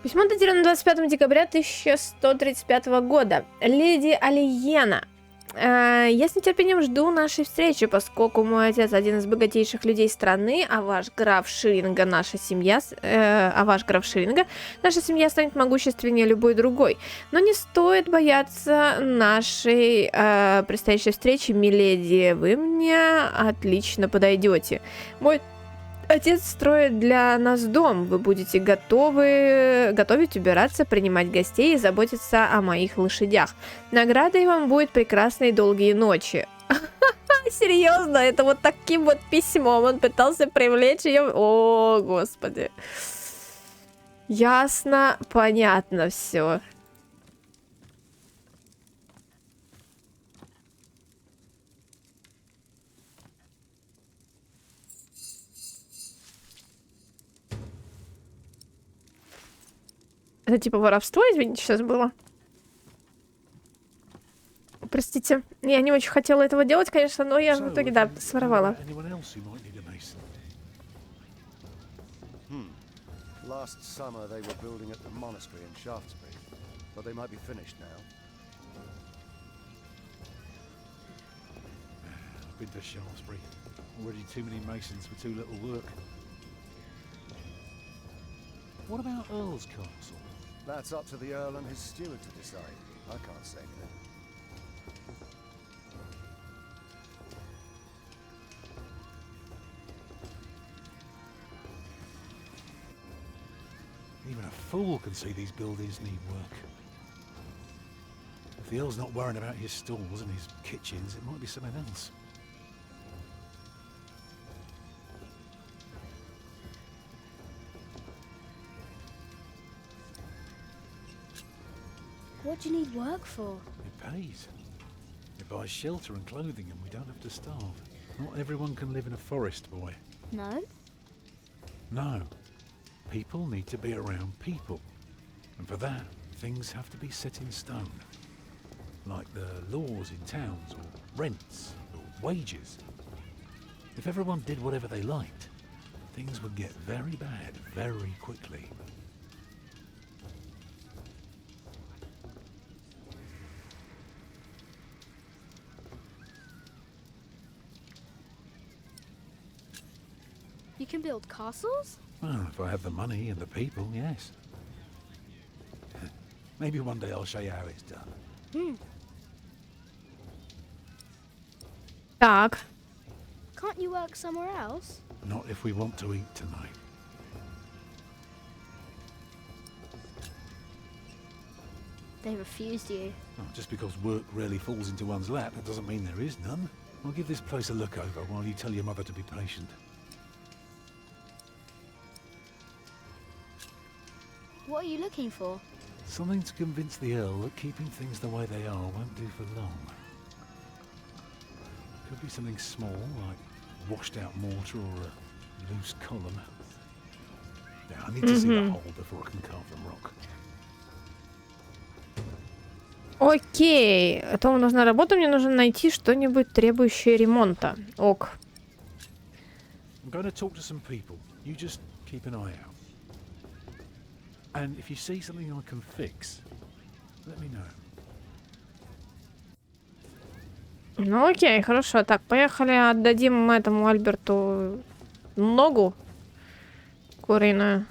Письмо датировано 25 декабря 1135 года. Леди Алиена. Я с нетерпением жду нашей встречи, поскольку мой отец один из богатейших людей страны, а ваш граф Ширинга, наша семья станет могущественнее любой другой. Но не стоит бояться нашей предстоящей встречи, миледи. Вы мне отлично подойдете. Мой отец строит для нас дом. Вы будете готовить, убираться, принимать гостей и заботиться о моих лошадях. Наградой вам будет прекрасные долгие ночи. Серьезно, это вот таким вот письмом он пытался привлечь ее. О, господи. Ясно, понятно все. Это типа воровство, извините, сейчас было. Простите, я не очень хотела этого делать, конечно, но я в итоге, да, своровала. Last summer they were building at the monastery in Shaftesbury, but they might be finished now. I've been to Shaftesbury. Already too many masons for too little work. What about Earl's Castle? That's up to the Earl and his steward to decide. I can't say anything. Even a fool can see these buildings need work. If the Earl's not worrying about his stalls and his kitchens, it might be something else. What do you need work for? It pays. It buys shelter and clothing and we don't have to starve. Not everyone can live in a forest, boy. No? No. People need to be around people. And for that, things have to be set in stone. Like the laws in towns, or rents, or wages. If everyone did whatever they liked, things would get very bad very quickly. You can build castles? Well, if I have the money and the people, yes. Maybe one day I'll show you how it's done. Так. Can't you work somewhere else? Not if we want to eat tonight. They refused you. Oh, just because work rarely falls into one's lap, that doesn't mean there is none. I'll give this place a look over while you tell your mother to be patient. What are you looking for? Something to convince the Earl that keeping things the way they are won't do for long. Could be something small, like washed out mortar or a loose column. Yeah, I need to see the hole before I can carve the rock. Окей. Это мне нужна работа, мне нужно найти что-нибудь требующее ремонта. Ок. I'm going to talk to some people. You just keep an eye out. And if you see something I can fix, let me know. Ну окей, хорошо. Так, поехали, отдадим этому Альберту ногу куриную.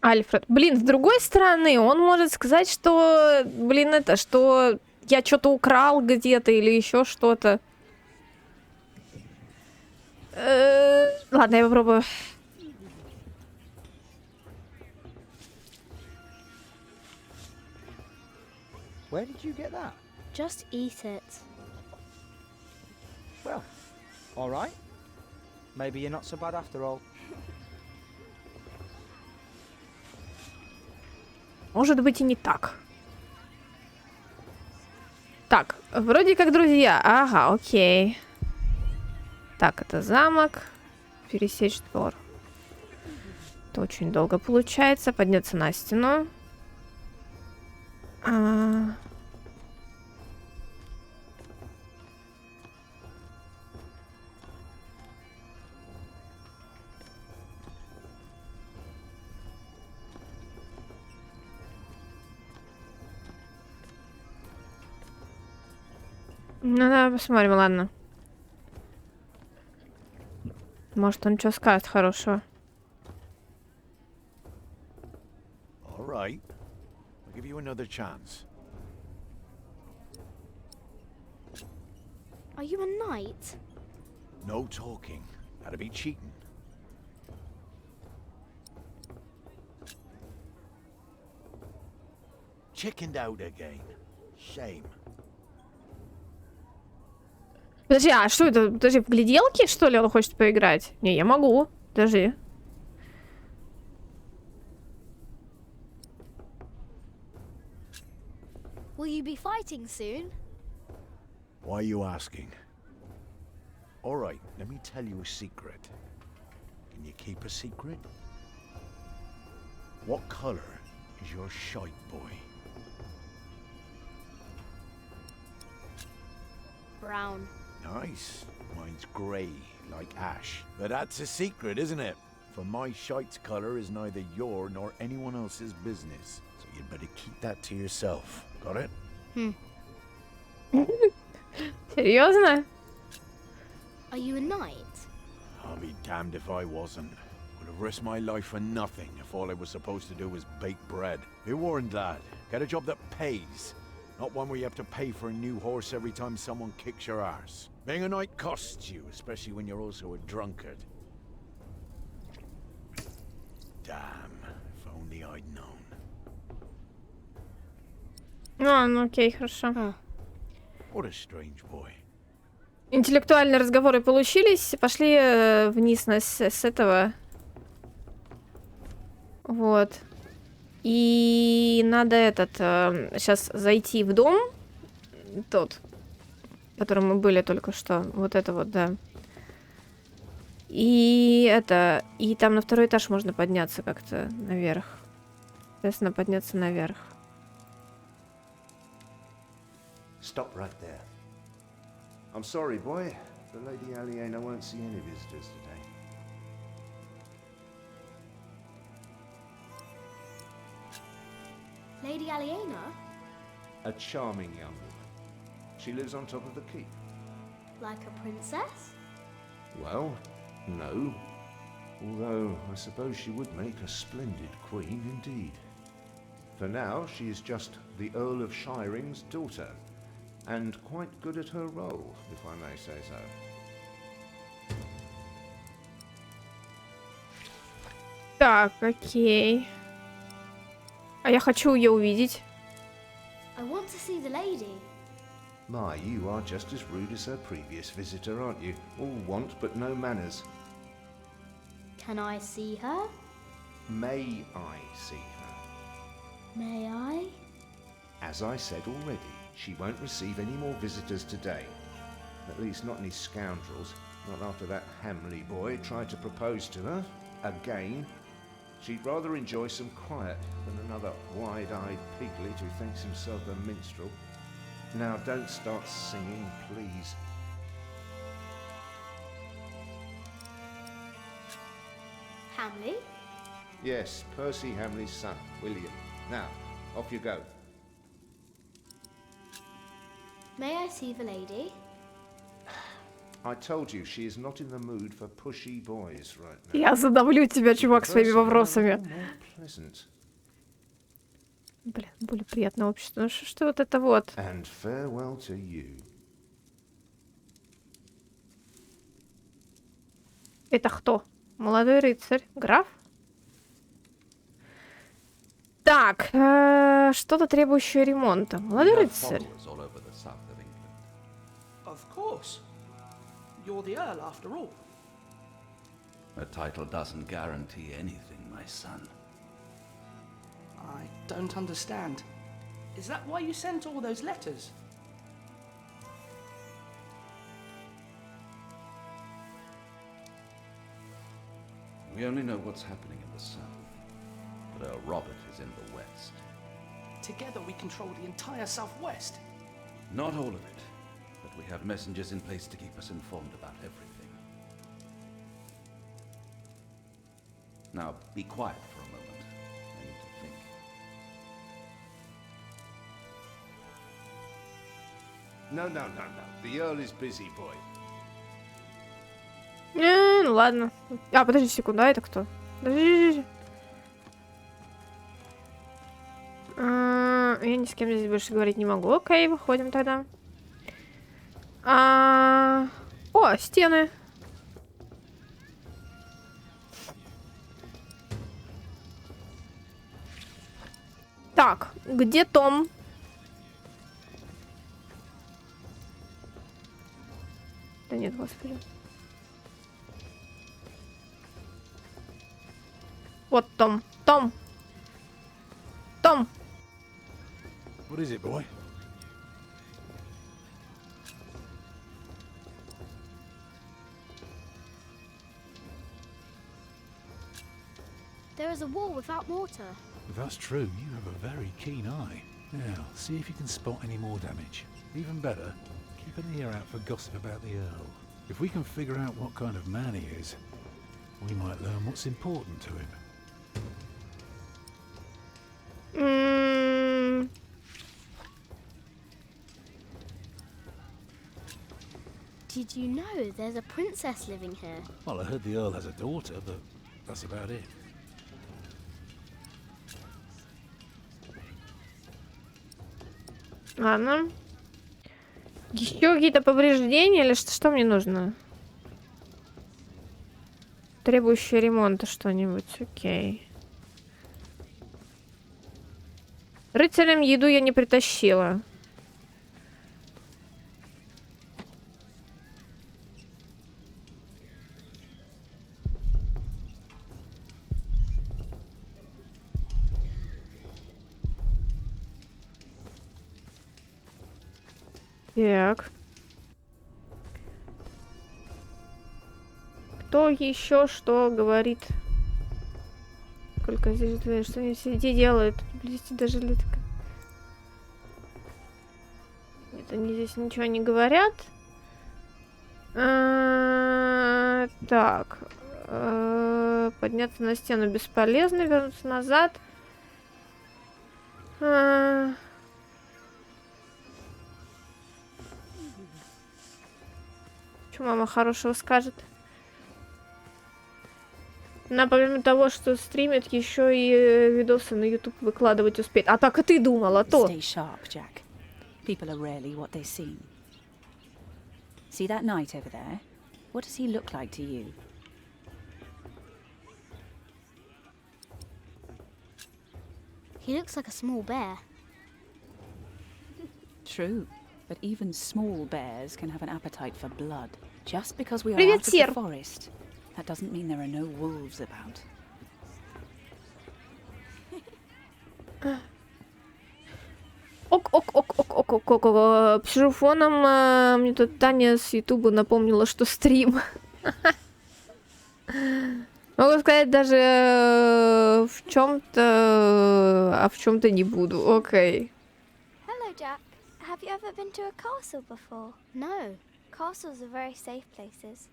Альфред. Блин, с другой стороны, он может сказать, что, блин, что я что-то украл где-то или еще что-то. Ладно, я попробую. Where did you get that? Just eat it. Well, all right. Maybe you're not so bad after all. Может быть и не так. Так, вроде как друзья. Ага, окей. Так, это замок. Пересечь двор. Это очень долго получается. Подняться на стену. Ну да, посмотрим, ладно. Может, он что скажет хорошего. All right. I'll give you another chance. Are you a knight? No talking. That'd be cheating. Chickened out again. Shame. Подожди, а что это? Подожди, в гляделки, что ли, он хочет поиграть? Не, я могу. Подожди. Will you be fighting soon? Why are you asking? All right, let me tell you a secret. Can you keep a secret? What color is your shite boy? Brown. Nice. Mine's grey, like ash. But that's a secret, isn't it? For my shite's colour is neither your nor anyone else's business. So you'd better keep that to yourself. Got it? Серьезно? Are you a knight? I'll be damned if I wasn't. Would have risked my life for nothing if all I was supposed to do was bake bread. Be warned, lad. Get a job that pays. Not one where you have to pay for a new horse every time someone kicks your arse. Being a knight costs you, especially when you're also a drunkard. Damn, if only I'd known. Ну окей, хорошо. What a strange boy. Интеллектуальные разговоры получились. Пошли вниз с этого. Вот. И надо сейчас зайти в дом. Тот, в котором мы были только что. Вот это вот, да. И там на второй этаж можно подняться как-то наверх. Соответственно, подняться наверх. Stop right there. I'm sorry, boy. The Lady Aliena won't see any visitors today. Lady Aliena? A charming young woman. She lives on top of the keep. Like a princess? Well, no. Although, I suppose she would make a splendid queen indeed. For now, she is just the Earl of Shiring's daughter, and quite good at her role, if I may say so. Так, окей. А я хочу ее увидеть. I want to see the lady. My, you are just as rude as her previous visitor, aren't you? All want but no manners. Can I see her? May I see her? May I? As I said already, she won't receive any more visitors today. At least not any scoundrels. Not after that Hamley boy tried to propose to her. Again. She'd rather enjoy some quiet than another wide-eyed piglet who thinks himself a minstrel. Now don't start singing, please. Hamley? Yes, Percy Hamley's son, William. Now, off you go. May I see the lady? I told you she is not in the mood for pushy boys right now. Я задавлю тебя, чувак, своими вопросами. Блин, более приятное общество. Ну что вот это вот? And farewell to you. Это кто? Молодой рыцарь? Граф? Так, что-то требующее ремонта. Молодой рыцарь. All over the south of England. Of course. You're the Earl, after all. A title doesn't guarantee anything, my son. I don't understand. Is that why you sent all those letters? We only know what's happening in the south, but Earl Robert is in the west. Together we control the entire southwest. Not all of it, but we have messengers in place to keep us informed about everything. Now, be quiet for a moment. I need to think. No. The Earl is busy, boy. Ну ладно. А, подожди секунду, а это кто? Подожди. Я ни с кем здесь больше говорить не могу. Окей, выходим тогда. О, стены. Так, где Том? Да нет, господи. Вот Том. Том! Том! What is it, boy? There is a wall without mortar. If that's true, you have a very keen eye. Now, see if you can spot any more damage. Even better, keep an ear out for gossip about the Earl. If we can figure out what kind of man he is, we might learn what's important to him. Did you know there's a princess living here? Well, I heard the Earl has a daughter, but that's about it. Ладно. Еще какие-то повреждения или что мне нужно? Требующее ремонта что-нибудь. Окей. Рыцарям еду я не притащила. Так. Кто еще что говорит? Сколько здесь дверей? Что они все делают? Здесь даже ли так... Нет, они здесь ничего не говорят. Так. Подняться на стену бесполезно. Вернуться назад. Что мама хорошего скажет? Она помимо того, что стримит, еще и видосы на YouTube выкладывать успеет. А так и ты думала, то. Stay sharp, Jack. People are rarely what they seem. See that knight over there? What does he look like to you? He looks like a small bear. True, but even small bears can have an appetite for blood. Just because we are Привет, out of Сер. the forest, that doesn't mean there are no wolves about. Ок. Пишу фоном. Мне тут Таня с Ютуба напомнила, что стрим. Могу сказать даже в чем-то, а в чем-то не буду. Окей. Hello, Jack. Have you ever been to a castle before? No. Castles are very safe places.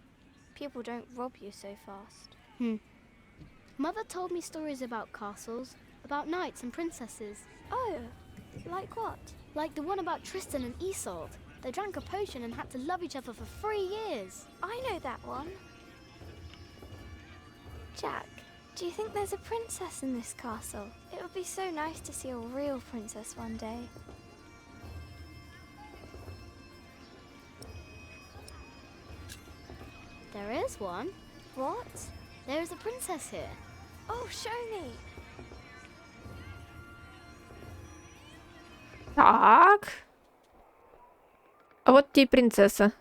People don't rob you so fast. Mother told me stories about castles, about knights and princesses. Oh, like what? Like the one about Tristan and Isolde. They drank a potion and had to love each other for 3 years. I know that one. Jack, Do you think there's a princess in this castle? It would be so nice to see a real princess one day. There is one. What? There is a princess here. Oh, show me. Так. А вот тебе и принцесса.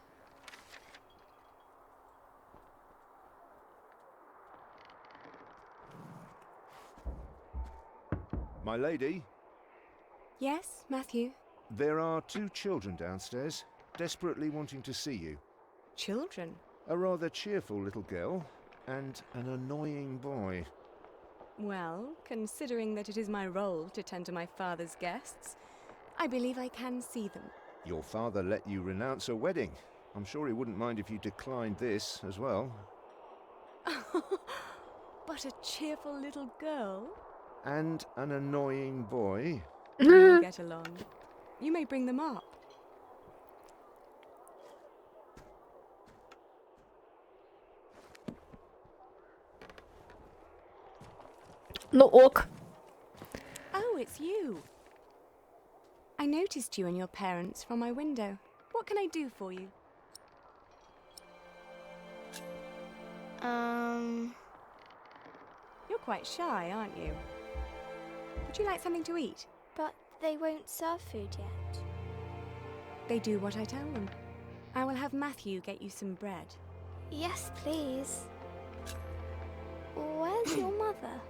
My lady, Yes, Matthew? there are 2 children downstairs, desperately wanting to see you. Children? A rather cheerful little girl and an annoying boy. Well, considering that it is my role to tend to my father's guests, I believe I can see them. Your father let you renounce a wedding. I'm sure he wouldn't mind if you declined this as well. But a cheerful little girl? And an annoying boy. We'll get along. You may bring them up. Ну ок. Oh, it's you. I noticed you and your parents from my window. What can I do for you? You're quite shy, aren't you? Would you like something to eat? But they won't serve food yet. They do what I tell them. I will have Matthew get you some bread. Yes, please. Where's your mother?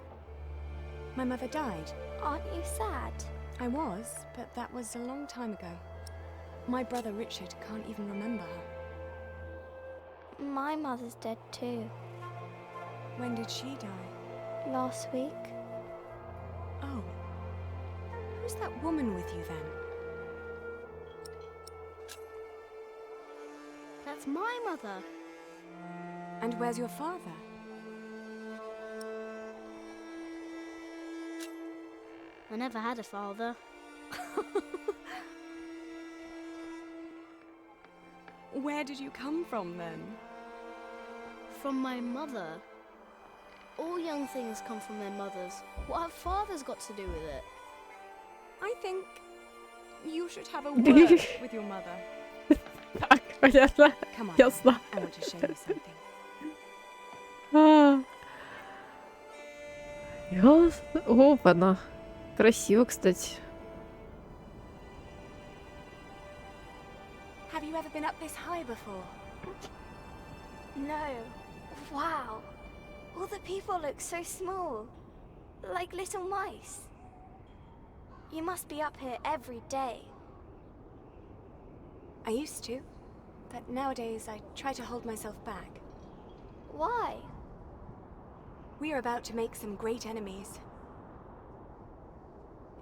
My mother died. Aren't you sad? I was, but that was a long time ago. My brother Richard can't even remember her. My mother's dead too. When did she die? Last week. Oh. Who's that woman with you then? That's my mother. And where's your father? I never had a father. Where did you come from then? From my mother. All young things come from their mothers. What have fathers got to do with it? I think you should have a word with your mother. Так, понятно. Come on. Ясно. I want to show you something. Ясно. Опа-на. Красиво, кстати. Have you ever been up this high before? No. Wow. All the people look so small. Like little mice. You must be up here every day. I used to, but nowadays I try to hold myself back. Why? We are about to make some great enemies.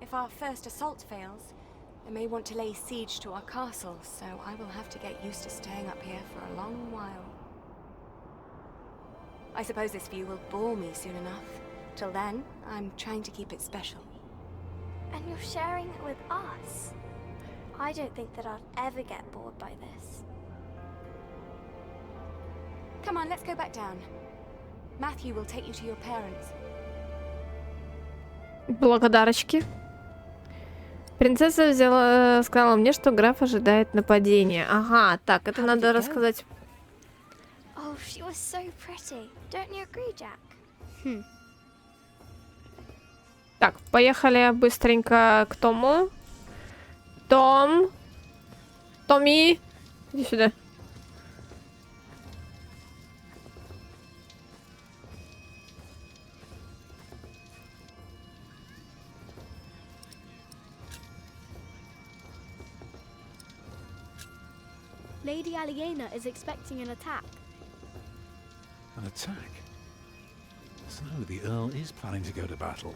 If our first assault fails, they may want to lay siege to our castle, so I will have to get used to staying up here for a long while. I suppose this view will bore me soon enough. Till then, I'm trying to keep it special. And you're sharing it with us. I don't think that I'll ever get bored by this. Come on, let's go back down. Matthew will take you to your parents. Благодарочки. Принцесса взяла, сказала мне, что граф ожидает нападения. Ага, так, это надо рассказать. Oh, she was so pretty. Don't you agree, Jack? Так, поехали быстренько к Тому. Том. Томми. Иди сюда. Lady Aliena is expecting an attack. An attack? So the Earl is planning to go to battle.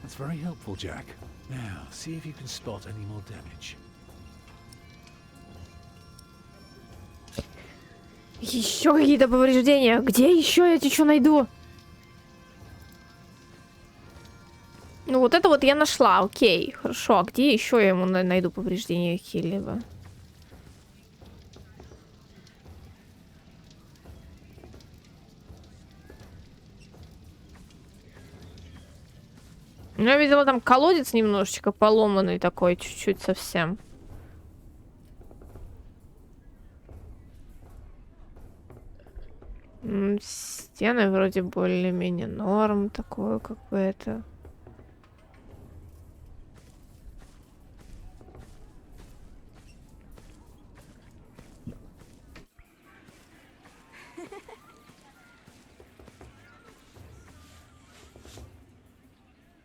That's very helpful, Jack. Now, see if you can spot any more damage. Еще какие-то повреждения. Где еще я тебе что найду? Ну вот это вот я нашла, окей, хорошо. А где еще я ему найду повреждения какие-либо? Я видела там колодец немножечко поломанный такой, чуть-чуть совсем. Стены вроде более-менее норм, такое как бы это.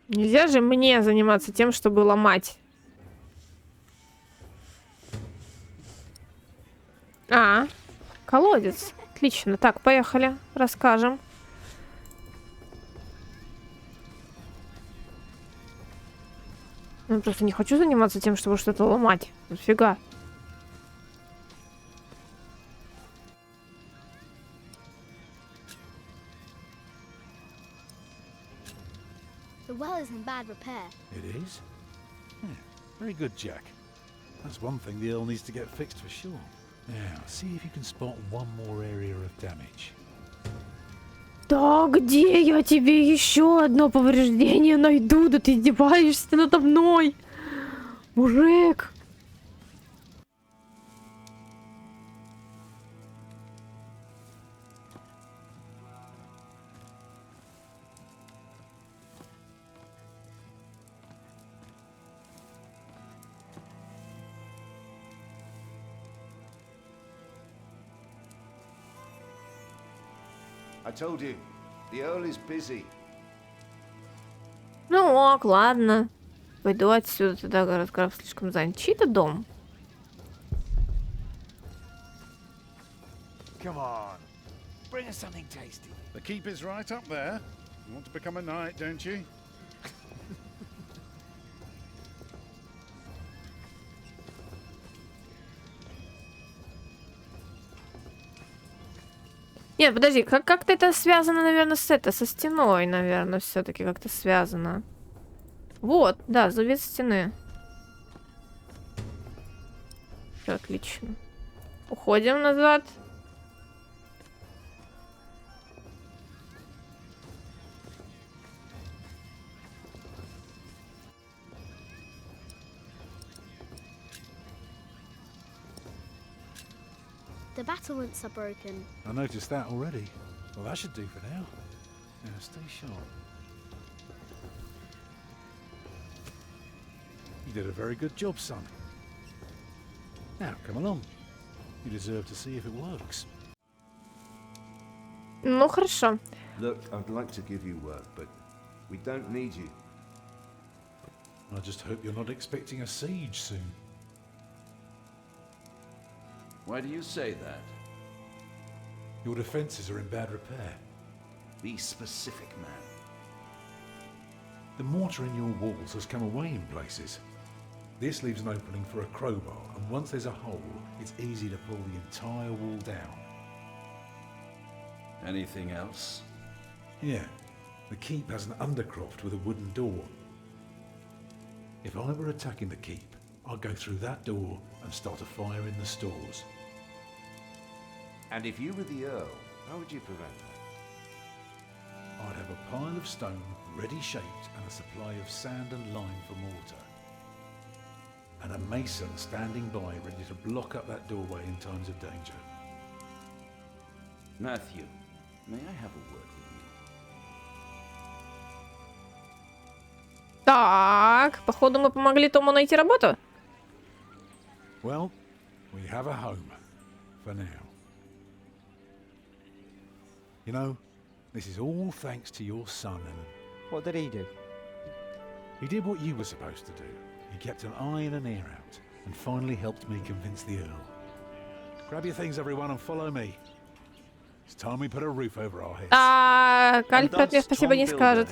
Нельзя же мне заниматься тем, чтобы ломать. Колодец. Отлично. Так, поехали. Расскажем. Я просто не хочу заниматься тем, чтобы что-то ломать. Нафига? The well is in bad repair. It is? Yeah, very good, Jack. That's one thing the Earl needs to get fixed for sure. Now, see if you can spot one more area of damage. Да где я тебе еще одно повреждение найду? Да ты издеваешься надо мной, мужик. I told you, the Earl is busy. Ну ок, ладно. Пойду отсюда, тогда город слишком занят. Чей-то дом. Come on, bring us something tasty. The keep is right up there. You want to become a knight, don't you? Нет, подожди, как-то это связано, наверное, со стеной, наверное, все-таки как-то связано. Вот, да, завес стены. Все отлично. Уходим назад. The battlements are broken. I noticed that already. Well, that should do for now. Now, stay sharp. You did a very good job, son. Now, come along. You deserve to see if it works. Ну, хорошо. Look, I'd like to give you work, but we don't need you. I just hope you're not expecting a siege soon. Why do you say that? Your defences are in bad repair. Be specific, man. The mortar in your walls has come away in places. This leaves an opening for a crowbar, and once there's a hole, it's easy to pull the entire wall down. Anything else? Yeah, the keep has an undercroft with a wooden door. If I were attacking the keep, I'd go through that door and start a fire in the stores. And if you were the Earl, how would you prevent that? I'd have a pile of stone ready shaped and a supply of sand and lime for mortar. And a mason standing by ready to block up that doorway in times of danger. Matthew, may I have a word with you? Так, походу мы помогли Тому найти работу. Well, we have a home. For now. You know, this is all thanks to your son, Ellen. What did he do? He did what you were supposed to do. He kept an eye and an ear out, and finally helped me convince the Earl. Grab your things, everyone, and follow me. It's time we put a roof over our heads. Альфред мне спасибо не скажет.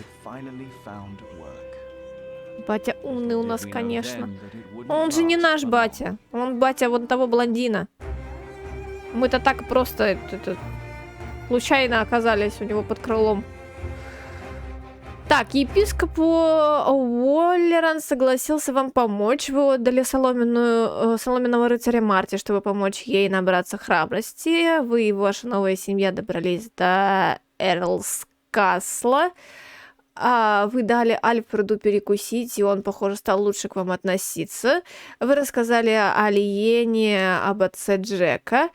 Батя умный у нас, конечно. Он же не наш батя. Он батя вот того блондина. Мы-то так просто случайно оказались у него под крылом. Так, епископ Уоллеран согласился вам помочь. Вы отдали соломенного рыцаря Марти, чтобы помочь ей набраться храбрости. Вы и ваша новая семья добрались до Эрлскасла. вы дали Альфреду перекусить, и он, похоже, стал лучше к вам относиться. Вы рассказали Алиене об отце Джека.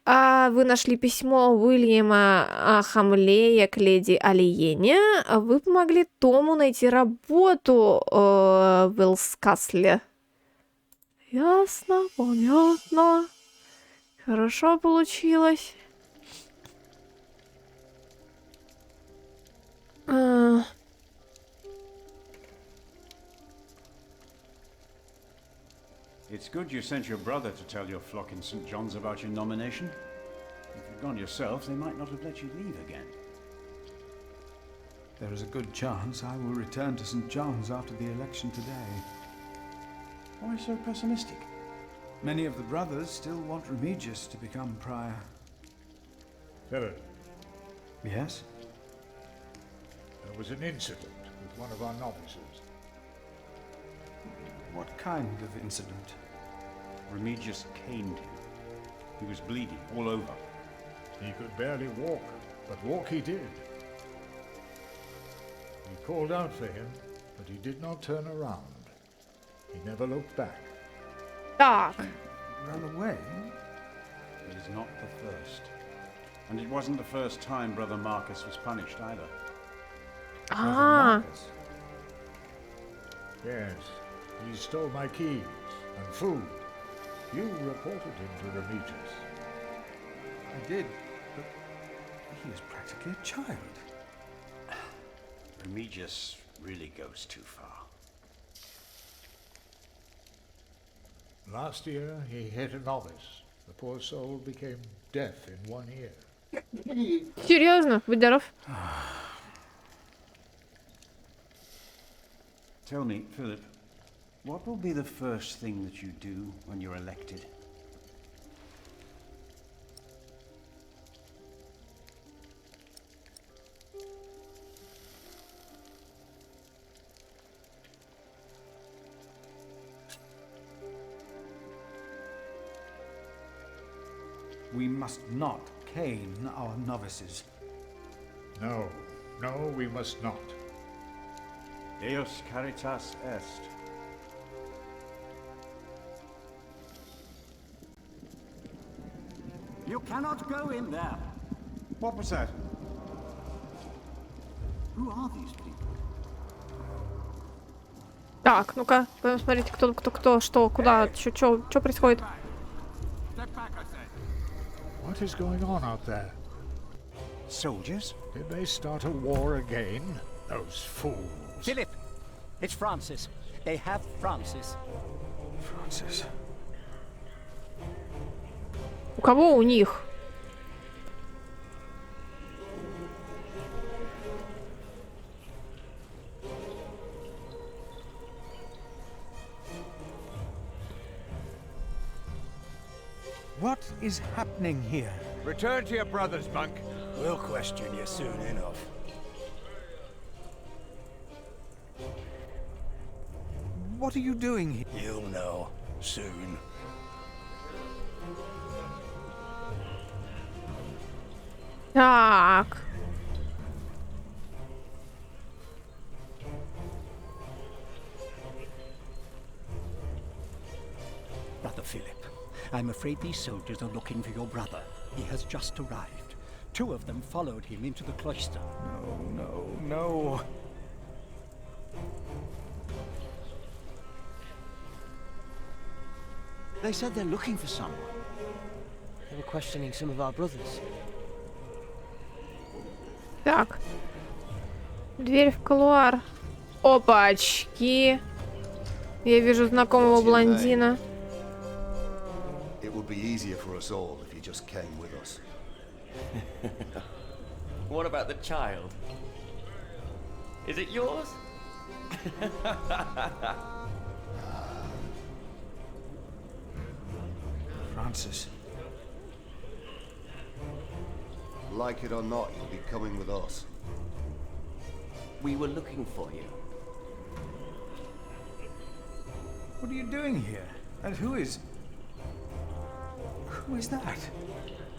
Вы нашли письмо Уильяма Хамлея к леди Алиене. Вы помогли Тому найти работу в Уилскасле. Ясно, понятно. Хорошо получилось. It's good you sent your brother to tell your flock in St. John's about your nomination. If you'd gone yourself, they might not have let you leave again. There is a good chance I will return to St. John's after the election today. Why so pessimistic? Many of the brothers still want Remigius to become prior. Philip. Yes? There was an incident with one of our novices. What kind of incident? Remigius caned him. He was bleeding all over. He could barely walk, but walk he did. We called out for him, but he did not turn around. He never looked back. Так. Ran away? It is not the first. And it wasn't the first time Brother Marcus was punished either. Yes, he stole my keys and food. You reported him to Remigius. I did, but he is practically a child. Remigius really goes too far. Last year, he hit a novice. The poor soul became deaf in one ear. Серьезно? Будь здоров. Tell me, Philip, what will be the first thing that you do when you're elected? We must not cane our novices. No, no, we must not. Deus caritas est. You cannot go in there. What was that? Who are these people? Так, ну-ка, будем смотреть, кто, что, куда, что происходит. What is going on out there? Soldiers? Did they start a war again? Those fools. Philip! It's Francis. They have Francis. Francis. У кого у них? What is happening here? Return to your brothers, monk. We'll question you soon enough. What are you doing here? You'll know soon. Так. Brother Philip, I'm afraid these soldiers are looking for your brother. He has just arrived. 2 of them followed him into the cloister. No. They said they're looking for someone. They were questioning some of our brothers. Так. Дверь в кулуар. Опачки. Я вижу знакомого блондина. It would be easier for us all if you just came with us. What about the child? Is it yours? Francis. Like it or not, you'll be coming with us. We were looking for you. What are you doing here? And who is that?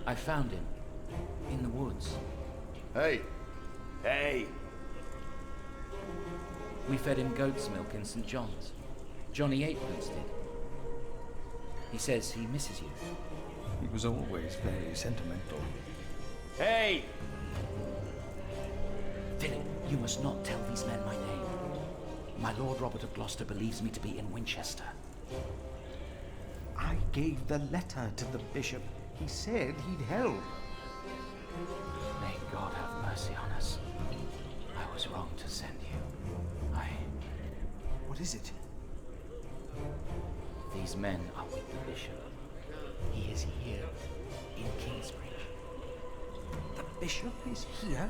I found him in the woods. Hey! Hey! We fed him goat's milk in St. John's. Johnny Eightpence did. He says he misses you. He was always very sentimental. Hey! Philip, you must not tell these men my name. My Lord Robert of Gloucester believes me to be in Winchester. I gave the letter to the bishop. He said he'd help. May God have mercy on us. I was wrong to send you. What is it? These men are with the bishop. He is here, in Kingsbridge. The bishop is here?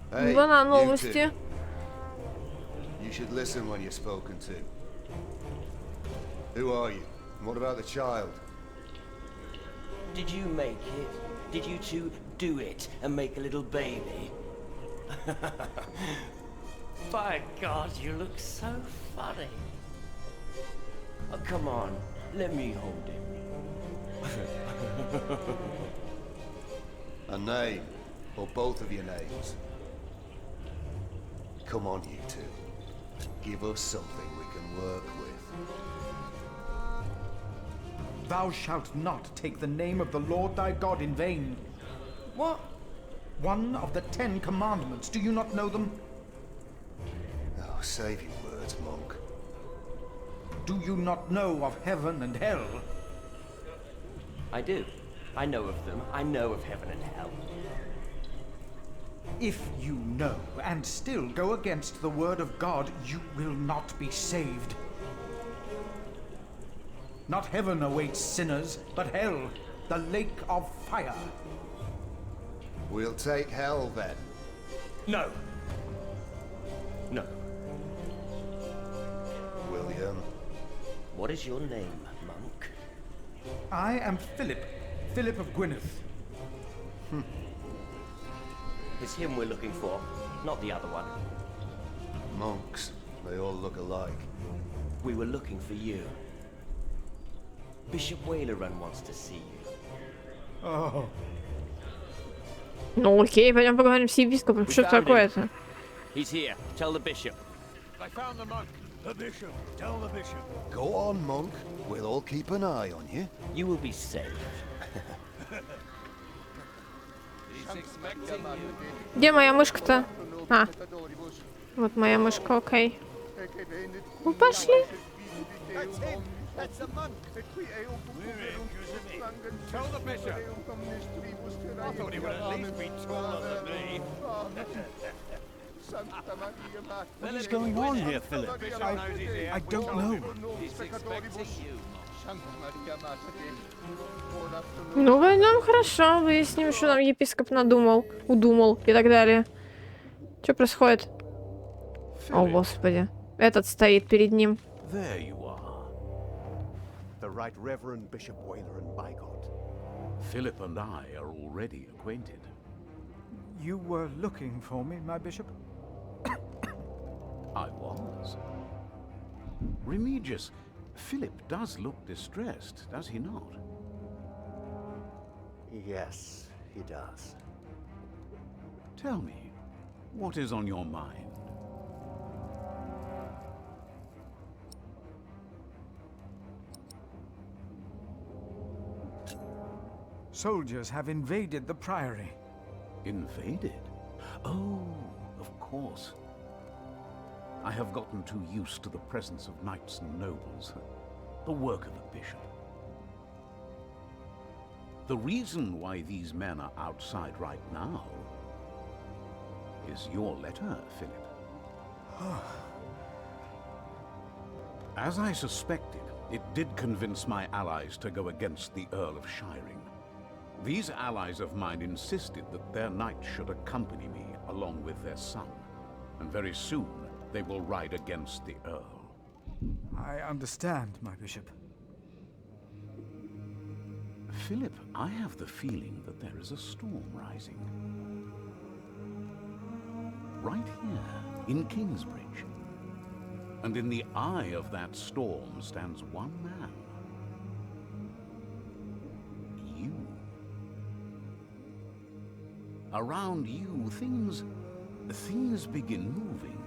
Hey, Вон you новости. two. You should listen when you're spoken to. Who are you? And what about the child? Did you make it? Did you two do it and make a little baby? By God, you look so funny. Oh, come on, let me hold him. A name, or both of your names. Come on, you two. Give us something we can work with. Thou shalt not take the name of the Lord thy God in vain. What? One of the 10 commandments. Do you not know them? Oh, save your words, monk. Do you not know of heaven and hell? I do. I know of them. I know of heaven and hell. If you know and still go against the word of God, you will not be saved. Not heaven awaits sinners, but hell, the lake of fire. We'll take hell then. No. No. William. What is your name, monk? I am Philip, Philip of Gwyneth. It's him we're looking for, not the other one. Monks, they all look alike. We were looking for you. Bishop Wailerun wants to see you. Oh. Ну окей, пойдем поговорим с епископом. Что такое-то? He's here. Tell the bishop. I found the monk. The bishop. Tell the bishop. Go on, monk. We'll all keep an eye on you. You will be saved. Где моя мышка-то? А, вот моя мышка, окей. Ну пошли. That's the monk. Tell the bishop. I thought he would at least be taller than me. What is going on here, Philip? I don't know. He's expecting you. Ну, пойдем, хорошо, выясним, что там епископ надумал, удумал и так далее. Что происходит? О, Господи. Этот стоит перед ним. There you are. The Right Reverend Bishop Wailerun Bygod. Philip and I are already acquainted. You were looking for me, my bishop? I was. Remigius, Philip does look distressed, does he not? Yes, he does. Tell me, what is on your mind? Soldiers have invaded the priory. Invaded? Oh, of course. I have gotten too used to the presence of knights and nobles. The work of a bishop. The reason why these men are outside right now is your letter, Philip. As I suspected, it did convince my allies to go against the Earl of Shiring. These allies of mine insisted that their knights should accompany me along with their son, and very soon they will ride against the Earl. I understand, my bishop. Philip, I have the feeling that there is a storm rising. Right here, in Kingsbridge. And in the eye of that storm stands one man. You. Around you, things begin moving.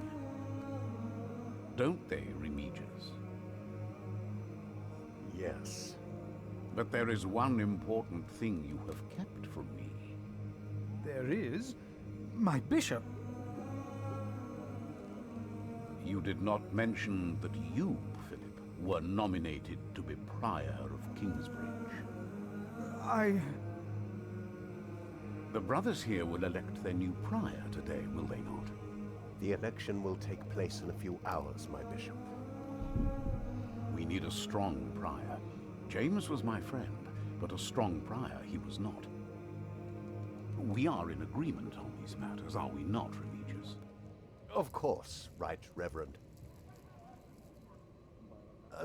don't they, Remigius? Yes. But there is one important thing you have kept from me. There is? My bishop. You did not mention that you, Philip, were nominated to be Prior of Kingsbridge. The brothers here will elect their new prior today, will they not? The election will take place in a few hours, my bishop. We need a strong prior. James was my friend, but a strong prior he was not. We are in agreement on these matters, are we not, Remigius? Of course, Right Reverend.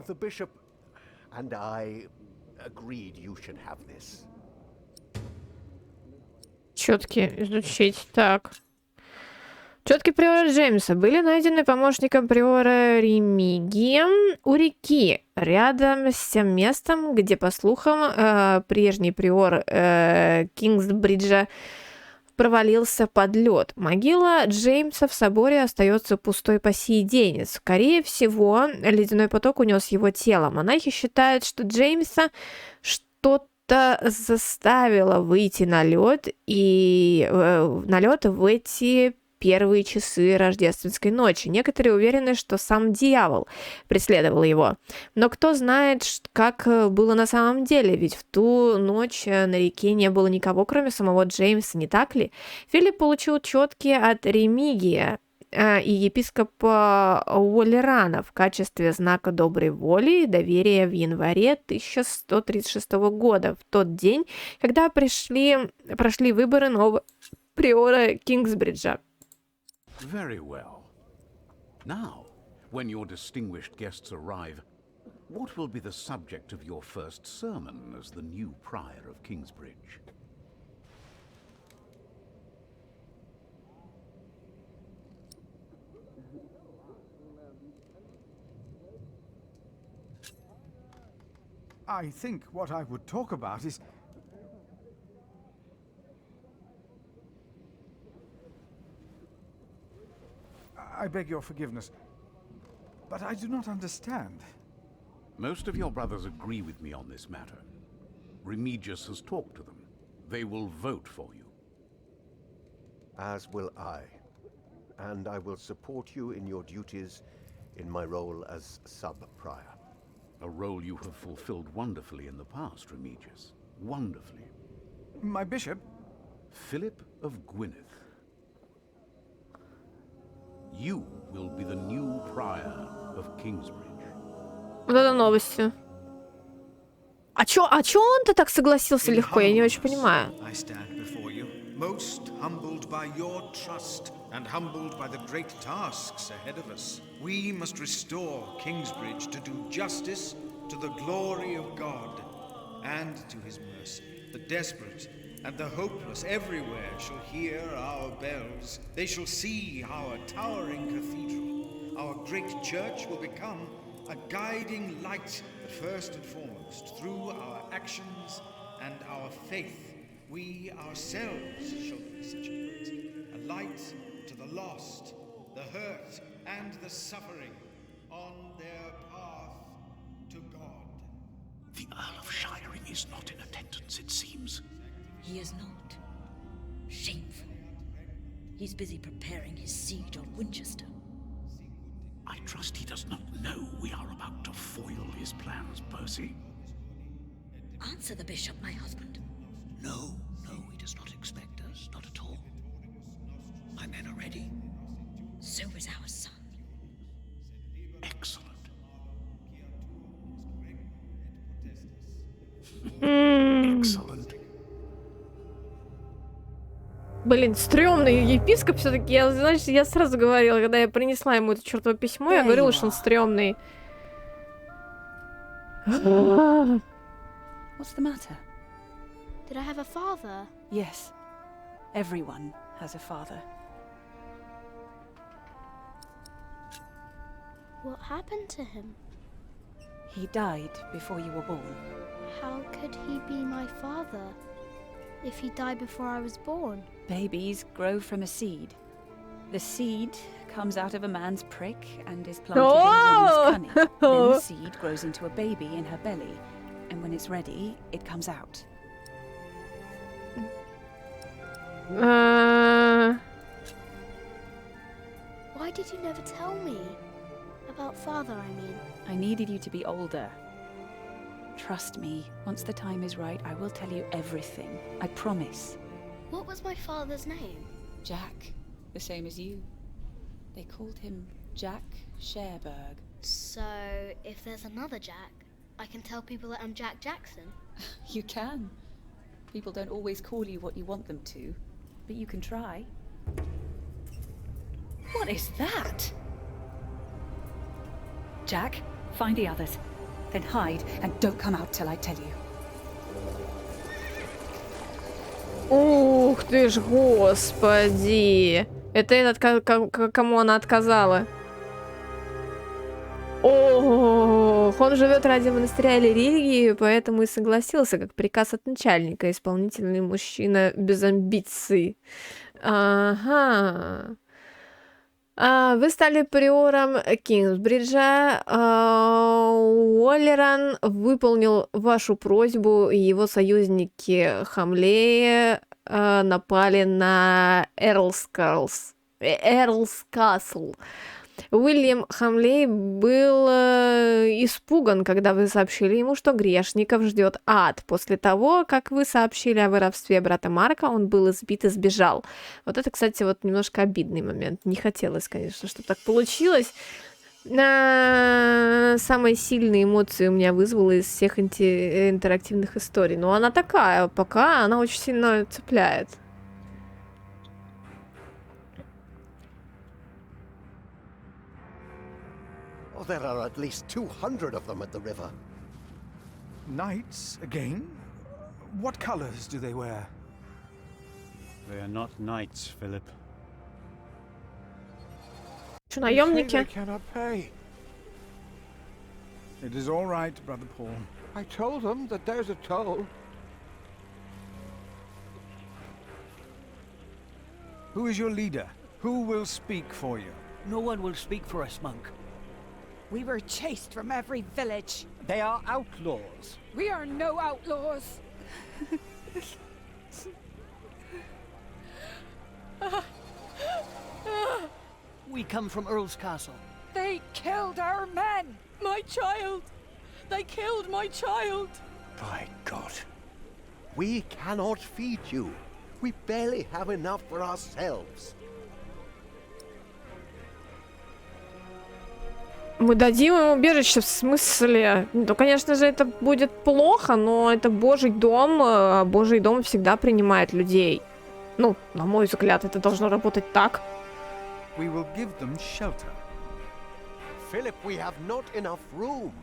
The bishop and I agreed you should have this. Четки изучить. Так. Четки приора Джеймса были найдены помощником приора Ремигия у реки, рядом с тем местом, где, по слухам, прежний приор Кингсбриджа провалился под лед. Могила Джеймса в соборе остается пустой по сей день. Скорее всего, ледяной поток унес его тело. Монахи считают, что Джеймса что-то заставило выйти на лед в эти первые часы рождественской ночи. Некоторые уверены, что сам дьявол преследовал его. Но кто знает, как было на самом деле, ведь в ту ночь на реке не было никого, кроме самого Джеймса, не так ли? Филипп получил четки от Ремигия и епископа Уоллерана в качестве знака доброй воли и доверия в январе 1136 года, в тот день, когда прошли выборы нового приора Кингсбриджа. Very well. Now, when your distinguished guests arrive, what will be the subject of your first sermon as the new prior of Kingsbridge? I think what I would talk about is... I beg your forgiveness, but I do not understand. Most of your brothers agree with me on this matter. Remigius has talked to them. They will vote for you. As will I. And I will support you in your duties in my role as sub-prior. A role you have fulfilled wonderfully in the past, Remigius. Wonderfully. My bishop? Philip of Gwyneth. You will be the new prior of Kingsbridge. Вот это новости. А чё он-то так согласился легко? Я не очень понимаю. I stand before you, most humbled by your trust and humbled by the great tasks ahead of us. We must restore Kingsbridge to do justice to the glory of God and to his mercy. The desperate and the hopeless everywhere shall hear our bells. They shall see our towering cathedral. Our great church will become a guiding light, but first and foremost, through our actions and our faith, we ourselves shall be such a light. A light to the lost, the hurt, and the suffering on their path to God. The Earl of Shiring is not in attendance, it seems. He is not. Shameful. He's busy preparing his siege on Winchester. I trust he does not know we are about to foil his plans, Percy. Answer the bishop, my husband. No, he does not expect us, not at all. My men are ready. So is our son. Excellent. Excellent. Блин, стрёмный епископ все-таки. Я сразу говорила, когда я принесла ему это чертово письмо, я говорила, что он стрёмный. What's the matter? Did I have a father? Yes. Everyone has a father. What happened to him? He died before you were born. How could he be my father if he died before I was born? Babies grow from a seed. The seed comes out of a man's prick and is planted in a woman's cunning. Then the seed grows into a baby in her belly, and when it's ready, it comes out. Why did you never tell me? About father, I mean. I needed you to be older. Trust me, once the time is right, I will tell you everything. I promise. What was my father's name? Jack, the same as you. They called him Jack Sherberg. So, if there's another Jack, I can tell people that I'm Jack Jackson? You can. People don't always call you what you want them to, but you can try. What is that? Jack, find the others. Then hide and don't come out till I tell you. Ух ты ж, господи! Это этот, кому она отказала. Ох, он живет ради монастыря или религии, поэтому и согласился, как приказ от начальника, исполнительный мужчина без амбиций. Ага. Вы стали приором Кингсбриджа. Уоллеран выполнил вашу просьбу, и его союзники Хамлеи напали на Эрлскасл. Уильям Хамлей был испуган, когда вы сообщили ему, что грешников ждет ад. После того, как вы сообщили о воровстве брата Марка, он был избит и сбежал. Вот это, кстати, вот немножко обидный момент. Не хотелось, конечно, чтобы так получилось. Самые сильные эмоции у меня вызвала из всех интерактивных историй. Но она такая, пока она очень сильно цепляет. Oh, there are at least 200 of them at the river. Knights again? What colors do they wear? They are not knights, Philip. Что, наемники? I cannot pay. It is all right, Brother Paul. I told them that there's a toll. Who is your leader? Who will speak for you? No one will speak for us, monk. We were chased from every village. They are outlaws. We are no outlaws. We come from Earl's Castle. They killed our men. My child. They killed my child. By God. We cannot feed you. We barely have enough for ourselves. Мы дадим им убежище, в смысле? Ну, конечно же, это будет плохо, но это Божий дом, а Божий дом всегда принимает людей. Ну, на мой взгляд, это должно работать так. We will give them shelter. Philip, we have not enough room.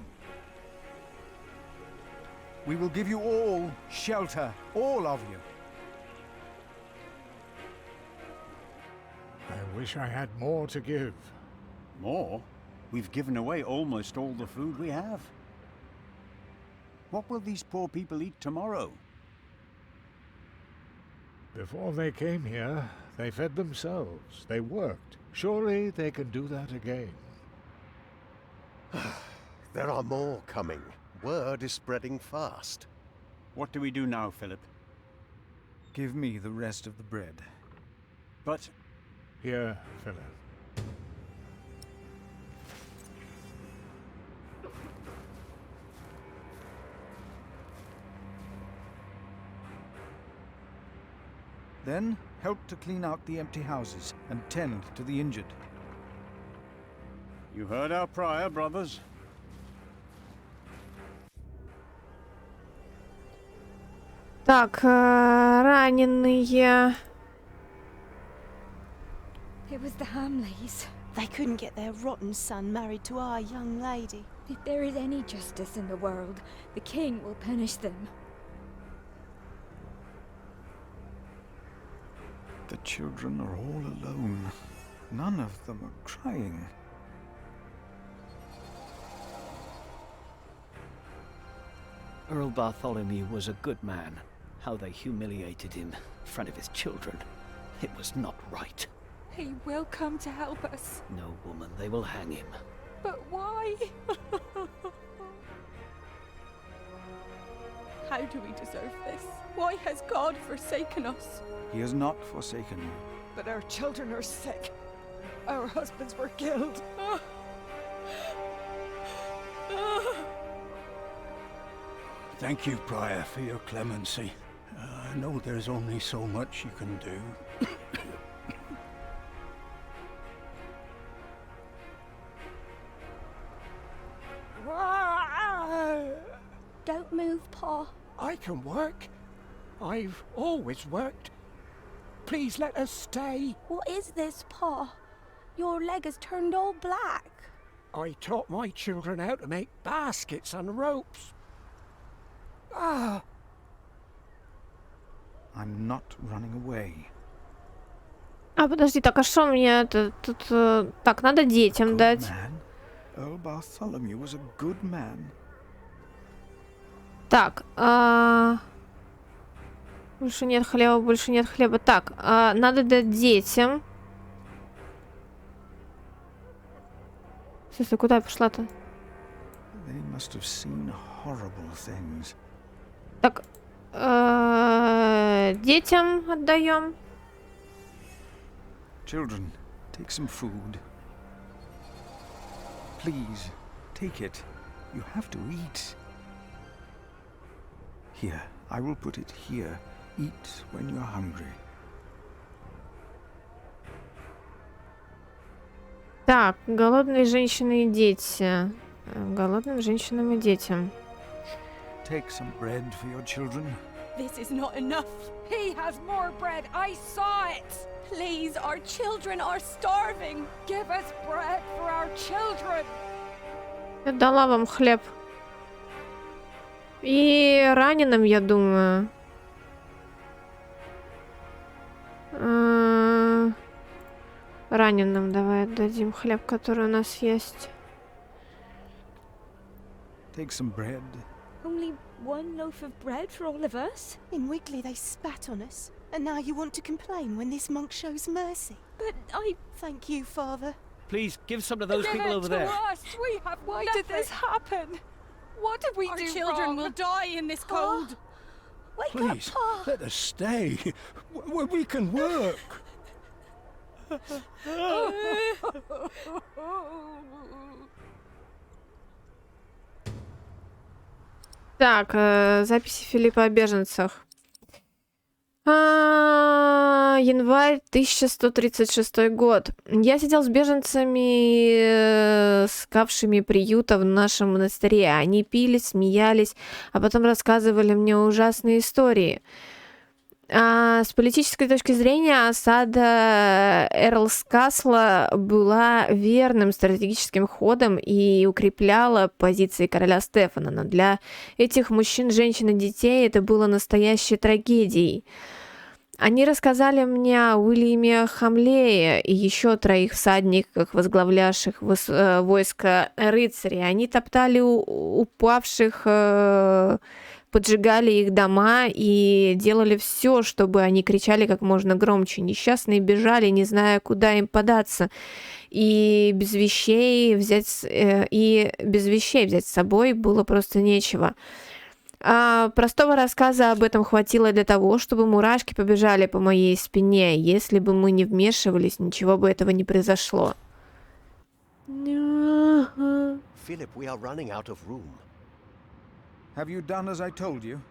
We will give you all shelter, all of you. I wish I had more to give. More? We've given away almost all the food we have. What will these poor people eat tomorrow? Before they came here, they fed themselves. They worked. Surely they can do that again. There are more coming. Word is spreading fast. What do we do now, Philip? Give me the rest of the bread. But... Here, Philip. Then help to clean out the empty houses and tend to the injured. You heard our prior, brothers. Так, раненые. It was the Hamleys. They couldn't get their rotten son married to our young lady. If there is any justice in the world, the king will punish them. The children are all alone. None of them are crying. Earl Bartholomew was a good man. How they humiliated him in front of his children. It was not right. He will come to help us. No, woman, they will hang him. But why? How do we deserve this? Why has God forsaken us? He has not forsaken you. But our children are sick. Our husbands were killed. Thank you, Prior, for your clemency. I know there's only so much you can do. Don't move, Pa. I can work. I've always worked. Please let us stay. What is this, Pa? Your leg has turned all black. I taught my children how to make baskets and ropes. Ah! I'm not running away. А, подожди, так, а что мне это тут... Так, надо детям дать. Man. Earl Bartholomew was a good man. Так, больше нет хлеба, больше нет хлеба. Так, надо дать детям. Слушай, куда я пошла-то? They must have seen horrible things. Так, детям отдаем. Children, take some food. Please, take it. You have to eat. Here, I will put it here. Eat when you're hungry. Так, голодные женщины и дети. Голодным женщинам и детям. Take some bread for your children. This is not enough. He has more bread. I saw it. Please, our children are starving. Give us bread for our children. Я дала вам хлеб. И раненым, я думаю. Раненым давай отдадим хлеб, который у нас есть. Take some bread. Only one loaf of bread for all of us? In Wigley they spat on us. And now you want to complain when this monk shows mercy. But I... Thank you, Father. Please, give some to those Give people it over to there. us. We have Why did this happen? What did we do wrong? Our children will die in this cold. Wake Please, up, Pa! let us stay. We can work. Так, записи Филиппа о беженцах. Январь 1136 год. Я сидел с беженцами, искавшими приюта в нашем монастыре. Они пили, смеялись, а потом рассказывали мне ужасные истории. С политической точки зрения осада Эрлскасла была верным стратегическим ходом и укрепляла позиции короля Стефана. Но для этих мужчин, женщин и детей это было настоящей трагедией. Они рассказали мне о Уильяме Хамлее и еще 3 всадниках, возглавлявших войско рыцарей. Они топтали упавших, поджигали их дома и делали все, чтобы они кричали как можно громче. Несчастные бежали, не зная, куда им податься. И без вещей взять с собой было просто нечего. Простого рассказа об этом хватило для того, чтобы мурашки побежали по моей спине. Если бы мы не вмешивались, ничего бы этого не произошло. Philip, we are running out of room. Have you done as I told you?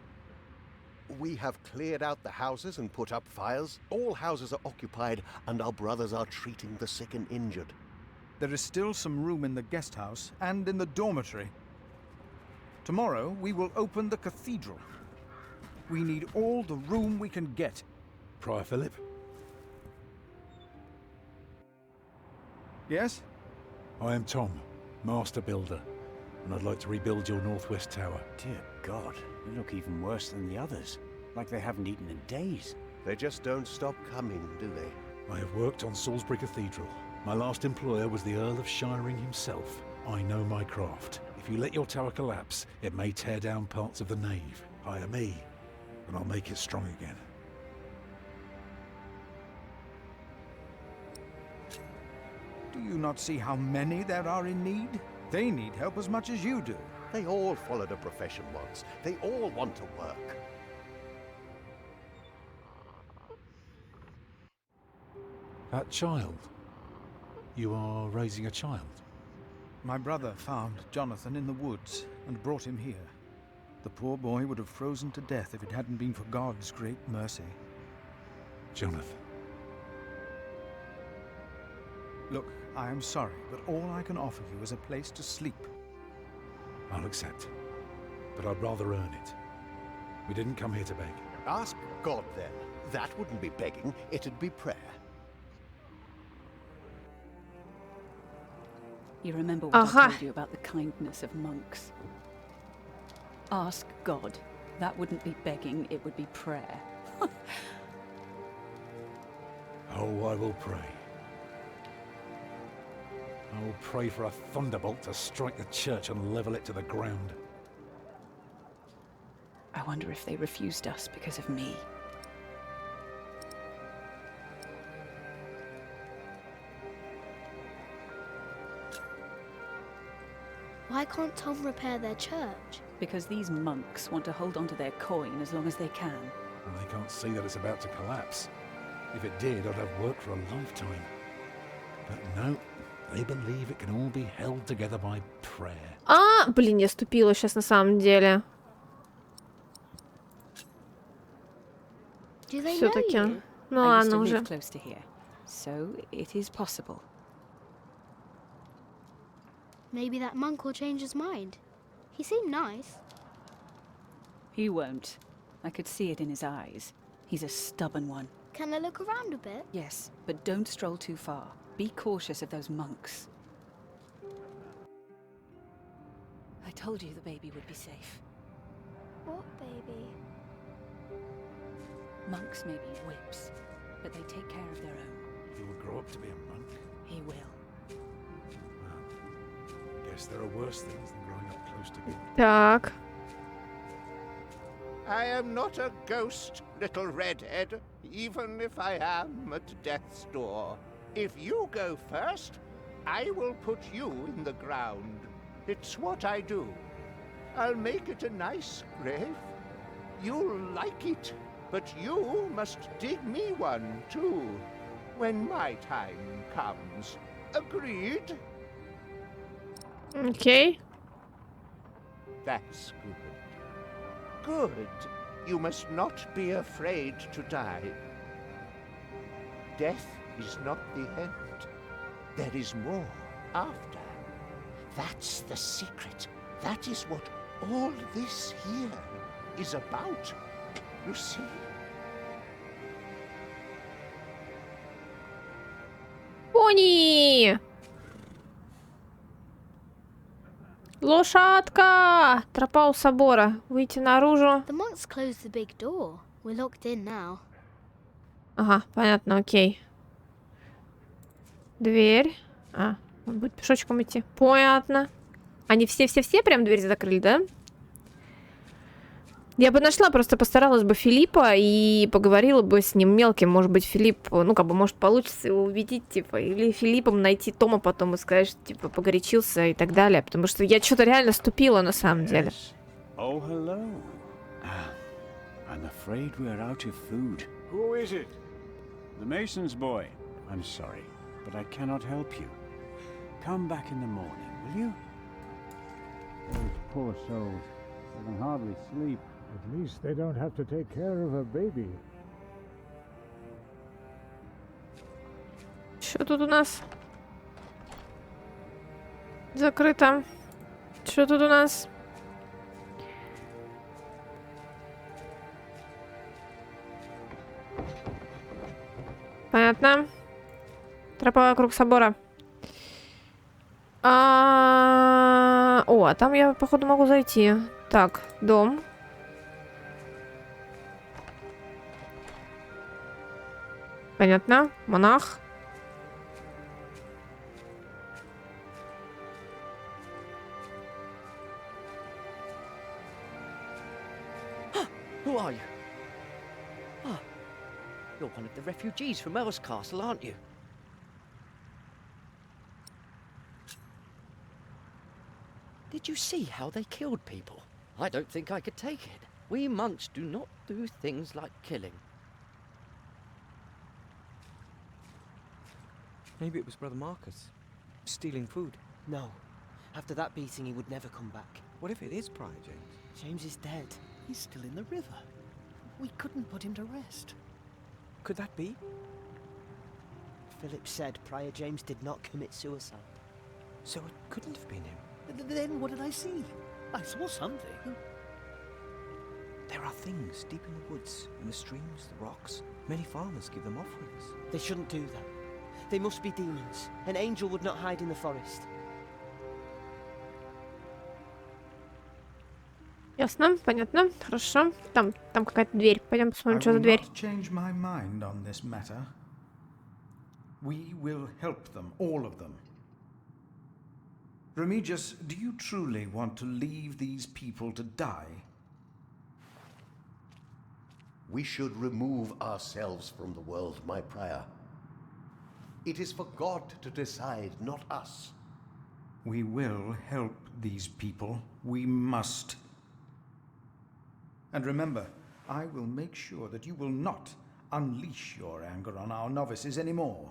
We have cleared out the houses and put up fires. All houses are occupied, and our brothers are treating the sick and injured. There is still some room in the guest house and in the dormitory. Tomorrow we will open the cathedral. We need all the room we can get. Prior Philip? Yes? I am Tom, Master Builder, and I'd like to rebuild your northwest tower. Dear God, you look even worse than the others. Like they haven't eaten in days. They just don't stop coming, do they? I have worked on Salisbury Cathedral. My last employer was the Earl of Shiring himself. I know my craft. If you let your tower collapse, it may tear down parts of the nave. Hire me, and I'll make it strong again. Do you not see how many there are in need? They need help as much as you do. They all followed a profession once. They all want to work. That child. You are raising a child. My brother found Jonathan in the woods and brought him here. The poor boy would have frozen to death if it hadn't been for God's great mercy. Jonathan. Look, I am sorry, but all I can offer you is a place to sleep. I'll accept. But I'd rather earn it. We didn't come here to beg. Ask God then. That wouldn't be begging, it'd be prayer. You remember what I told you about the kindness of monks? Ask God. That wouldn't be begging, it would be prayer. Oh, I will pray. I will pray for a thunderbolt to strike the church and level it to the ground. I wonder if they refused us because of me. Why can't Tom repair their church? Because these monks want to hold on to their coin as long as they can. And they can't see that it's about to collapse. If it did, I'd have worked for a lifetime. But no, they believe it can all be held together by prayer. Блин, я ступила сейчас на самом деле. Do they know Все-таки. you? Ну I used ладно to уже. live close to here, so it is possible. Maybe that monk will change his mind. He seemed nice. He won't. I could see it in his eyes. He's a stubborn one. Can I look around a bit? Yes, but don't stroll too far. Be cautious of those monks. I told you the baby would be safe. What baby? Monks may be whips, but they take care of their own. He will grow up to be a monk. He will. Well, guess there are worse things than growing up close to God. Так. I am not a ghost, little redhead, even if I am at death's door. If you go first, I will put you in the ground. It's what I do. I'll make it a nice grave. You'll like it, but you must dig me one, too, when my time comes. Agreed? Okay. That's good. Good. You must not be afraid to die. Death is not the end. There is more after. That's the secret. That is what all this here is about. You see? Пони! Лошадка! Тропа у собора. Выйти наружу. The monks closed the big door. We're locked in now. Ага, понятно, окей. Дверь. Он будет пешочком идти. Понятно. Они все-все-все прям дверь закрыли, да? Я бы нашла, просто постаралась бы Филиппа и поговорила бы с ним мелким. Может быть, Филипп, ну, как бы, может, получится его убедить, типа, или Филиппом найти Тома потом и сказать, что, типа, погорячился и так далее. Потому что я что-то реально ступила, на самом деле. Oh, hello. I'm afraid we're out of food. Who is it? The mason's boy. I'm sorry, but I cannot help you. Come back in the morning, will you? Those poor souls. They can hardly sleep. At least they don't have to take care of a baby. Что тут у нас? Закрыто. Что тут у нас? Понятно. Тропа вокруг собора. О, а там я, походу, могу зайти. Так, дом. Понятно. Монах. Who are you? Oh, you're one of the refugees from Earl's Castle, aren't you? Did you see how they killed people? I don't think I could take it. We monks do not do things like killing. Maybe it was Brother Marcus. Stealing food. No. After that beating, he would never come back. What if it is Prior James? James is dead. He's still in the river. We couldn't put him to rest. Could that be? Philip said Prior James did not commit suicide. So it couldn't have been him. Then what did I see? I saw something. There are things deep in the woods, in the streams, the rocks. Many farmers give them offerings. They shouldn't do that. They must be demons. An angel would not hide in the forest. Ясно, понятно, хорошо. Там какая-то дверь. Пойдем посмотрим, что за дверь. I will not change my mind on this matter. We will help them, all of them. Remigius, do you truly want to leave these people to die? We should remove ourselves from the world, my prior. It is for God to decide, not us. We will help these people. We must. And remember, I will make sure that you will not unleash your anger on our novices anymore.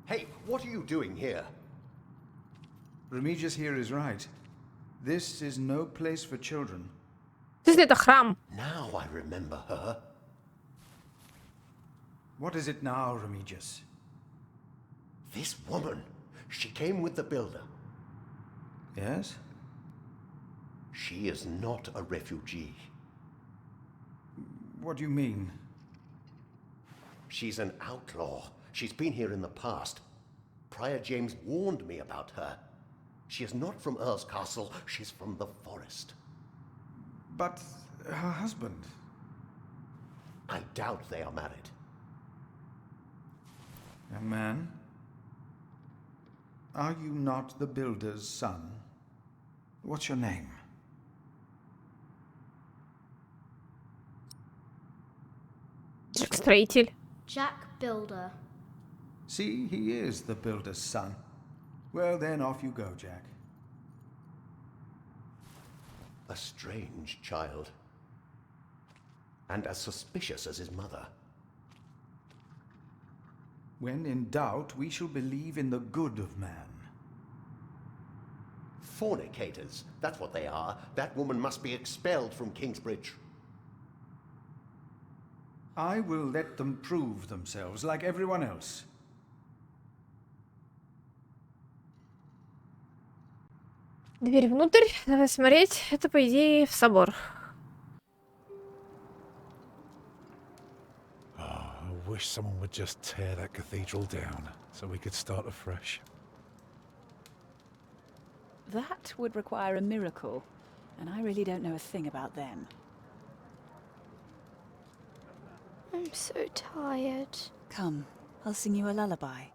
Hey, what are you doing here? Remigius here is right. This is no place for children. Это храм. Now I remember her. What is it now, Remigius? This woman. She came with the builder. Yes? She is not a refugee. What do you mean? She's an outlaw. She's been here in the past. Prior James warned me about her. She is not from Earl's Castle. She's from the forest. But her husband? I doubt they are married. Young man, are you not the builder's son? What's your name? Строитель. Jack Builder. See, he is the builder's son. Well, then off you go, Jack. A strange child. And as suspicious as his mother. When in doubt, we shall believe in the good of man. Fornicators, that's what they are. That woman must be expelled from Kingsbridge. I will let them prove themselves like everyone else. Дверь внутрь. Давай смотреть. Это, по идее, в собор. I wish someone would just tear that cathedral down so we could start afresh. That would require a miracle, and I really don't know a thing about them. I'm so tired. Come, I'll sing you a lullaby.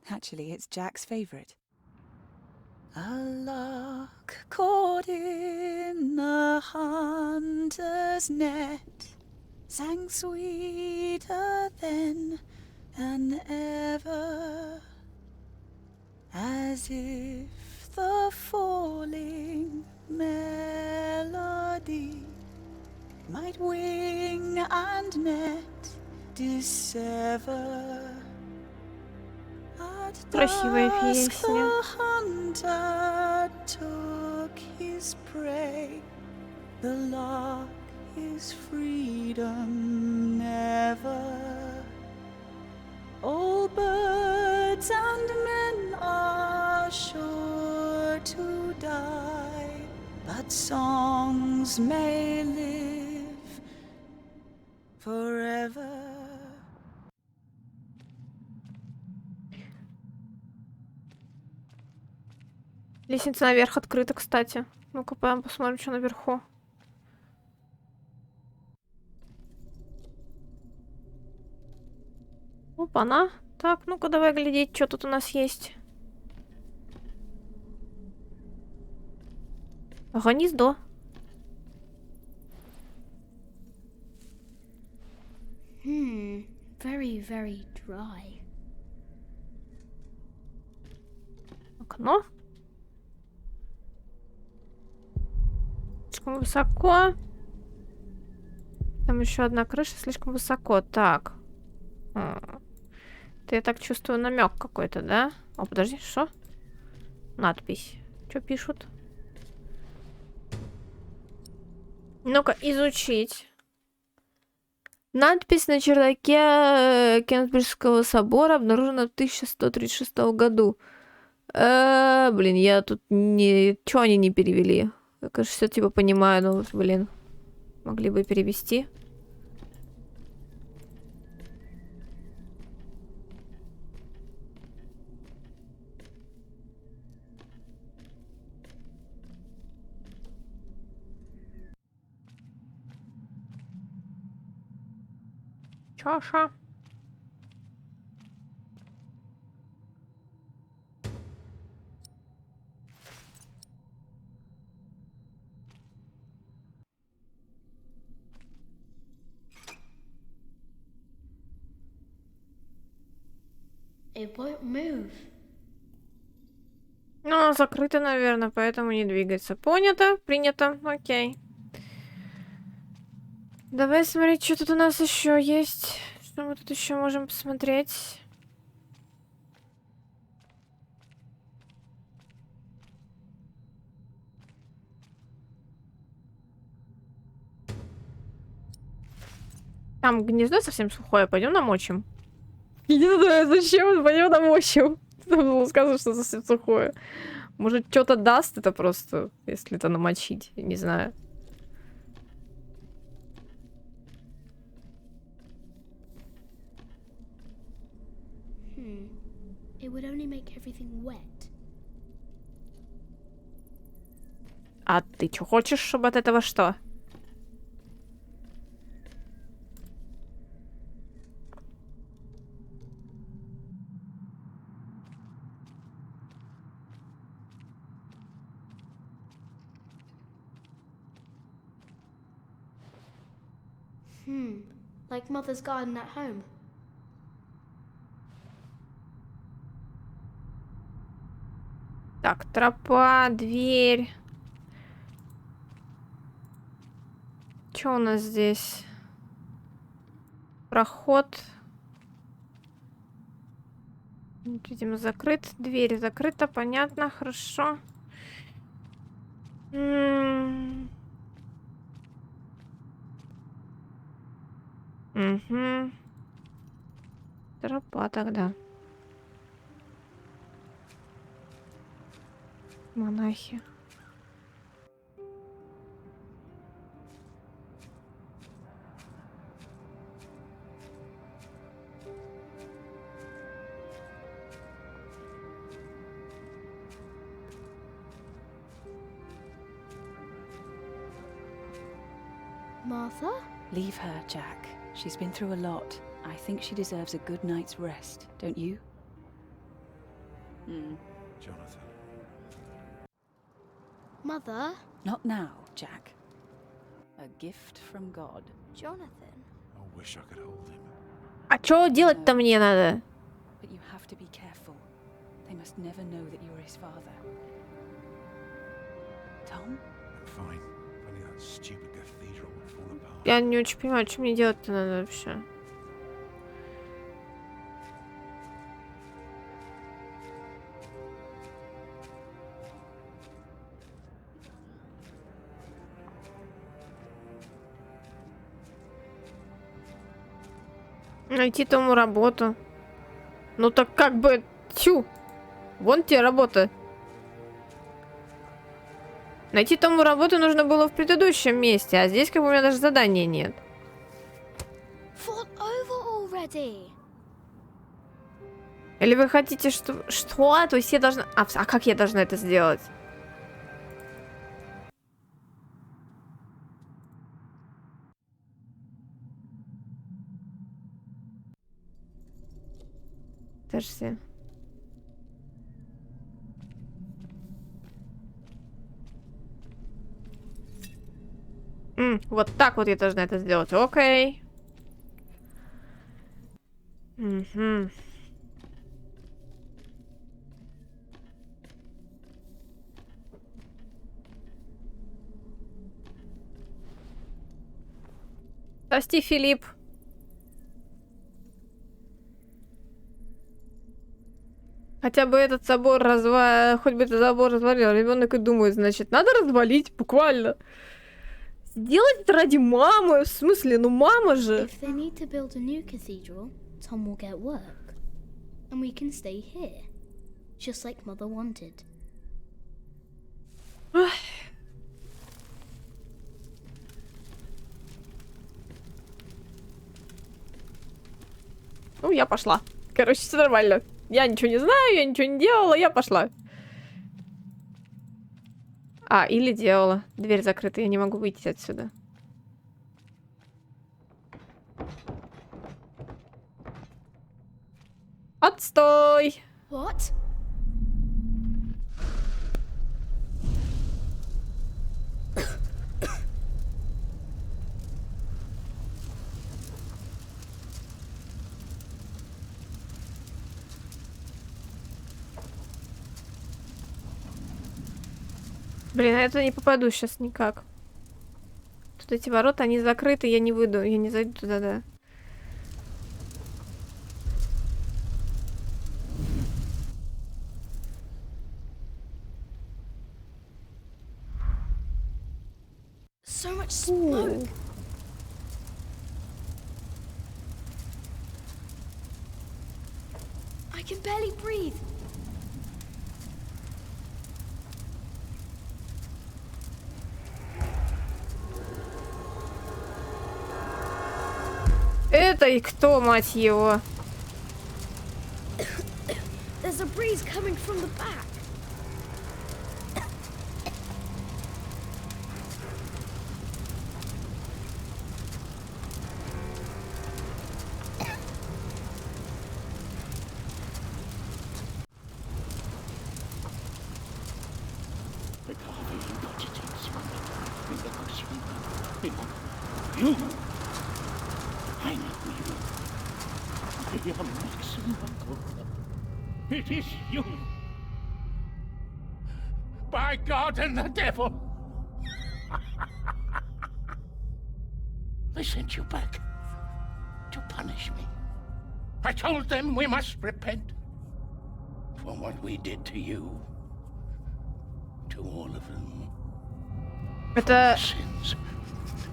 Actually, it's Jack's favorite. A lark caught in a hunter's net sang sweeter then than ever, as if the falling melody might wing and net dissever. At Красивая dusk песня. the hunter took his prey. The lark is freedom never. All birds and men are sure to die, but songs may live forever. Лестница наверх открыта, кстати. Ну-ка, посмотрим, что наверху. Опа-на. Так, ну-ка, давай глядеть, что тут у нас есть. Гнездо. Very, very dry. Окно. Слишком высоко. Там еще одна крыша слишком высоко. Так. Это я так чувствую намек какой-то, да? О, подожди, что? Надпись. Что пишут? Ну-ка, изучить. Надпись на чердаке Кембриджского собора обнаружена в 1136 году. Блин, я тут не... Чё они не перевели? Я, конечно, все типа понимаю, но вот, блин. Могли бы перевести. Чаша. It won't move. Ну, закрыто, наверное, поэтому не двигается. Понято, принято, окей. Давай смотреть, что тут у нас еще есть. Что мы тут еще можем посмотреть? Там гнездо совсем сухое, пойдем намочим. Я не знаю, зачем, пойдем намочим. Там было сказано, что совсем сухое. Может, что-то даст это просто, если это намочить, я не знаю. It would only make everything wet. А ты что хочешь, чтобы от этого что? Like Mother's garden at home. Так, тропа, дверь. Что у нас здесь? Проход. Видимо, закрыт. Дверь закрыта, понятно, хорошо. Угу. Тропа тогда. Монахи. Martha? Leave her, Jack. She's been through a lot. I think she deserves a good night's rest, don't you? Jonathan. Mother? Not now, Jack. A gift from God. Jonathan? I wish I could hold him. А что делать-то мне надо? But you have to be careful. They must never know that you're his father. Tom? I'm fine. Only that stupid cathedral will fall apart. Я не очень понимаю, что мне делать-то надо вообще. Найти тому работу. Ну так как бы... Тю! Вон тебе работа. Найти тому работу нужно было в предыдущем месте, а здесь как бы у меня даже задания нет. Fall over already. Или вы хотите, что... Что? То есть я должна... А как я должна это сделать? Подожди. Вот так вот я должна это сделать. Окей. Угу. Прости, Филипп. Хотя бы этот собор хоть бы этот забор развалил. Ребенок и думает, значит, надо развалить, буквально. Сделать это ради мамы. В смысле, ну мама же. If they need to build a new cathedral, Tom will get work. And we can stay here. Just like Mother wanted. Ну, я пошла. Короче, все нормально. Я ничего не знаю, я ничего не делала, я пошла. А, или делала. Дверь закрыта, я не могу выйти отсюда. Отстой! What? Блин, а это не попаду сейчас никак. Тут эти ворота, они закрыты, я не выйду, я не зайду туда, да. So much smoke. I can barely breathe. Это и кто, мать его? There's a breeze coming from the back. You! I know you. They are mixing uncle. It is you. By God and the devil! They sent you back to punish me. I told them we must repent for what we did to you. To all of them. Это... Sins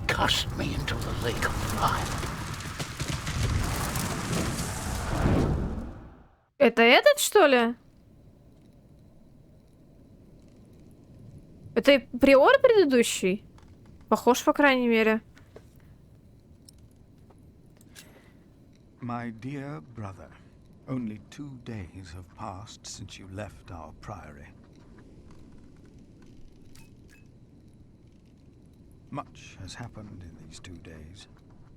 cast me into the lake of fire. Это этот, что ли? Это приор предыдущий? Похож, по крайней мере. My dear brother, only 2 days have passed since you left our priory. Much has happened in these 2 days.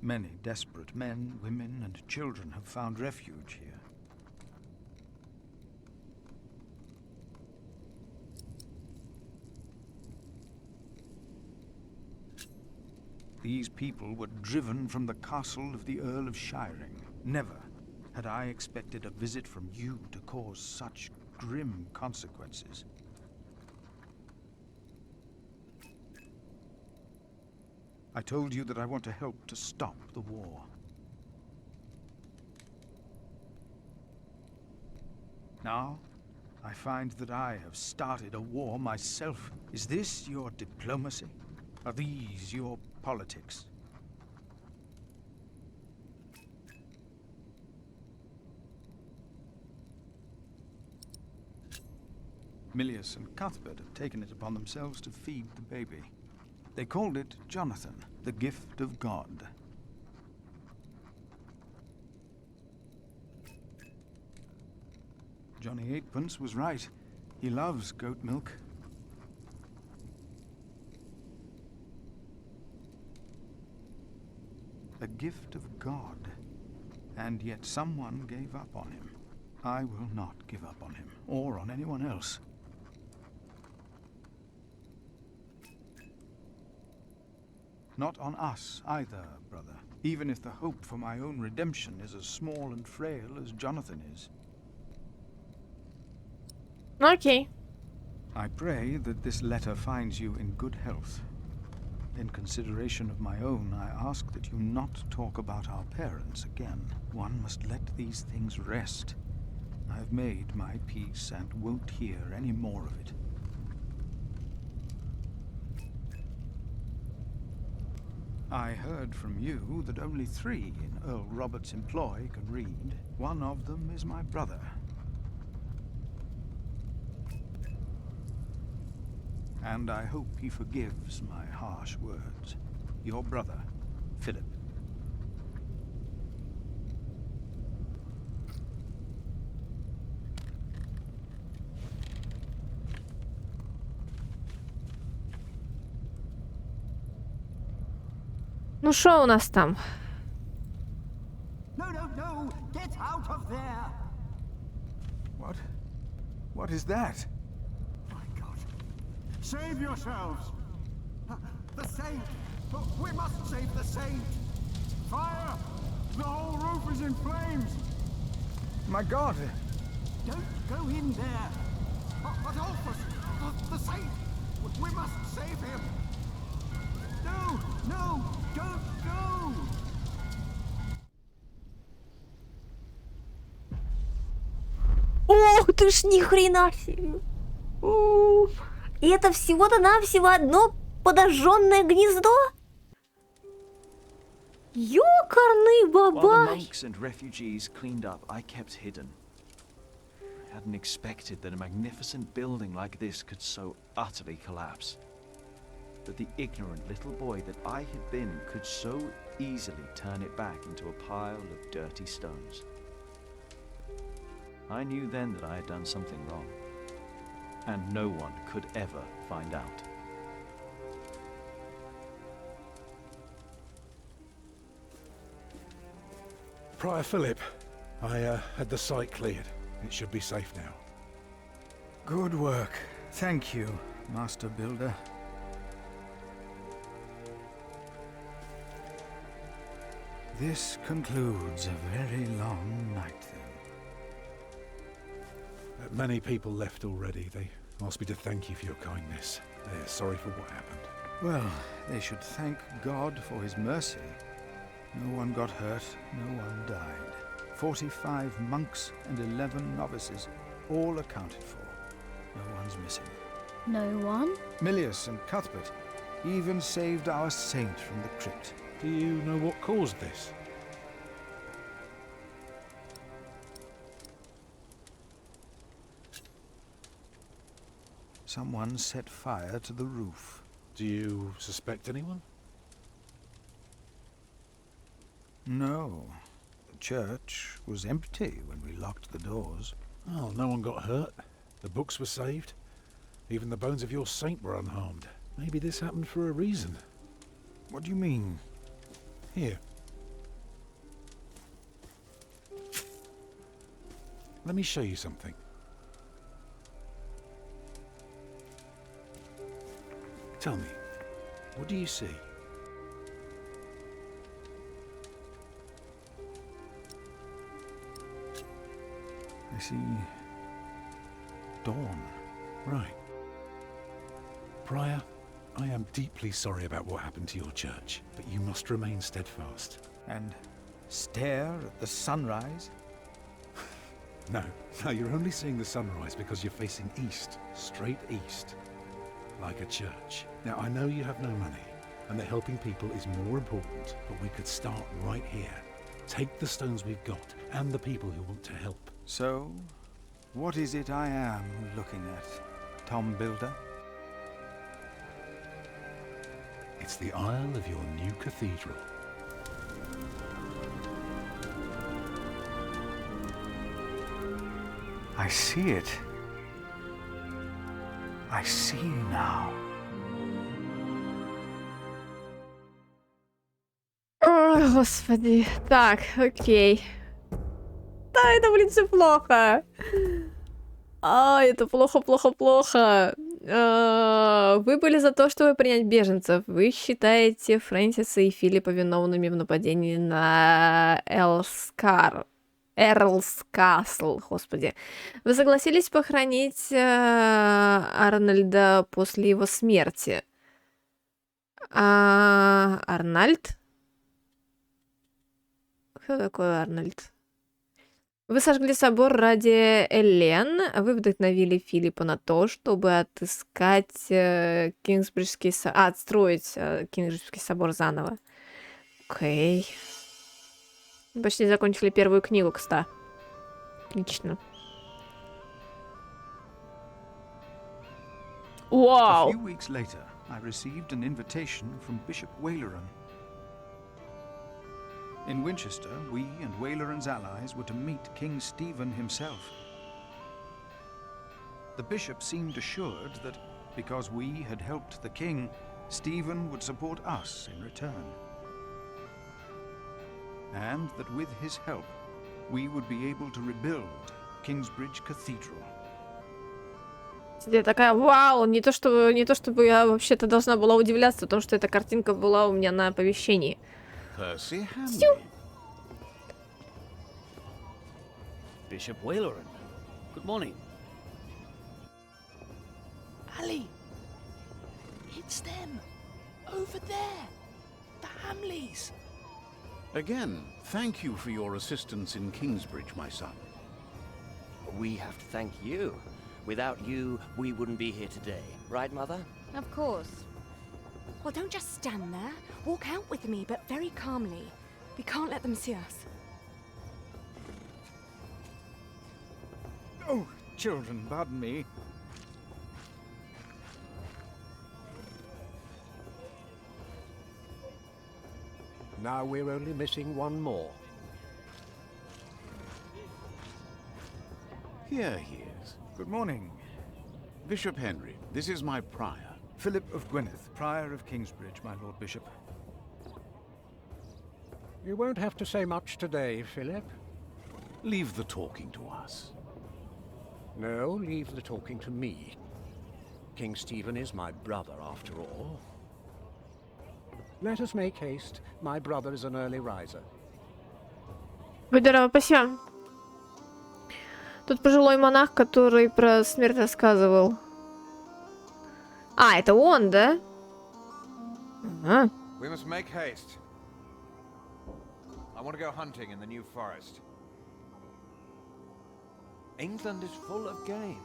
Many desperate men, women, and children have found refuge here. These people were driven from the castle of the Earl of Shiring. Never had I expected a visit from you to cause such grim consequences. I told you that I want to help to stop the war. Now, I find that I have started a war myself. Is this your diplomacy? Are these your politics? Milius and Cuthbert have taken it upon themselves to feed the baby. They called it Jonathan, the gift of God. Johnny Eightpence was right. He loves goat milk. A gift of God. And yet someone gave up on him. I will not give up on him, or on anyone else. Not on us either, brother, even if the hope for my own redemption is as small and frail as Jonathan is. Okay. I pray that this letter finds you in good health. In consideration of my own, I ask that you not talk about our parents again. One must let these things rest. I have made my peace and won't hear any more of it. I heard from you that only 3 in Earl Robert's employ can read. One of them is my brother. And I hope he forgives my harsh words. Your brother, Philip. Ну що у нас там? No, no, no! Get out of there! What? What is that? Save yourselves! The saint! We must save the saint! Fire! The whole roof is in flames! My God! Don't go in there! Adolphus! The saint! We must save him! No! No! Don't go! Ох ты ж, ни хрена себе! И это всего-то навсего одно подожженное гнездо? Ёкарный While the бабай! monks and refugees cleaned up, I kept hidden. I hadn't expected that a magnificent building like this could so utterly collapse. That the ignorant little boy that I had been could so easily turn it back into a pile of dirty stones. I knew then that I had done something wrong, and no one could ever find out. Prior Philip, I had the site cleared. It should be safe now. Good work. Thank you, Master Builder. This concludes a very long night, then. Many people left already. They asked me to thank you for your kindness. They're sorry for what happened. Well, they should thank God for his mercy. No one got hurt, no one died. 45 monks and 11 novices, all accounted for. No one's missing. No one? Milius and Cuthbert even saved our saint from the crypt. Do you know what caused this? Someone set fire to the roof. Do you suspect anyone? No. The church was empty when we locked the doors. Oh, no one got hurt. The books were saved. Even the bones of your saint were unharmed. Maybe this happened for a reason. What do you mean? Here. Let me show you something. Tell me, what do you see? I see dawn. Right. Prior, I am deeply sorry about what happened to your church, but you must remain steadfast. And stare at the sunrise? No, you're only seeing the sunrise because you're facing east, straight east, like a church. Now, I know you have no money, and that helping people is more important, but we could start right here. Take the stones we've got, and the people who want to help. So, what is it I am looking at, Tom Builder? It's the aisle of your new cathedral. I see it. I see now. Ой, господи. Так, окей. Да, это, блин, все плохо. Это плохо, плохо, плохо. Вы были за то, чтобы принять беженцев. Вы считаете Фрэнсиса и Филиппа виновными в нападении на Эрлс Касл, господи. Вы согласились похоронить Арнольда после его смерти. Арнольд? Кто такой Арнольд? Вы сожгли собор ради Элен, а вы вдохновили Филиппа на то, чтобы отыскать Кингсбриджский собор... отстроить Кингсбриджский собор заново. Окей. Почти закончили первую книгу, кстати. Отлично. A Вау! few weeks later, I received an invitation from Bishop Waleran. In Winchester, we and Waleran's allies were to meet King Stephen himself. The bishop seemed assured that because we had helped the king, Stephen would support us in return. And that with his help, we would be able to rebuild Kingsbridge Cathedral. Я такая, вау, не то чтобы я вообще-то должна была удивляться, потому что эта картинка была у меня на оповещении. Percy Hamley. Bishop Waleran. Good morning. Ali! It's them! Over there! The Hamleys! Again, thank you for your assistance in Kingsbridge, my son. We have to thank you. Without you, we wouldn't be here today. Right, Mother? Of course. Well, don't just stand there. Walk out with me, but very calmly. We can't let them see us. Oh, children, pardon me. Now we're only missing one more. Here he is. Good morning. Bishop Henry, this is my prior. Philip of Gwyneth, Prior of Kingsbridge, my Lord Bishop. You won't have to say much today, Philip. Leave the talking to us. No, leave the talking to me. King Stephen is my brother, after all. Let us make haste. My brother is an early riser. Здорово, спасибо. Тут пожилой монах, который про смерть рассказывал. А, это он, да? Ага. We must make haste. I want to go hunting in the New Forest. England is full of game.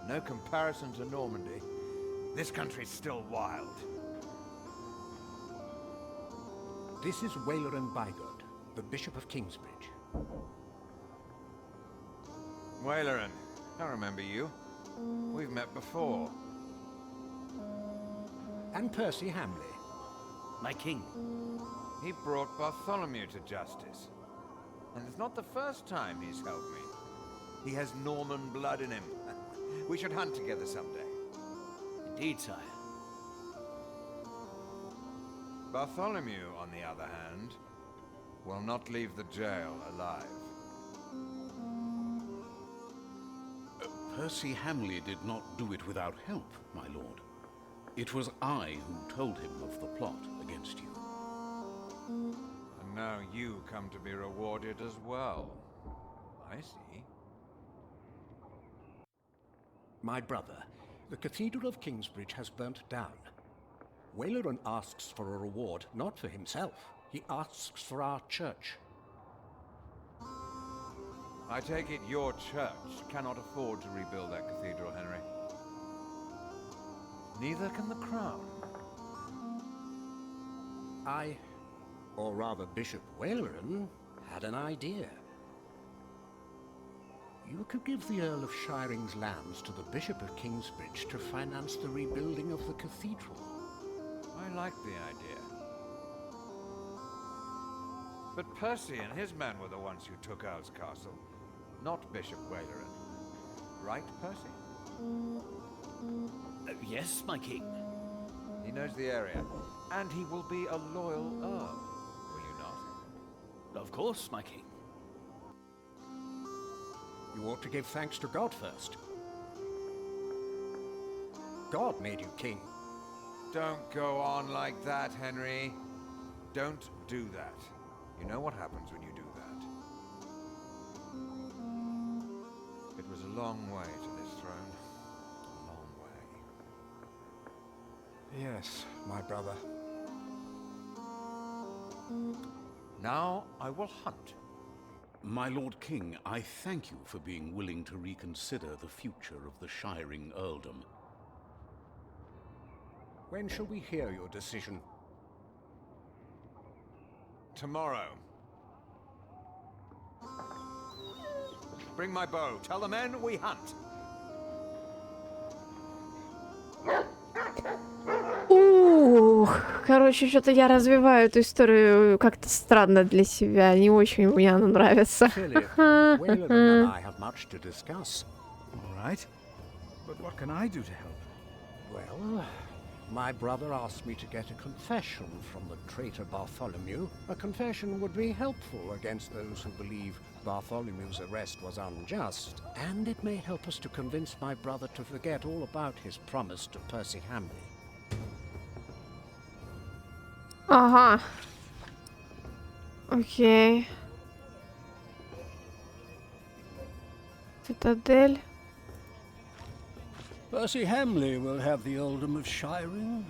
No comparison to Normandy. This country's still wild. This is Waleran Bygod, the Bishop of Kingsbridge. Waleran, I remember you. We've met before. And Percy Hamley. My king. He brought Bartholomew to justice. And it's not the first time he's helped me. He has Norman blood in him. We should hunt together someday. Indeed, sire. Bartholomew, on the other hand, will not leave the jail alive. Percy Hamley did not do it without help, my lord. It was I who told him of the plot against you. And now you come to be rewarded as well. I see. My brother, the Cathedral of Kingsbridge has burnt down. Waleran asks for a reward, not for himself. He asks for our church. I take it your church cannot afford to rebuild that cathedral, Henry. Neither can the crown. I, or rather Bishop Waleran, had an idea. You could give the Earl of Shiring's lands to the Bishop of Kingsbridge to finance the rebuilding of the cathedral. I like the idea. But Percy and his men were the ones who took Earl's Castle, not Bishop Waleran. Right, Percy? Yes, my king. He knows the area, and he will be a loyal Earl, will you not? Of course, my king. You ought to give thanks to God first. God made you king. Don't go on like that, Henry. Don't do that. You know what happens when you do that. It was a long way to this throne. A long way. Yes, my brother. Now I will hunt. My Lord King, I thank you for being willing to reconsider the future of the Shiring Earldom. When shall we hear your decision? Tomorrow. Bring my bow. Tell the men we hunt. Короче, что-то я развиваю эту историю как-то странно для себя. Не очень мне она нравится. Waylon and I have much to discuss. All right. But what can I do to help? Well, my brother asked me to get a confession from the traitor Bartholomew. A confession would be helpful against those who believe Bartholomew's arrest was unjust, and it may help us to convince my brother to forget all about his promise to Percy Hamley. Ага. Окей. Цитадель. Percy Hamley will have the earldom of Shiring.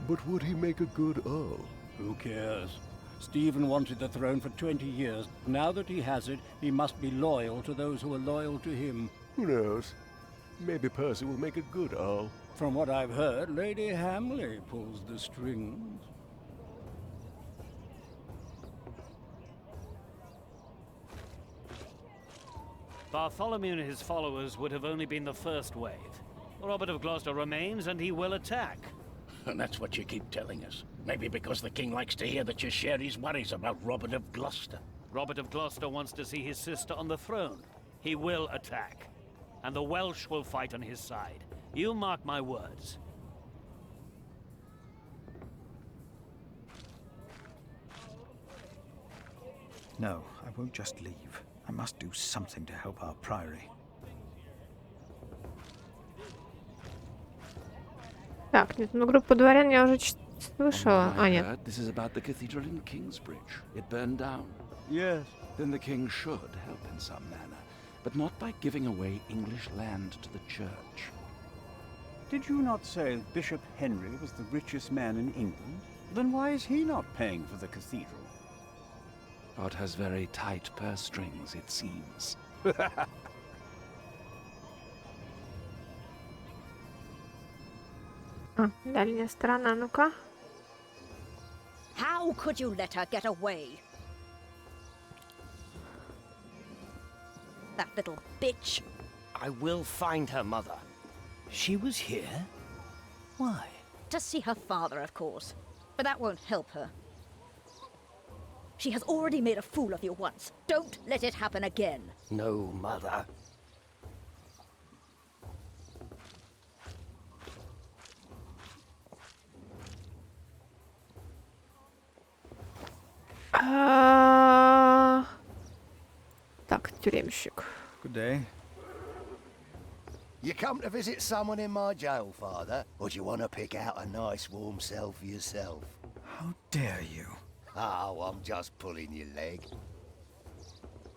But would he make a good earl? Who cares? Stephen wanted the throne for 20 years. Now that he has it, he must be loyal to those who are loyal to him. Who knows? Maybe Percy will make a good earl. From what I've heard, Lady Hamley pulls the strings. Bartholomew and his followers would have only been the first wave. Robert of Gloucester remains, and he will attack. And that's what you keep telling us. Maybe because the king likes to hear that you share his worries about Robert of Gloucester. Robert of Gloucester wants to see his sister on the throne. He will attack. And the Welsh will fight on his side. You mark my words. No, I won't just leave. I must do something to help our priory. Так, нет, ну группу дворян я уже слышала. А, нет. This is about the cathedral in Kingsbridge. It burned down. Yes. Then the king should help in some manner, but not by giving away English land to the church. Did you not say Bishop Henry was the richest man in England? Then why is he not paying for the cathedral? God has very tight purse strings, it seems. Дальняя сторона, ну-ка. How could you let her get away? That little bitch. I will find her, Mother. She was here? Why? To see her father, of course. But that won't help her. She has already made a fool of you once. Don't let it happen again. No, Mother. Так, тюремщик. Good day. You come to visit someone in my jail, Father? Or do you want to pick out a nice warm cell for yourself? How dare you? Oh, I'm just pulling your leg.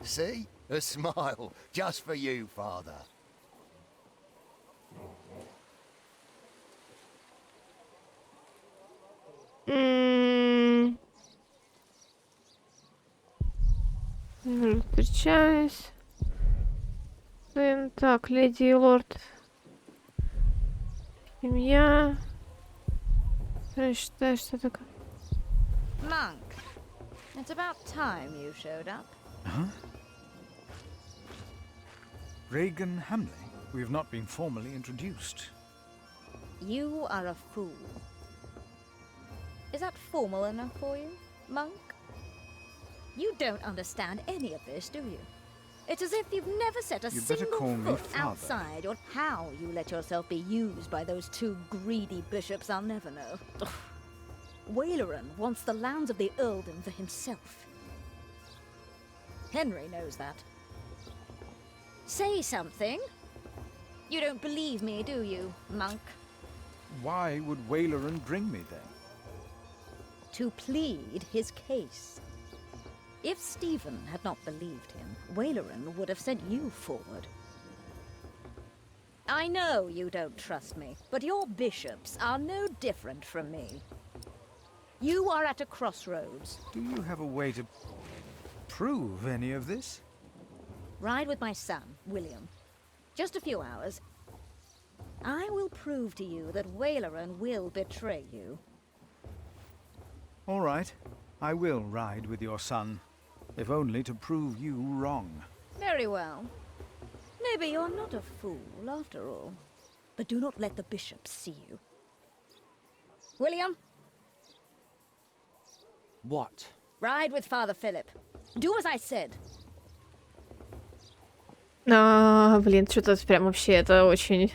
See? A smile. Just for you, Father. Встречаюсь. Сын, так, леди и лорд. Семья. Я считаю, что это... Monk, it's about time you showed up. Huh? Regan Hamley? We have not been formally introduced. You are a fool. Is that formal enough for you, Monk? You don't understand any of this, do you? It's as if you've never set a You'd better single call me foot father. outside, or how you let yourself be used by those two greedy bishops, I'll never know. Waleran wants the lands of the earldom for himself. Henry knows that. Say something. You don't believe me, do you, Monk? Why would Waleran bring me then? To plead his case. If Stephen had not believed him, Waleran would have sent you forward. I know you don't trust me, but your bishops are no different from me. You are at a crossroads. Do you have a way to prove any of this? Ride with my son, William. Just a few hours. I will prove to you that Waleran will betray you. All right. I will ride with your son, if only to prove you wrong. Very well. Maybe you're not a fool, after all. But do not let the bishop see you. William? What? Ride with Father Philip. Do as I said. Блин, что-то прям вообще это очень...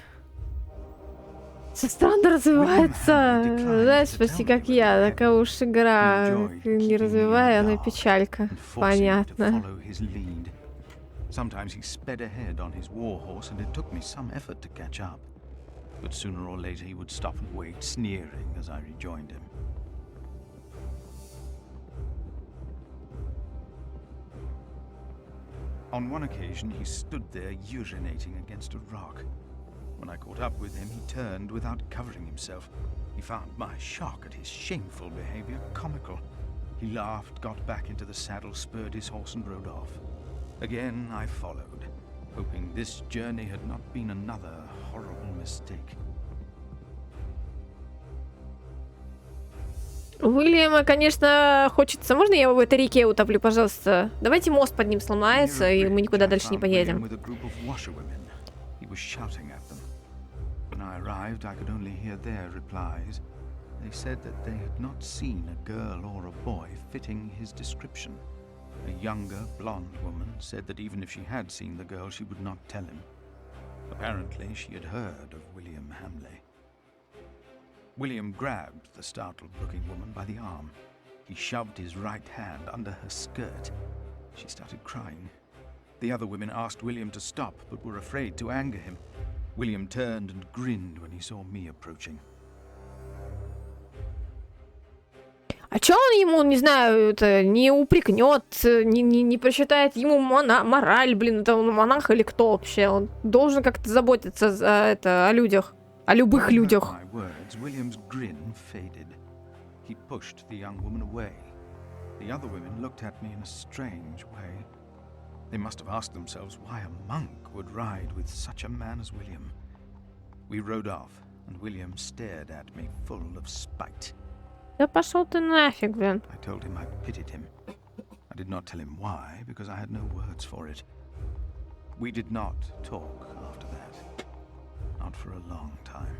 Странно развивается. Знаешь, почти как я, такая уж игра. Не развивая, она печалька. Понятно. Sometimes he sped ahead on his war horse, and it took me some effort to catch up. But sooner or later he would stop and wait, sneering as I rejoined him. On one occasion, he stood there urinating against a rock. When I caught up with him, he turned without covering himself. He found my shock at his shameful behavior comical. He laughed, got back into the saddle, spurred his horse, and rode off. Again, I followed, hoping this journey had not been another horrible mistake. Уильяма, конечно, хочется... Можно я его в этой реке утоплю, пожалуйста? Давайте мост под ним сломается, и мы никуда дальше не поедем. When I arrived, I could only hear their replies. They said that they had not seen a girl or a boy fitting his description. A younger, blonde woman said that even if she had seen the girl, she would not tell him. Apparently, she had heard of William Hamley. William grabbed the startled-looking woman by the arm. He shoved his right hand under her skirt. She started crying. The other women asked William to stop, but were afraid to anger him. William turned and grinned when he saw me approaching. А чё он ему, не знаю, это не упрекнет, не посчитает ему мораль, блин, это он монах или кто вообще? Он должен как-то заботиться о людях, о любых людях. William's grin faded. He pushed the young woman away. The other women looked at me in a strange way. They must have asked themselves why a monk would ride with such a man as William. We rode off, and William stared at me full of spite. Да пошел ты нафиг, блин. I told him I pitied him. I did not tell him why, because I had no words for it. We did not talk after that. Not for a long time.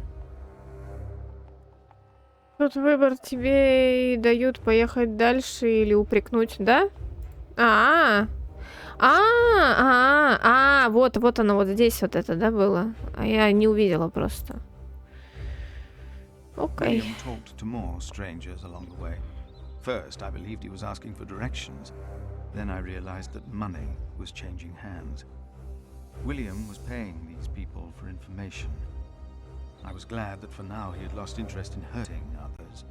Тут выбор тебе и дают поехать дальше или упрекнуть, да? Вот оно, вот здесь вот это, да, было? А я не увидела просто. Окей. William talked to more strangers along the way. First, I believed he was asking for directions. Then I realized that money was changing hands. William was paying these people for information. I was glad that for now he had lost interest in hurting others.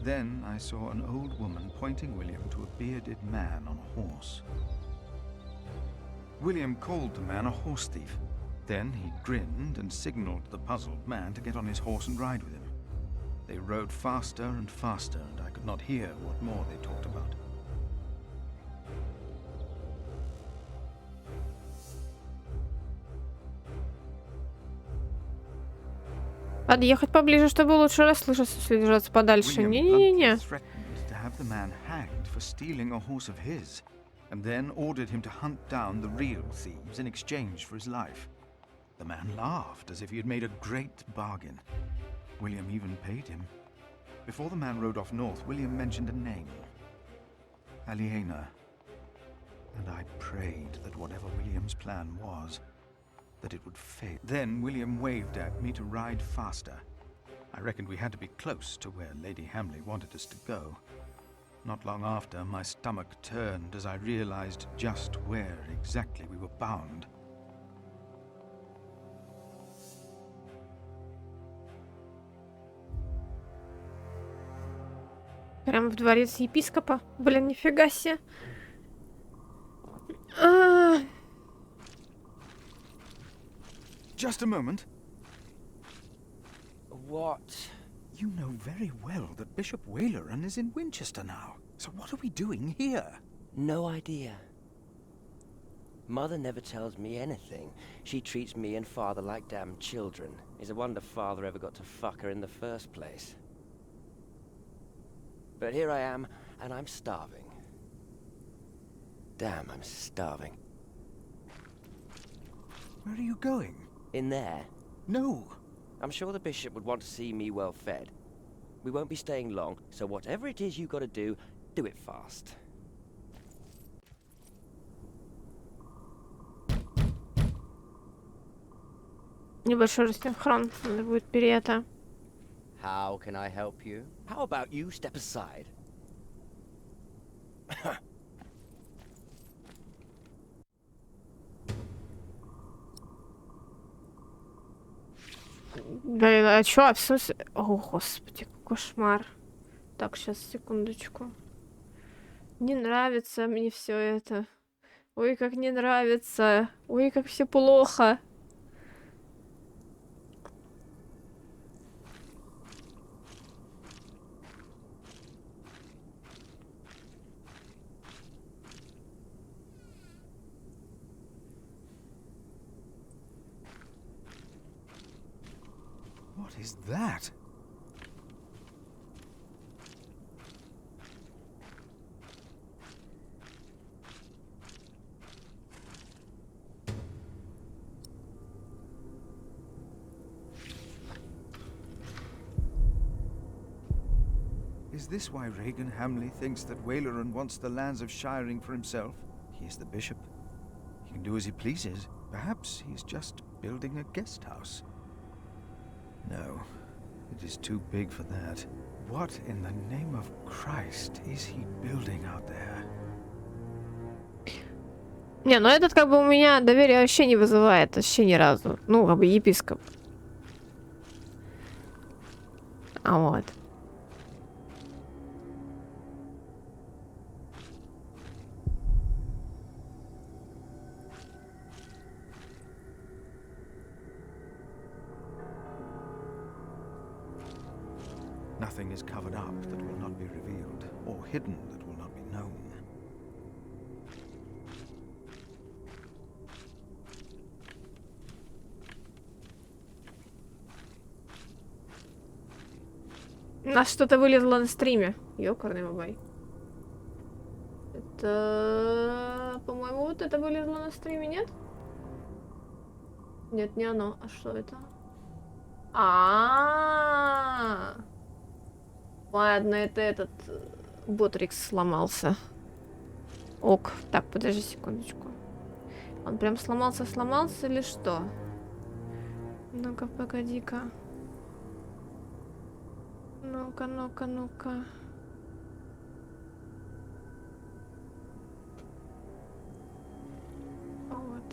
Then I saw an old woman pointing William to a bearded man on a horse. William called the man a horse thief. Then he grinned and signaled the puzzled man to get on his horse and ride with him. They rode faster and faster, and I could not hear what more they talked about. Подъехать поближе, чтобы лучше расслышать, если держаться подальше. Не-не-не. To have the man hanged for stealing a horse of his, and then ordered him to hunt down the real thieves in exchange for his life. The man laughed as if he had made a great bargain. William even paid him. Before the man rode off north, William mentioned a name. Aliena. And I prayed that whatever William's plan was, that it would fail. Then William waved at me to ride faster. I reckoned we had to be close to where Lady Hamley wanted us to go. Not long after, my stomach turned as I realized just where exactly we were bound. Прям в дворец епископа. Блин, нифига себе. Just a moment. What You know very well that Bishop Waleran is in Winchester now. So what are we doing here? No idea. Mother never tells me anything. She treats me and Father like damn children. It's a wonder Father ever got to fuck her in the first place. But here I am, and I'm starving. Damn, I'm starving. Where are you going? In there? No. I'm sure the bishop would want to see me well fed. We won't be staying long, so whatever it is you gotta do it fast. Небольшой рассинхрон. Надо будет перета. How can I help you? How about you step aside? Блин, а чё? В смысле? О, господи, кошмар. Так, сейчас, секундочку. Не нравится мне все это. Ой, как не нравится. Ой, как все плохо. What is that? Is this why Regan Hamley thinks that Waleran wants the lands of Shiring for himself? He is the bishop. He can do as he pleases. Perhaps he's just building a guest house. No, it is too big for that. What in the name of Christ is he building out there? Не, ну этот как бы у меня доверие вообще не вызывает, вообще ни разу. Ну, как бы епископ. А вот. Nothing is covered up that will not be revealed, or hidden that will not be known. У нас что-то вылезло на стриме. Ёкарный бабай. Это... По-моему, вот это вылезло на стриме, нет? Нет, не оно. А что это? А-а-а! Ладно, это этот Ботрикс сломался. Ок. Так, подожди секундочку. Он прям сломался или что? Ну-ка, погоди-ка. Ну-ка. Вот.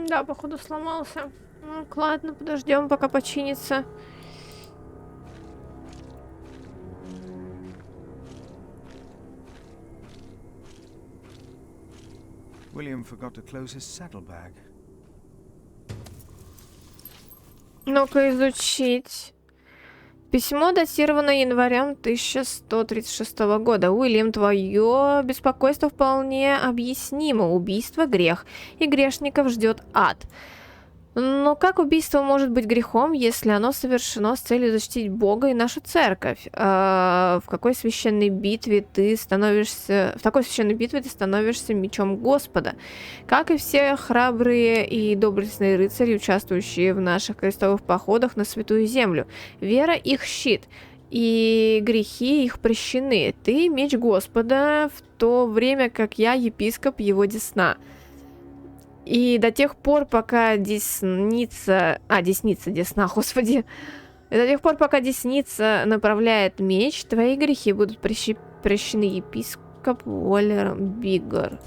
Да, походу сломался. Ну, ладно, подождем, пока починится. William forgot to close his saddlebag. Ну-ка, изучить. Письмо датировано январем 1136 года. Уильям, твое беспокойство вполне объяснимо. Убийство — грех, и грешников ждет ад. Но как убийство может быть грехом, если оно совершено с целью защитить Бога и нашу церковь? В такой священной битве ты становишься мечом Господа. Как и все храбрые и доблестные рыцари, участвующие в наших крестовых походах на Святую Землю. Вера — их щит, и грехи их прощены. Ты — меч Господа, в то время как я — епископ его десна. И до тех пор, пока десница, господи. И до тех пор, пока десница направляет меч, твои грехи будут прощены. Епископ Уоллер Биггер.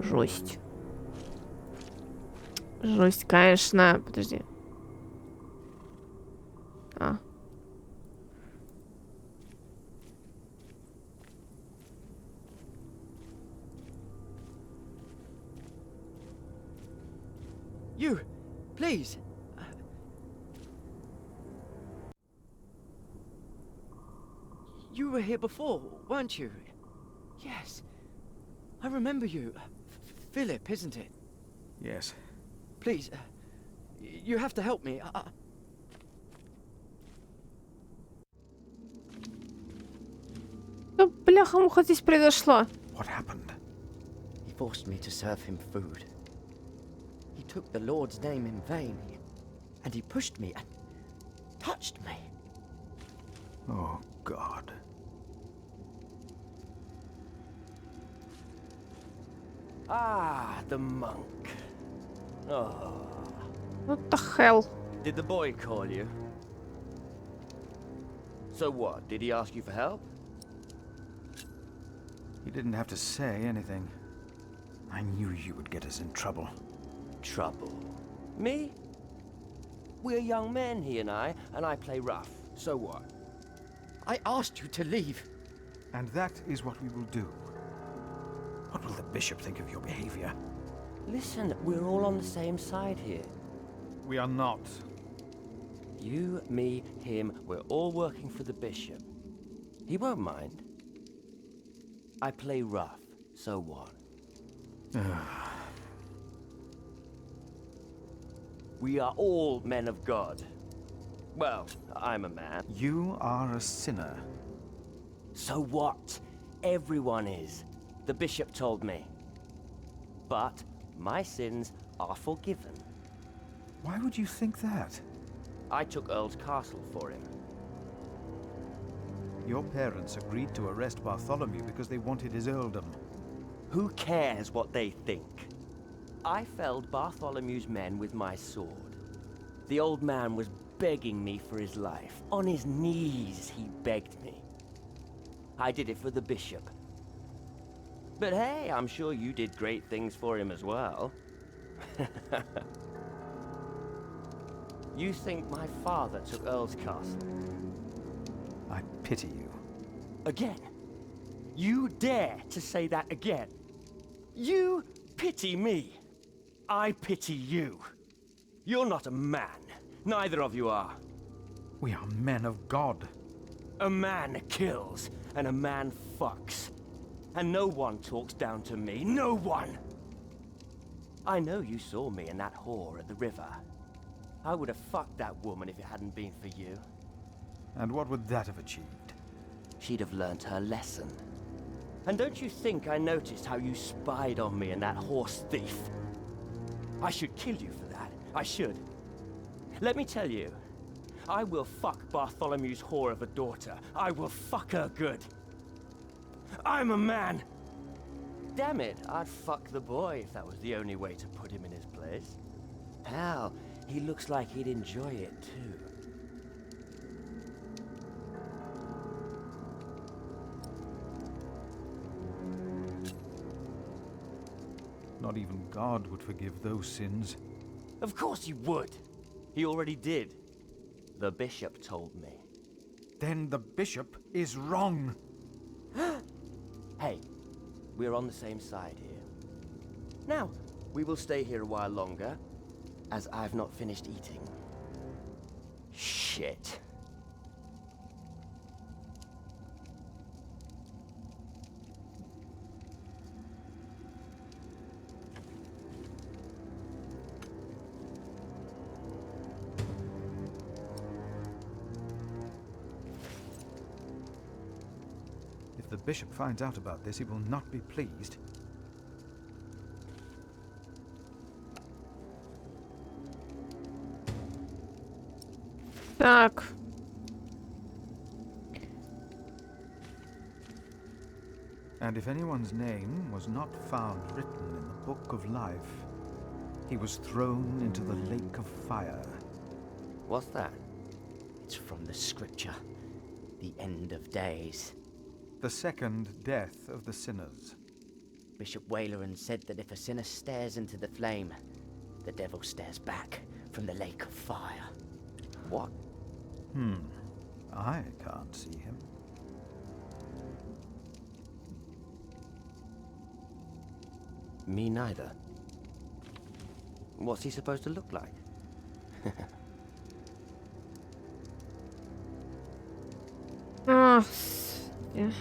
Жесть. Жесть, конечно. Подожди. You, please. You were here before, weren't you? Yes. I remember you. Philip, isn't it? Yes. Please, you have to help me. Что, бляха-муха, здесь произошло? What happened? He forced me to serve him food. He took the Lord's name in vain, and he pushed me and touched me. Oh, God. Ah, the monk. Oh. What the hell? Did the boy call you? So what? Did he ask you for help? He didn't have to say anything. I knew you would get us in trouble. Trouble? Me? We're young men, he and I play rough. So what? I asked you to leave. And that is what we will do. What will the bishop think of your behavior? Listen, we're all on the same side here. We are not. You, me, him, we're all working for the bishop. He won't mind. I play rough, so what? We are all men of God. Well, I'm a man. You are a sinner. So what? Everyone is. The bishop told me. But my sins are forgiven. Why would you think that? I took Earl's castle for him. Your parents agreed to arrest Bartholomew because they wanted his earldom. Who cares what they think? I felled Bartholomew's men with my sword. The old man was begging me for his life. On his knees, he begged me. I did it for the bishop. But hey, I'm sure you did great things for him as well. You think my father took Earl's castle? I pity you. Again? You dare to say that again? You pity me. I pity you. You're not a man. Neither of you are. We are men of God. A man kills, and a man fucks. And no one talks down to me. No one! I know you saw me and that whore at the river. I would have fucked that woman if it hadn't been for you. And what would that have achieved? She'd have learnt her lesson. And don't you think I noticed how you spied on me and that horse thief? I should kill you for that. I should. Let me tell you, I will fuck Bartholomew's whore of a daughter. I will fuck her good. I'm a man! Damn it, I'd fuck the boy if that was the only way to put him in his place. Hell, he looks like he'd enjoy it too. Not even God would forgive those sins. Of course he would. He already did. The bishop told me. Then the bishop is wrong. Hey, we're on the same side here. Now, we will stay here a while longer, as I've not finished eating. Shit. If the bishop finds out about this, he will not be pleased. Так. And if anyone's name was not found written in the book of life, he was thrown into the lake of fire. What's that? It's from the scripture. The end of days. The second death of the sinners. Bishop Waleran said that if a sinner stares into the flame, the devil stares back from the lake of fire. What? I can't see him. Me neither. What's he supposed to look like? Yeah.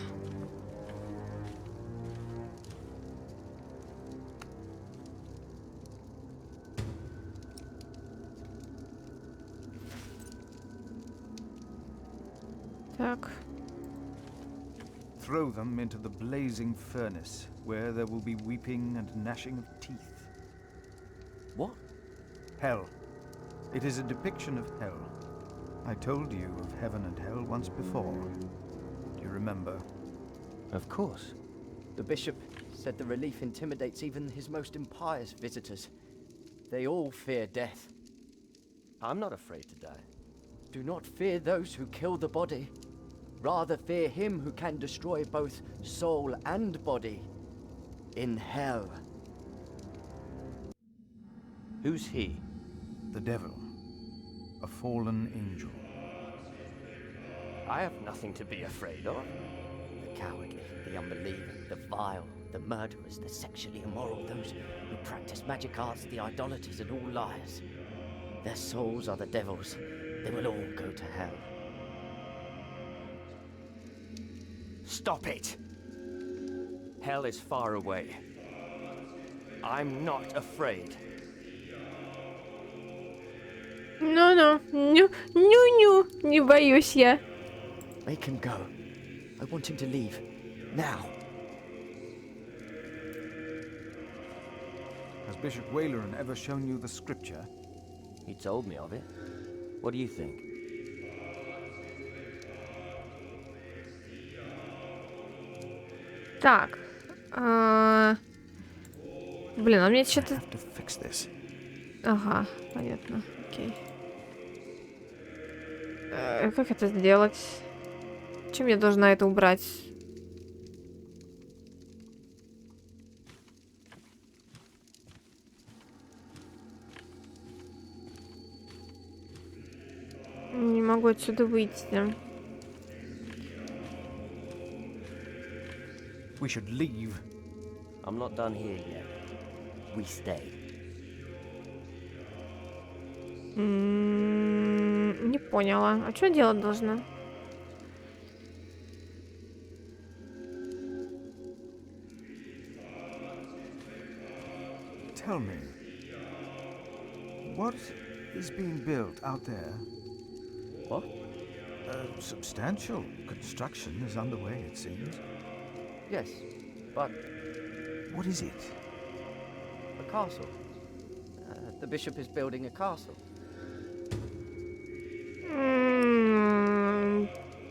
Так. Throw them into the blazing furnace, where there will be weeping and gnashing of teeth. What? Hell. It is a depiction of hell. I told you of heaven and hell once before. Do you remember? Of course. The bishop said the relief intimidates even his most impious visitors. They all fear death. I'm not afraid to die. Do not fear those who kill the body. Rather fear him who can destroy both soul and body in hell. Who's he? The devil. A fallen angel. I have nothing to be afraid of. The cowardly, the unbelieving, the vile, the murderers, the sexually immoral, those who practice magic arts, the idolaters, and all liars. Their souls are the devil's. They will all go to hell. Stop it! Hell is far away. I'm not afraid. Ну-ну, не боюсь я. Make him go. I want him to leave. Now. Has Bishop Waleran ever shown you the scripture? He told me of it. What do you think? Так. Блин, а мне что-то... Ага, понятно. Окей. Как это сделать? Чем я должна это убрать? Не могу отсюда выйти. We should leave. I'm not done here yet. We stay. Не поняла. А что делать должна? Tell me, what is being built out there? What? A substantial construction is underway, it seems. Yes, but... What is it? A castle. The bishop is building a castle.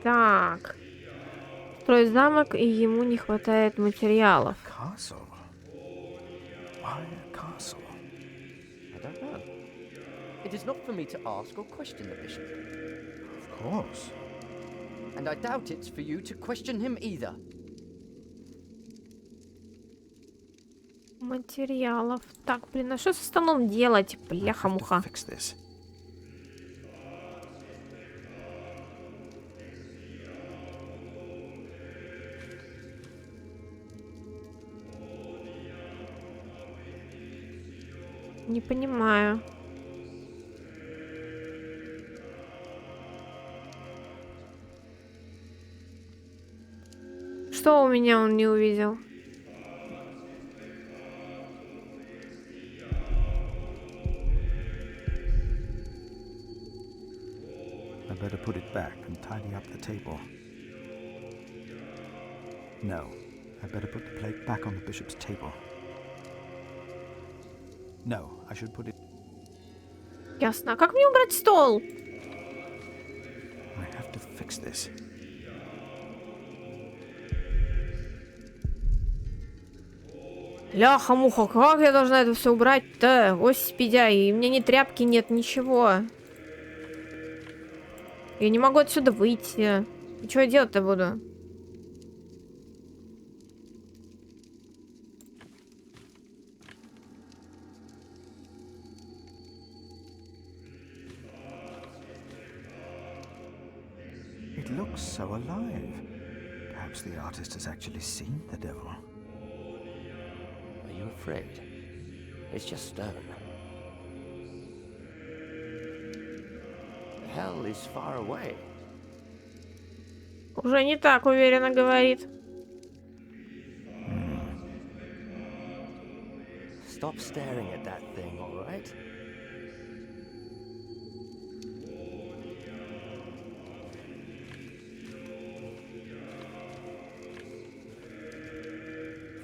Так. Строит замок, и ему не хватает материалов. Castle? Why a castle? I don't know. It is not for me to ask or question the bishop. Of course. And I doubt it's for you to question him either. Материалов. Так, блин, а что со столом делать? Бляха-муха. Не понимаю. Что у меня он не увидел? I better put it back and tidy up the table. No, I better put the plate back on the bishop's table. No, I should put it... Ясно. А как мне убрать стол? I have to fix this. Ляха-муха, как я должна это все убрать-то? Господи, и мне ни тряпки нет, ничего. Я не могу отсюда выйти. И что я делать-то буду? It looks so alive. Perhaps the artist has actually seen the devil. Are you afraid? It's just stone. hell is far away. Уже не так уверенно говорит. Stop staring at that thing, all right?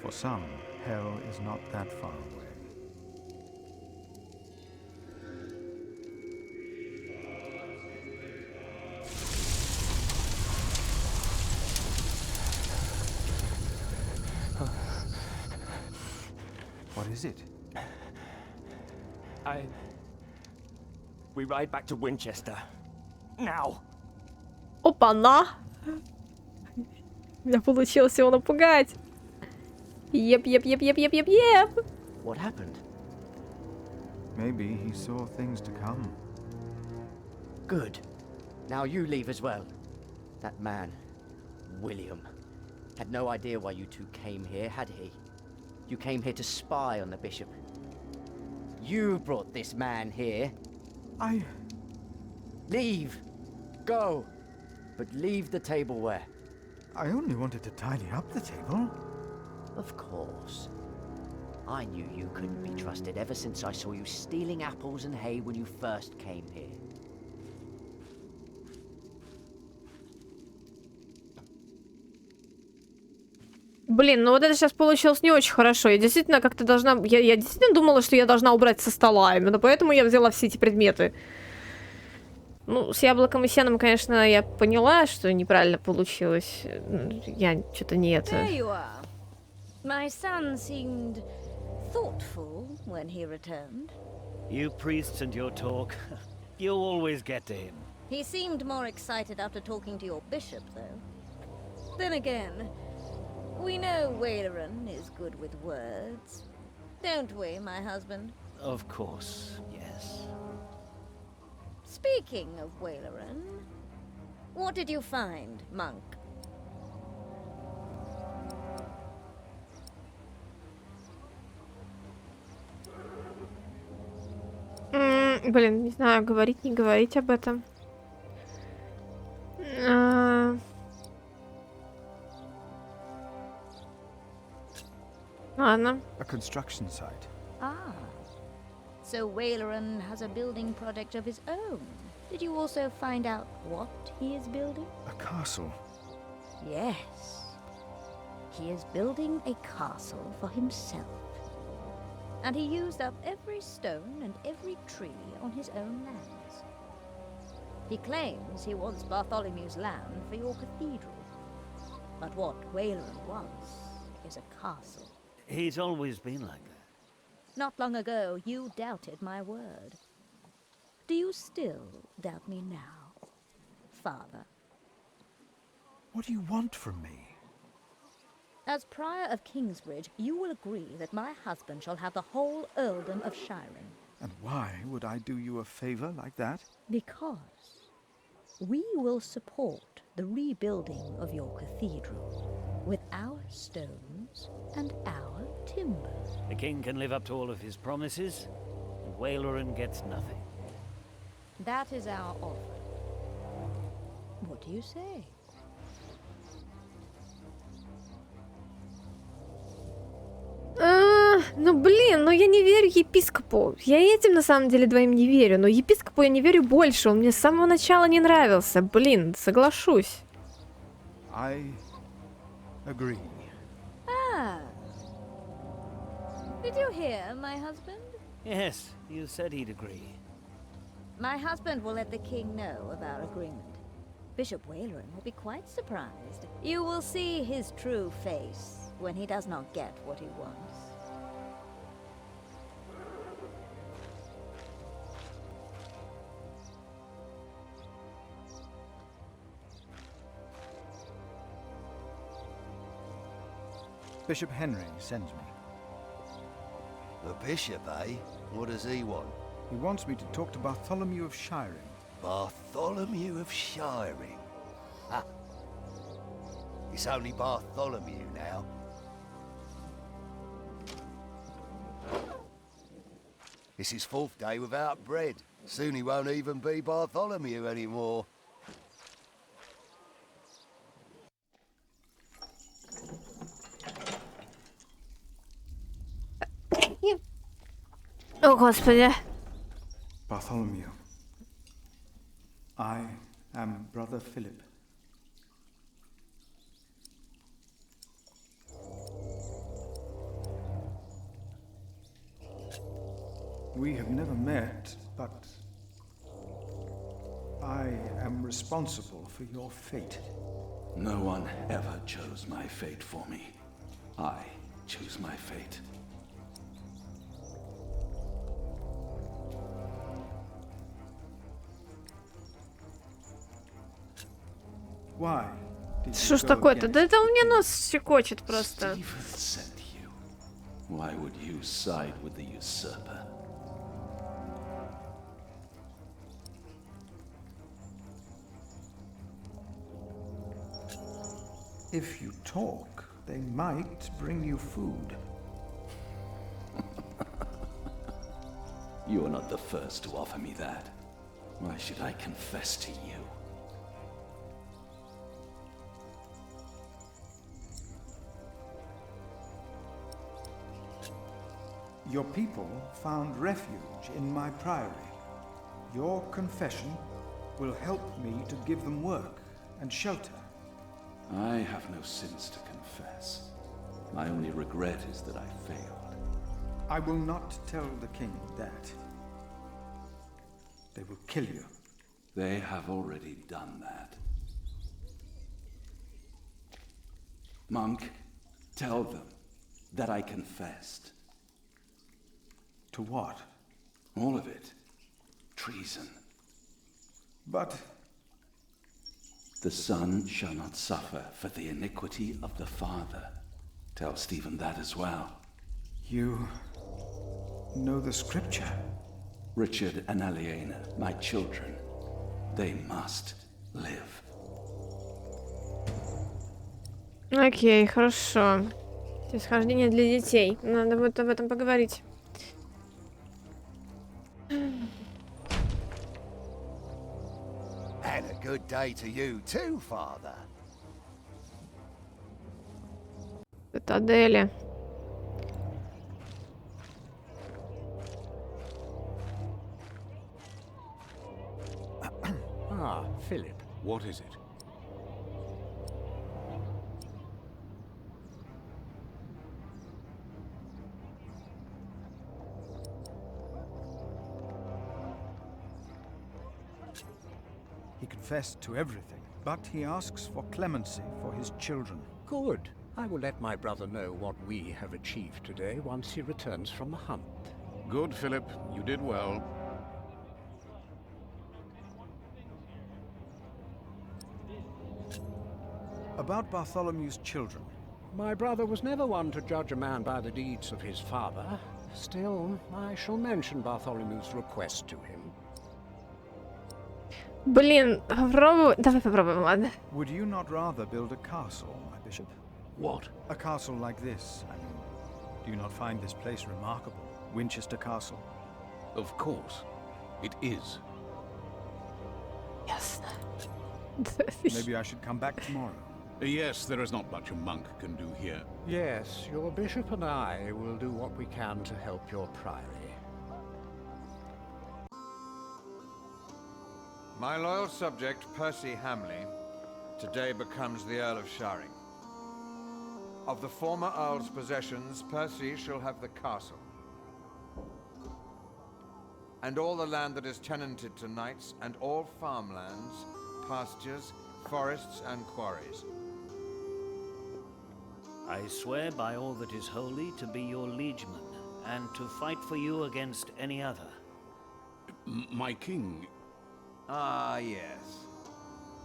For some, hell is not that far away. What is it? We ride back to Winchester. Now! Опа-на! У меня получилось его напугать. Еп. What happened? Maybe he saw things to come. Good. Now you leave as well. That man, William, had no idea why you two came here, had he? You came here to spy on the bishop. You brought this man here. Leave. Go. But leave the tableware. I only wanted to tidy up the table. Of course. I knew you couldn't be trusted ever since I saw you stealing apples and hay when you first came here. Блин, ну вот это сейчас получилось не очень хорошо. Я действительно как-то должна... Я действительно думала, что я должна убрать со стола. Именно поэтому я взяла все эти предметы. Ну, с яблоком и сеном, конечно, я поняла, что неправильно получилось. Я что-то не это... There you are. My son seemed thoughtful when he returned. You priests and your talk. You always get to him. He seemed more excited after talking to your bishop, though. Then again, we know Waleran is good with words. Don't we, my husband? Of course, yes. Speaking of Waleran, what did you find, monk? Блин, не знаю, говорить, не говорить об этом. Ладно. A construction site. Ah. So Waleran has a building project of his own. Did you also find out what he is building? A castle. Yes. He is building a castle for himself. And he used up every stone and every tree on his own lands. He claims he wants Bartholomew's land for your cathedral. But what Waleran wants is a castle. He's always been like that. Not long ago, you doubted my word. Do you still doubt me now, Father? What do you want from me? As Prior of Kingsbridge, you will agree that my husband shall have the whole earldom of Shiring. And why would I do you a favor like that? Because we will support the rebuilding of your cathedral with our stones and our timber. The king can live up to all of his promises, and Waleran gets nothing. That is our offer. What do you say? Ну блин, ну я не верю епископу. Я этим на самом деле двоим не верю, но епископу я не верю больше. Он мне с самого начала не нравился. Блин, соглашусь. I agree. Ah. Did you hear, my husband? Yes, you said he'd agree. My husband will let the king know of our agreement. Bishop Waleran will be quite surprised. You will see his true face when he does not get what he wants. Bishop Henry sends me. The bishop, eh? What does he want? He wants me to talk to Bartholomew of Shiring. Bartholomew of Shiring? Ha! It's only Bartholomew now. It's his 4th day without bread. Soon he won't even be Bartholomew anymore. О, Господи. Bartholomew, I am Brother Philip. We have never met, but I am responsible for your fate. No one ever chose my fate for me. I choose my fate. Why did Что you ж go такое-то? against Да это у меня нос щекочет просто. Stephen sent you. Why would you side with the usurper? If you talk, they might bring you food. You are not the first to offer me that. Why should I confess to you? Your people found refuge in my priory. Your confession will help me to give them work and shelter. I have no sins to confess. My only regret is that I failed. I will not tell the king that. They will kill you. They have already done that. Monk, tell them that I confessed. To what? All of it. Treason. But the son shall not suffer for the iniquity of the father. Tell Stephen that as well. You know the scripture. Richard and Aliena, my children, they must live. Окей, хорошо. Снисхождение для детей. Надо вот об этом поговорить. And a good day to you too, Father. Цитадели. Ah, Philip. What is it? he confessed to everything, but he asks for clemency for his children. Good. I will let my brother know what we have achieved today once he returns from the hunt. Good, Philip. You did well. About Bartholomew's children. My brother was never one to judge a man by the deeds of his father. Still, I shall mention Bartholomew's request to him. Блин, попробуй. Давай попробуем, ладно. Would you not rather build a castle, my bishop? What? A castle like this, I mean. Do you not find this place remarkable? Winchester Castle? Of course. It is. Ясно. Maybe I should come back tomorrow. Yes, there is not much a monk can do here. Yes, your bishop and I will do what we can to help your priory. My loyal subject, Percy Hamley, today becomes the Earl of Sharing. Of the former Earl's possessions, Percy shall have the castle. And all the land that is tenanted to knights, and all farmlands, pastures, forests, and quarries. I swear by all that is holy to be your liegeman, and to fight for you against any other. My king... Ah, yes.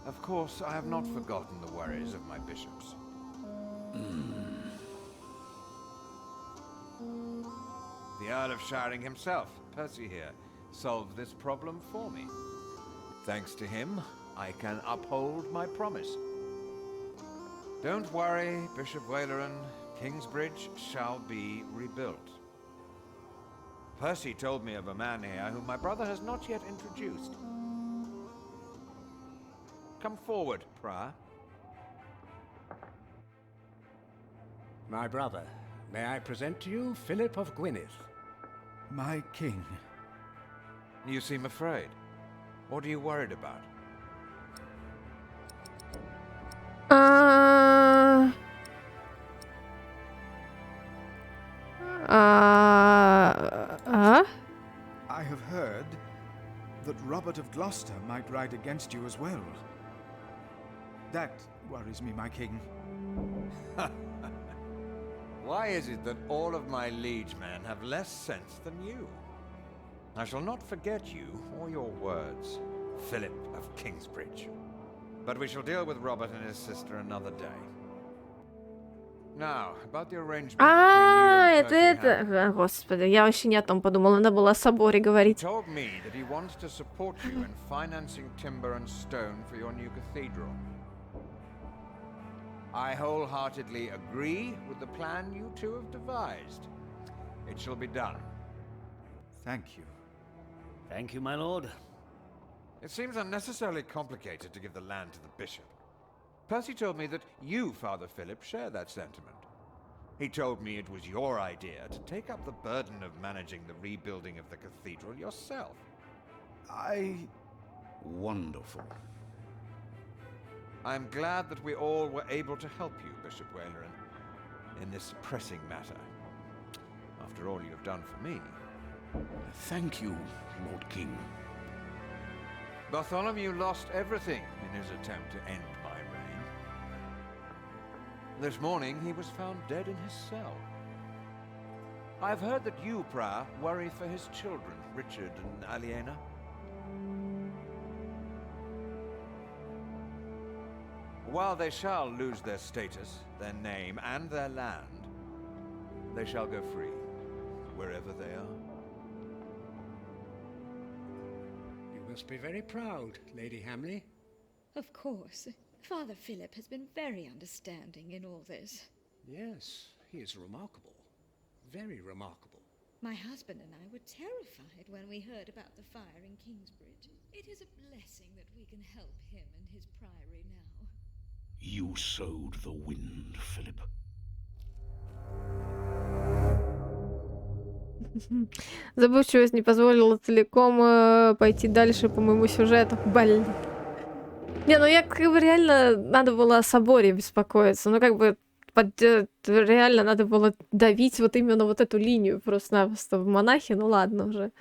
Of course, I have not forgotten the worries of my bishops. The Earl of Sharing himself, Percy here, solved this problem for me. Thanks to him, I can uphold my promise. Don't worry, Bishop Waleran. Kingsbridge shall be rebuilt. Percy told me of a man here whom my brother has not yet introduced. Come forward, Prior. My brother, may I present to you Philip of Gwyneth? My king. You seem afraid. What are you worried about? I have heard that Robert of Gloucester might ride against you as well. That worries me, my king. Why is it that all of my liegemen have less sense than you? I shall not forget you or your words, Philip of Kingsbridge. But we shall deal with Robert and his sister another day. Now, about the arrangement between you and Percy Hamley. Господи, я вообще не о том подумала, надо было о соборе He говорить. told me that he wants to support you in financing timber and stone for your new cathedral. I wholeheartedly agree with the plan you two have devised. It shall be done. Thank you. Thank you, my lord. It seems unnecessarily complicated to give the land to the bishop. Percy told me that you, Father Philip, share that sentiment. He told me it was your idea to take up the burden of managing the rebuilding of the cathedral yourself. Wonderful. I'm glad that we all were able to help you, Bishop Waleran, in this pressing matter. After all you have done for me. Thank you, Lord King. Bartholomew lost everything in his attempt to end my reign. This morning he was found dead in his cell. I've heard that you, Prior, worry for his children, Richard and Aliena. While they shall lose their status, their name, and their land, they shall go free, wherever they are. You must be very proud, Lady Hamley. Of course. Father Philip has been very understanding in all this. Yes, he is remarkable. Very remarkable. My husband and I were terrified when we heard about the fire in Kingsbridge. It is a blessing that we can help him and his priory now. You sowed the wind, Philip. Забывчивость не позволила целиком пойти дальше по моему сюжету. Блин. Не, ну я как бы реально надо было о соборе беспокоиться. Ну как бы реально надо было давить вот именно вот эту линию просто-напросто в монахи. Ну ладно уже.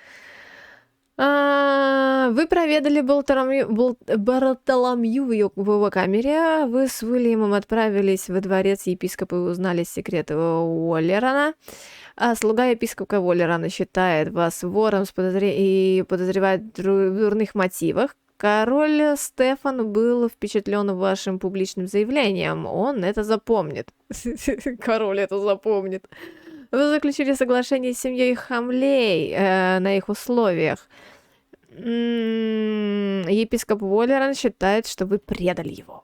Вы проведали Бартоломью в его камере. Вы с Уильямом отправились во дворец епископа и узнали секреты Уоллерана. Слуга епископа Уоллерана считает вас вором и подозревает в дурных мотивах. Король Стефан был впечатлен вашим публичным заявлением. Он это запомнит. Король это запомнит. Вы заключили соглашение с семьей Хамлей на их условиях. Епископ Уоллеран считает, что вы предали его.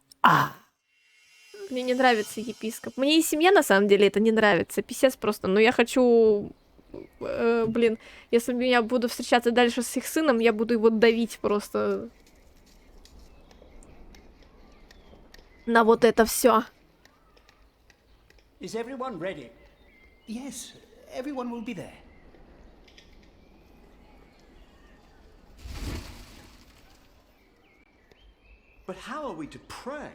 Мне не нравится епископ. Мне и семья, на самом деле, это не нравится. Писец просто. Но я хочу... если я буду встречаться дальше с их сыном, я буду его давить просто... на вот это все. Is everyone ready? Yes, everyone will be there. But how are we to pray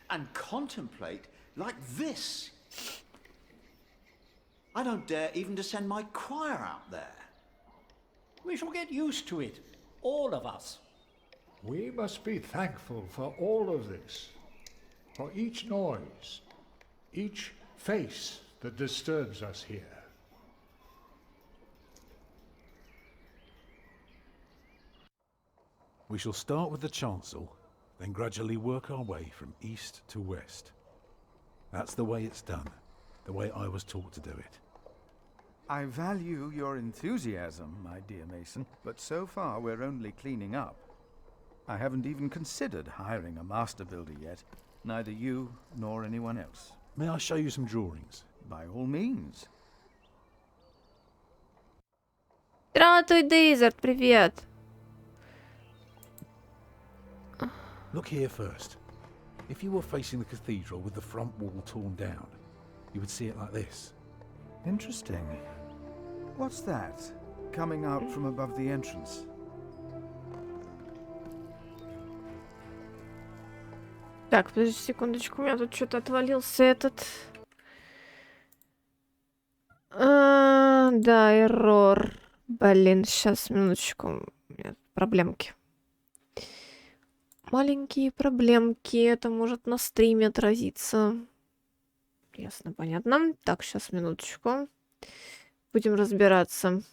and contemplate like this? I don't dare even to send my choir out there. We shall get used to it, all of us. We must be thankful for all of this, for each noise, each face that disturbs us here. We shall start with the chancel, then gradually work our way from east to west. That's the way it's done, the way I was taught to do it. I value your enthusiasm, my dear Mason, but so far we're only cleaning up. I haven't even considered hiring a master builder yet, neither you nor anyone else. May I show you some drawings? By all means. Здравствуй, Дейзерт, привет. Look here first. If you were facing the cathedral with the front wall torn down, you would see it like this. Interesting. What's that coming out from above the entrance? Так, подожди секундочку, у меня тут что-то отвалился этот. Да, эррор. Блин, сейчас, минуточку. У меня тут проблемки. Маленькие проблемки. Это может на стриме отразиться. Ясно, понятно. Так, сейчас, минуточку. Будем разбираться.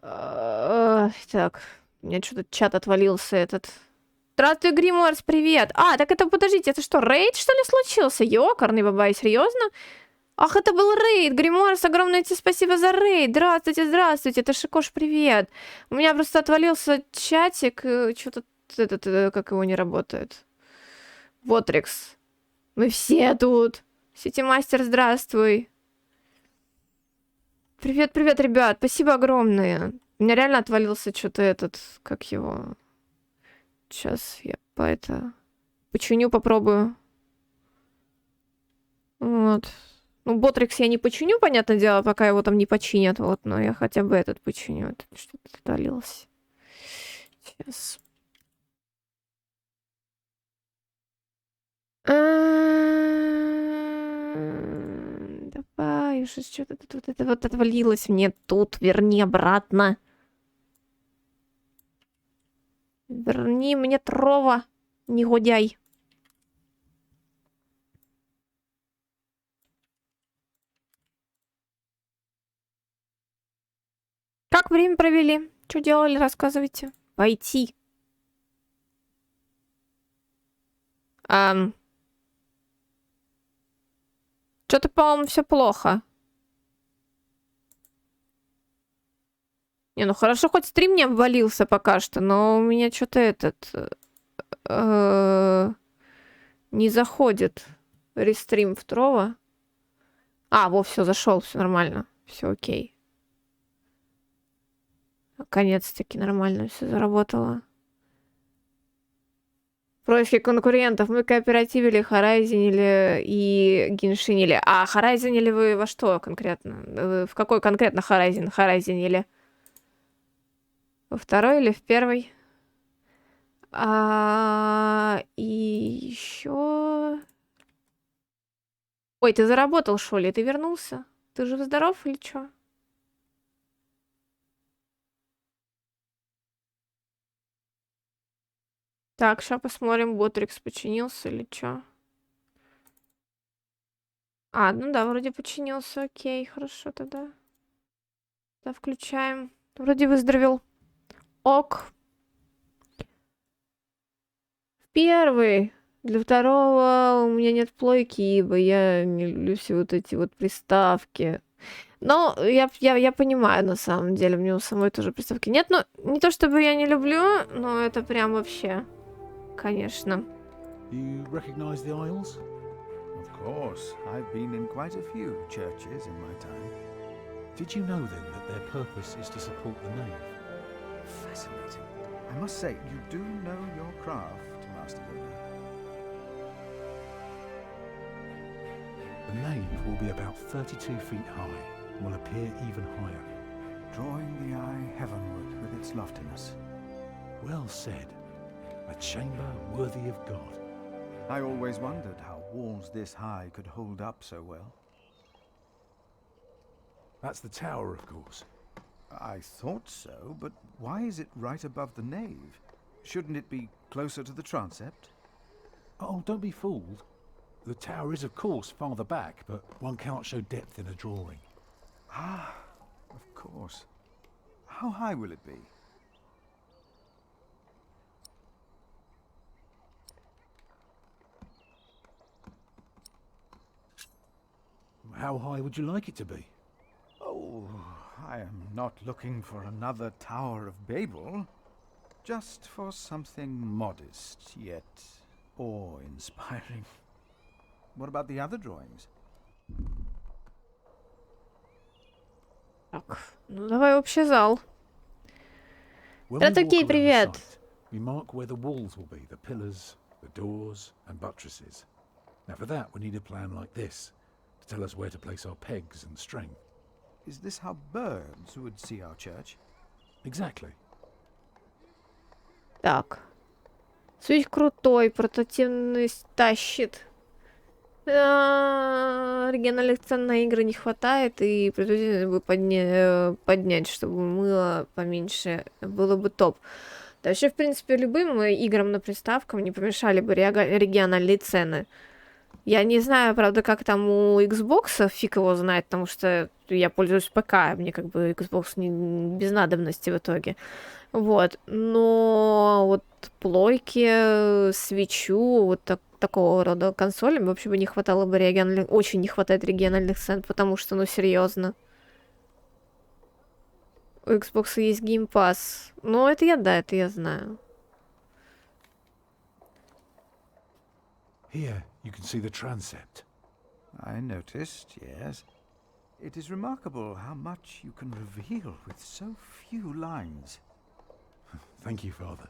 Так, у меня что-то чат отвалился этот. Здравствуй, Гримуарс, привет! А, так это, подождите, это что, рейд, что ли, случился? Ёкарный бабай, серьезно? Ах, это был рейд! Гримуарс, огромное тебе спасибо за рейд! Здравствуйте, здравствуйте, это Шикош, привет! У меня просто отвалился чатик, что-то этот, как его не работает. Вотрикс. Мы все тут! Ситимастер, здравствуй! Привет, привет, ребят, спасибо огромное! У меня реально отвалился что-то этот, как его... Сейчас я починю, попробую. Вот. Ну, Ботрикс я не починю, понятное дело, пока его там не починят. Вот, но я хотя бы этот починю. Это что-то отвалилось. Сейчас. Давай, уже что-то тут вот это вот отвалилось мне тут. Верни обратно. Верни мне трова, негодяй. Как время провели? Что делали? Рассказывайте. Войти. Что-то, по-моему, все плохо. Не, ну хорошо, хоть стрим не обвалился пока что, но у меня что-то не заходит рестрим в Трова. А, во, все, зашел, все нормально, все окей. Наконец-таки нормально все заработало. Профи конкурентов мы кооперативили, харайзенили и геншинили. А харайзенили вы во что конкретно? В какой конкретно харайзенили? Во второй или в первый? И еще... Ой, ты заработал, что ли? Ты вернулся? Ты жив-здоров или что? Так, сейчас посмотрим, Ботрикс починился или что. А, ну да, вроде починился, окей, хорошо тогда. Да, включаем. Вроде выздоровел. Ок. Первый. Для второго у меня нет плойки, ибо я не люблю все вот эти вот приставки. Но я понимаю, на самом деле, у меня у самой тоже приставки нет. Но не то чтобы я не люблю, но это прям вообще, конечно. You recognize the aisles? Of course, I've been in quite a few churches in my time. Did you know then that their purpose is to support the nave? Fascinating. I must say, you do know your craft, Master Yoda. The nave will be about 32 feet high and will appear even higher. Drawing the eye heavenward with its loftiness. Well said. A chamber worthy of God. I always wondered how walls this high could hold up so well. That's the tower, of course. I thought so, but why is it right above the nave? Shouldn't it be closer to the transept? Oh, don't be fooled. The tower is, of course, farther back, but one cannot show depth in a drawing. Ah, of course. How high will it be? How high would you like it to be? Oh, I am not looking for another Tower of Babel. Just for something modest, yet awe-inspiring. What about the other drawings? Так, ну давай общий зал. When we Да, walk окей, around the привет. site, we mark where the walls will be, the pillars, the doors, and buttresses. Now for that, we need a plan like this, to tell us where to place our pegs and string. Is this how birds would see our church? Exactly. Так. Свич крутой, портативный тащит. Оригинальных цен на игры не хватает, и производительность бы поднять, чтобы мыло поменьше, было бы топ. Да вообще, в принципе, любым играм на приставках не помешали бы региональные цены. Я не знаю, правда, как там у Xbox, фиг его знает, потому что я пользуюсь ПК, мне как бы Xbox не без надобности в итоге. Вот, но вот плойки, свечу, вот такого рода консолям вообще бы не хватало бы региональных, очень не хватает региональных цен, потому что, ну, серьезно. У Xbox есть Game Pass. Ну, это я знаю. Here, you can see the transept. I noticed, yes. It is remarkable how much you can reveal with so few lines. Thank you, Father.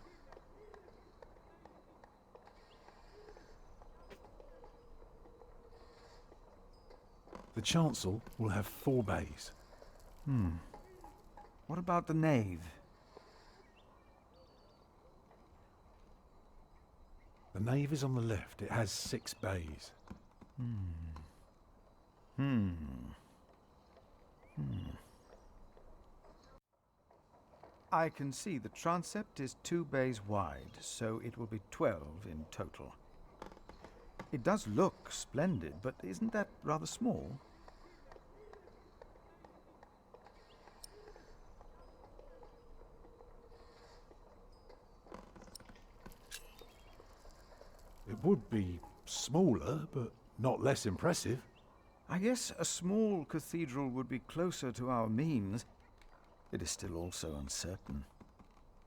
The chancel will have 4 bays. What about the nave? The nave is on the left. It has 6 bays. I can see the transept is 2 bays wide, so it will be 12 in total. It does look splendid, but isn't that rather small? It would be smaller, but not less impressive. I guess a small cathedral would be closer to our means. It is still also uncertain.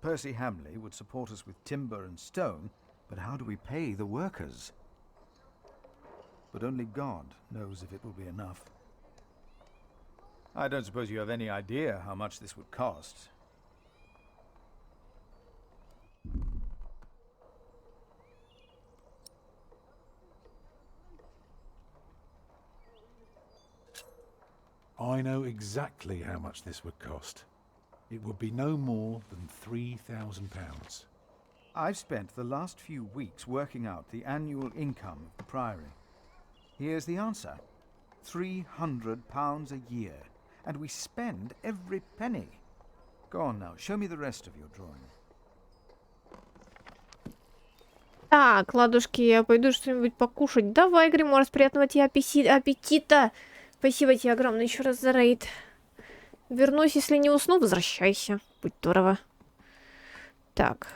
Percy Hamley would support us with timber and stone, but how do we pay the workers? But only God knows if it will be enough. I don't suppose you have any idea how much this would cost. I know exactly how much this would cost. It would be no more than £3,000. I've spent the last few weeks working out the annual income of the Priory. Here's the answer. £300 a year. And we spend every penny. Go on now, show me the rest of your drawing. Так, ладушки, я пойду что-нибудь покушать. Давай, Гримуар, приятного тебе аппетита. Спасибо тебе огромное еще раз за рейд. Вернусь, если не усну, возвращайся. Будь здорово. Так.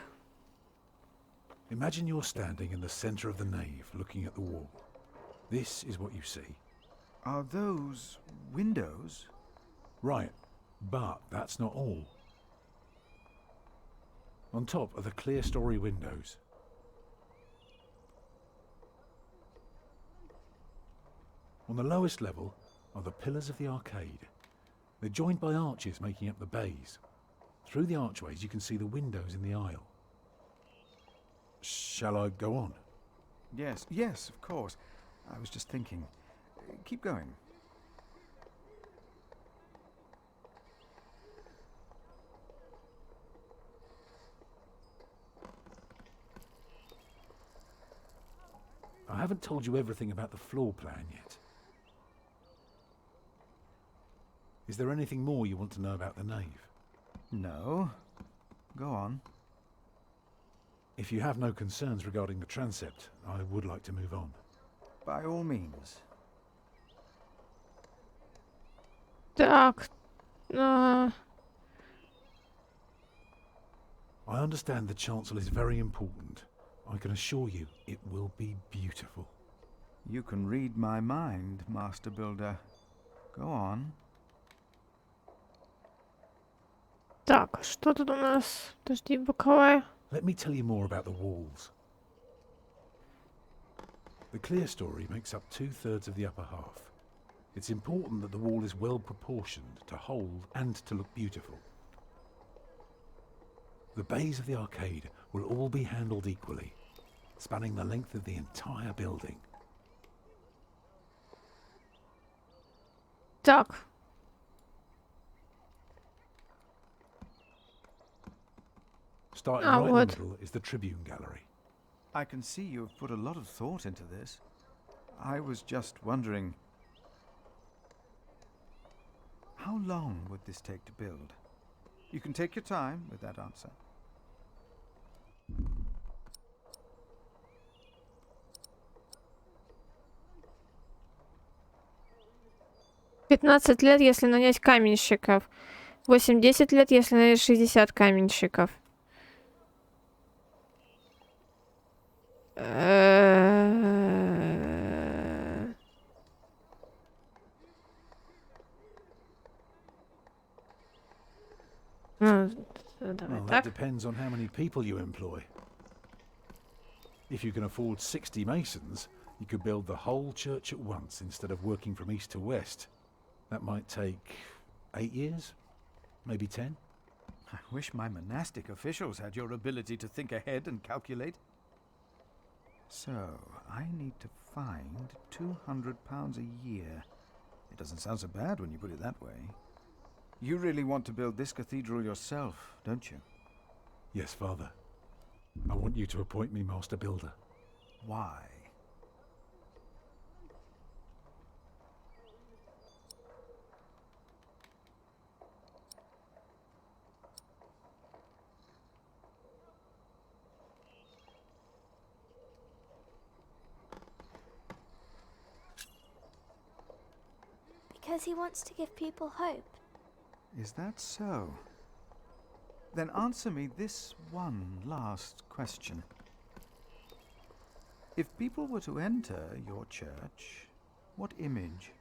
Imagine you're standing in the centre of the nave, looking at the wall. This is what you see. Are those windows? Right, but that's not all. On top are the clear-story windows. On the lowest level are the pillars of the arcade. They're joined by arches making up the bays. Through the archways you can see the windows in the aisle. Shall I go on? Yes, of course. I was just thinking. Keep going. I haven't told you everything about the floor plan yet. Is there anything more you want to know about the nave? No. Go on. If you have no concerns regarding the transept, I would like to move on. By all means. Так. I understand the chancel is very important. I can assure you it will be beautiful. You can read my mind, Master Builder. Go on. Так, что тут у нас? Подожди, боковая. Let me tell you more about the walls. The clear story makes up 2/3 of the upper half. It's important that the wall is well proportioned to hold and to look beautiful. The bays of the arcade will all be handled equally, spanning the length of the entire building. Так. Starting right in вот. the middle is the Tribune Gallery. I can see you've put a lot of thought into this. I was just wondering, how long would this take to build? You can take your time with that answer. «15 лет, если нанять каменщиков. 8-10 лет, если нанять 60 каменщиков». Ну, давай Well, that так. depends on how many people you employ. If you can afford 60 masons, you could build the whole church at once instead of working from east to west. That might take 8 years, maybe 10. I wish my monastic officials had your ability to think ahead and calculate. So, I need to find £200 a year. It doesn't sound so bad when you put it that way. You really want to build this cathedral yourself, don't you? Yes, Father. I want you to appoint me Master Builder. Why? Because he wants to give people hope. Is that so? Then answer me this one last question. If people were to enter your church, what image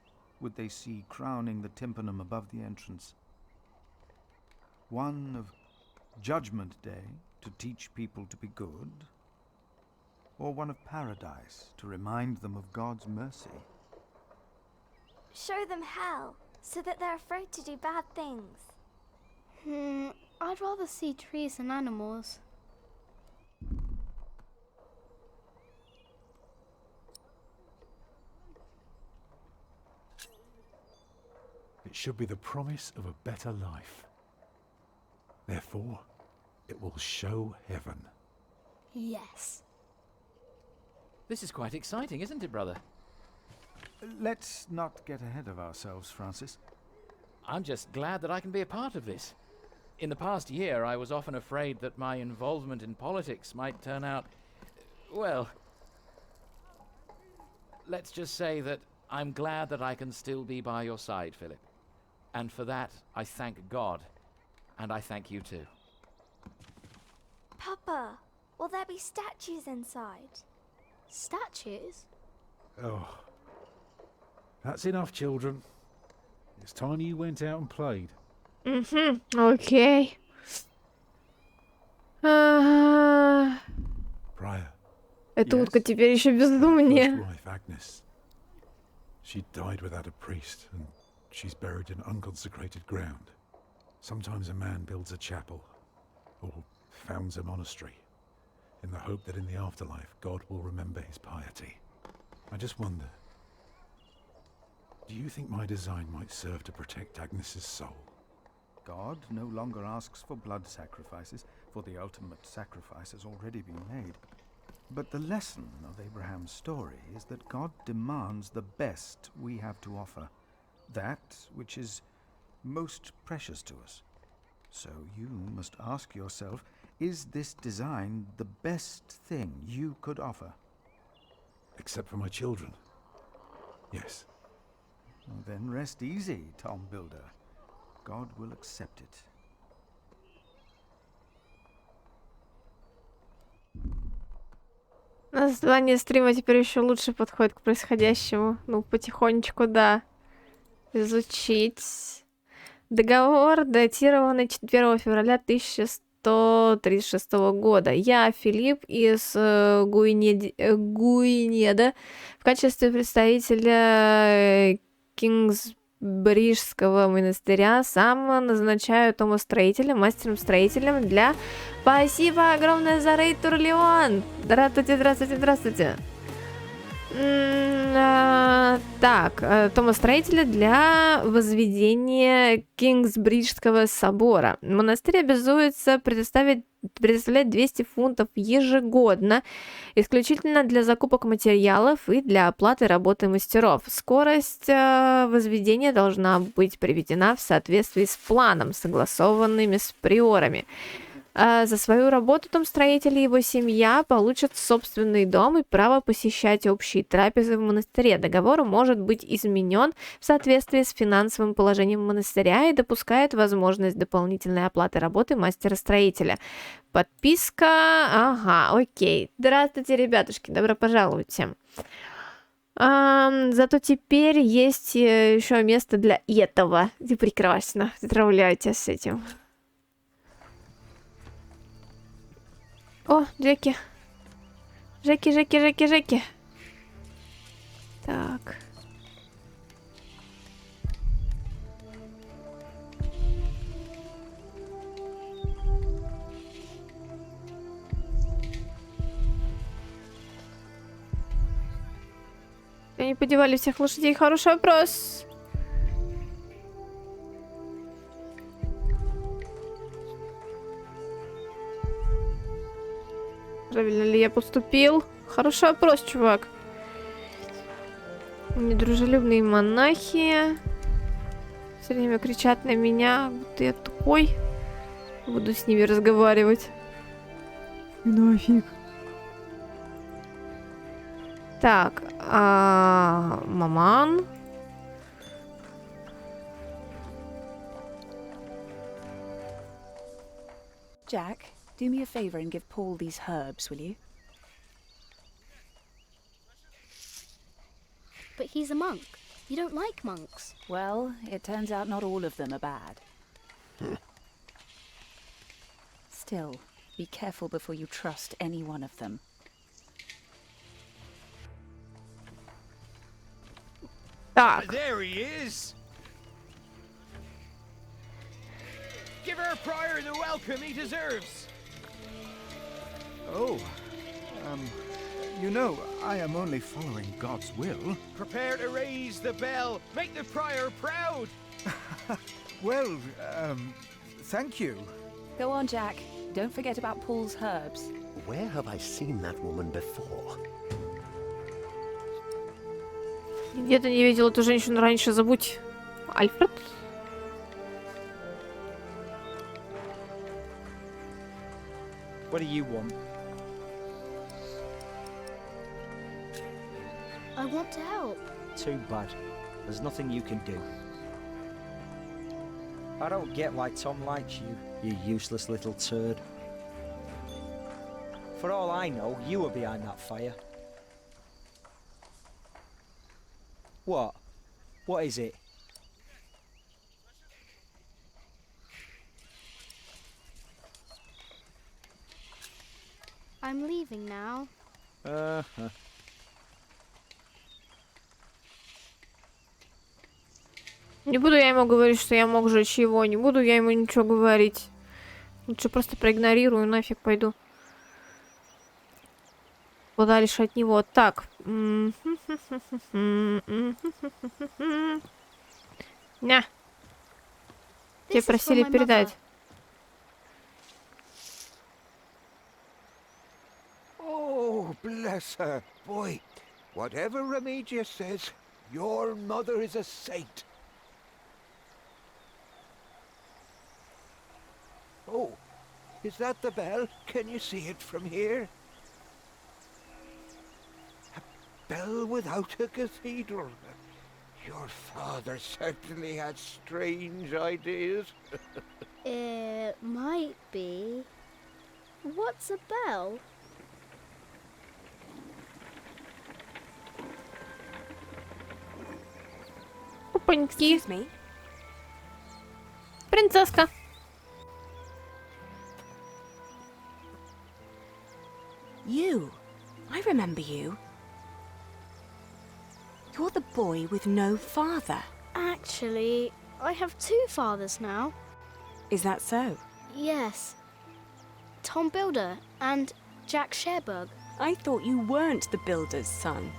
would they see crowning the tympanum above the entrance? One of Judgment Day to teach people to be good? Or one of paradise to remind them of God's mercy? Show them hell, so that they're afraid to do bad things. I'd rather see trees and animals. It should be the promise of a better life. Therefore, it will show heaven. Yes. This is quite exciting, isn't it, brother? Let's not get ahead of ourselves, Francis. I'm just glad that I can be a part of this. In the past year, I was often afraid that my involvement in politics might turn out, well, let's just say that I'm glad that I can still be by your side, Philip. And for that, I thank God. And I thank you too. Papa, will there be statues inside? Statues? Oh. That's enough, children. It's time you went out and played. Окей. Prior. Эта утка теперь еще безумнее. First wife, Agnes. She died without a priest, and she's buried in unconsecrated ground. Sometimes a man builds a chapel, or founds a monastery, in the hope that in the afterlife God will remember his piety. I just wonder, do you think my design might serve to protect Agnes's soul? God no longer asks for blood sacrifices, for the ultimate sacrifice has already been made. But the lesson of Abraham's story is that God demands the best we have to offer, that which is most precious to us. So you must ask yourself, is this design the best thing you could offer? Except for my children. Yes. Well, then rest easy, Tom Builder. God will accept it. Название стрима теперь еще лучше подходит к происходящему. Ну, потихонечку, да. Изучить. Договор, датированный 4 февраля 1136 года. Я, Филипп из Гуинеда, в качестве представителя Кингсбриджского монастыря сам назначаю домостроителем, мастером-строителем для... Спасибо огромное за рейд, Турлеон! Здравствуйте, здравствуйте, здравствуйте. Так, домостроителя для возведения Кингсбриджского собора. Монастырь обязуется предоставлять 200 фунтов ежегодно, исключительно для закупок материалов и для оплаты работы мастеров. Скорость возведения должна быть приведена в соответствии с планом, согласованными с приорами. За свою работу домостроитель и его семья получат собственный дом и право посещать общие трапезы в монастыре. Договор может быть изменен в соответствии с финансовым положением монастыря и допускает возможность дополнительной оплаты работы мастера-строителя. Подписка... Ага, окей. Здравствуйте, ребятушки, добро пожаловать. Зато теперь есть еще место для этого. И прекрасно. Поздравляйте с этим. О, Джеки. Жеки. Так. Они подевали всех лошадей? Хороший вопрос. Правильно ли я поступил? Хороший вопрос, чувак. Недружелюбные монахи. Все время кричат на меня, будто я тупой. Буду с ними разговаривать. Нафиг. Так, маман. Jack, do me a favor and give Paul these herbs, will you? But he's a monk. You don't like monks. Well, it turns out not all of them are bad. Still, be careful before you trust any one of them. Так. There he is. Give our prior the welcome he deserves. Oh, you know, I am only following God's will. Prepare to raise the bell. Make the prior proud. Well, thank you. Go on, Jack. Don't forget about Paul's herbs. Where have I seen that woman before? Где-то не видел эту женщину раньше, забудь. Альфред? What do you want? I want to help. Too bad. There's nothing you can do. I don't get why Tom likes you, you useless little turd. For all I know, you were behind that fire. What? What is it? I'm leaving now. Не буду я ему говорить, что я мог жечь его. Не буду я ему ничего говорить. Лучше просто проигнорирую, нафиг пойду. Подальше от него. Так. Ня. Тебе просили передать. Oh, bless her. Boy, whatever Remigius says, your mother is a saint. Oh, is that the bell? Can you see it from here? A bell without a cathedral. Your father certainly had strange ideas. It might be. What's a bell? Опаньки. Принцесска. You. I remember you. You're the boy with no father. Actually, I have 2 fathers now. Is that so? Yes. Tom Builder and Jack Sherberg. I thought you weren't the builder's son.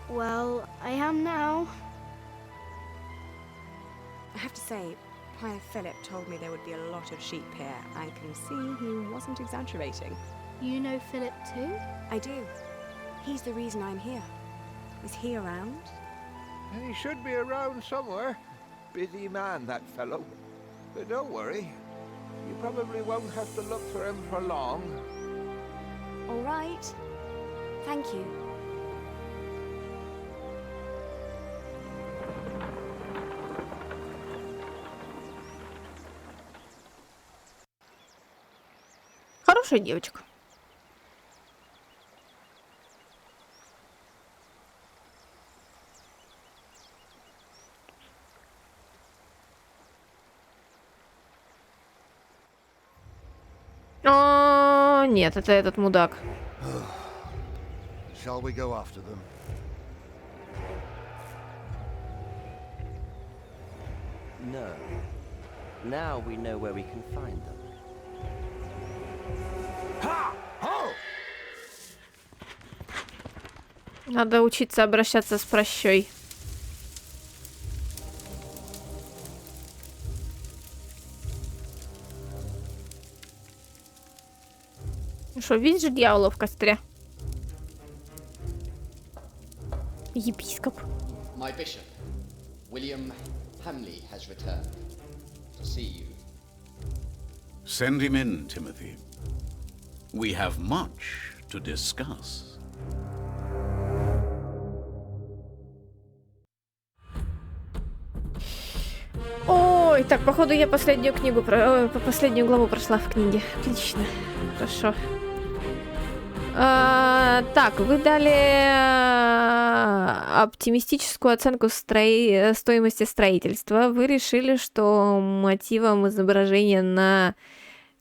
Well, I am now. I have to say, Prior Philip told me there would be a lot of sheep here. I can see he wasn't exaggerating. You know Philip too? I do. He's the reason I'm here. Is he around? He should be around somewhere. Busy man, that fellow. But don't worry. You probably won't have to look for him for long. All right. Thank you. Хорошая девочка. О, нет, это этот мудак. Shall we go after them? No. Now we know where we can find them. Надо учиться обращаться с прощой. Ну что, видишь дьявола в костре? Епископ. My bishop, William Hamley, has returned to see you. Send him in, Timothy. We have much to discuss. Ой, так, походу я последнюю последнюю главу прошла в книге. Отлично, хорошо. Так, вы дали оптимистическую оценку стоимости строительства. Вы решили, что мотивом изображения на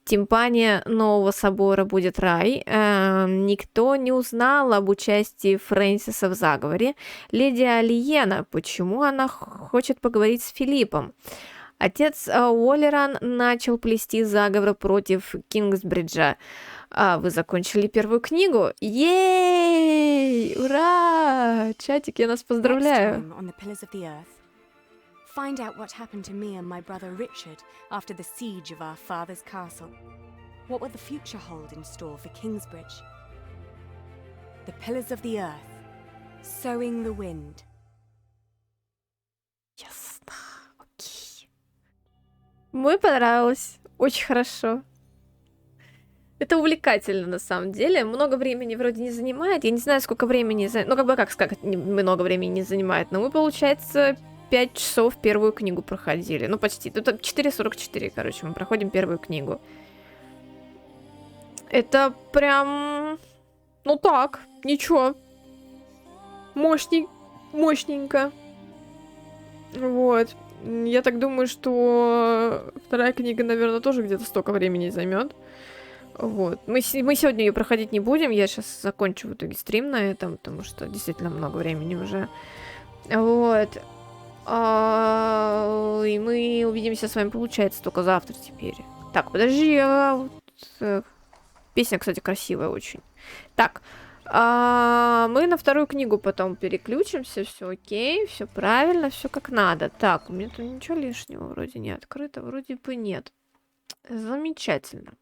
тимпане нового собора будет рай. Никто не узнал об участии Фрэнсиса в заговоре. Леди Алиена, почему она хочет поговорить с Филиппом? Отец Уоллеран начал плести заговор против Кингсбриджа. Вы закончили первую книгу. Ей! Ура! Чатик, я нас поздравляю. Find out what happened to me and my brother Richard after the siege of our father's castle. What will the future hold in store for Kingsbridge? The Pillars of the Earth. Sowing the Wind. Ясно. Окей. Мне понравилось. Очень хорошо. Это увлекательно, на самом деле. Много времени вроде не занимает. Я не знаю, сколько времени... Ну, как сказать, много времени не занимает. Но мы, получается, 5 часов первую книгу проходили. Ну, почти. Тут 4:44, короче, мы проходим первую книгу. Это прям... Ну так, ничего. Мощненько. Вот. Я так думаю, что вторая книга, наверное, тоже где-то столько времени займет. Вот. Мы сегодня ее проходить не будем. Я сейчас закончу в итоге стрим на этом, потому что действительно много времени уже. Вот. И мы увидимся с вами, получается, только завтра теперь. Так, подожди. Песня, кстати, красивая очень. Так. Мы на вторую книгу потом переключимся. Все окей, все правильно, все как надо. Так, у меня тут ничего лишнего вроде не открыто. Вроде бы нет. Замечательно.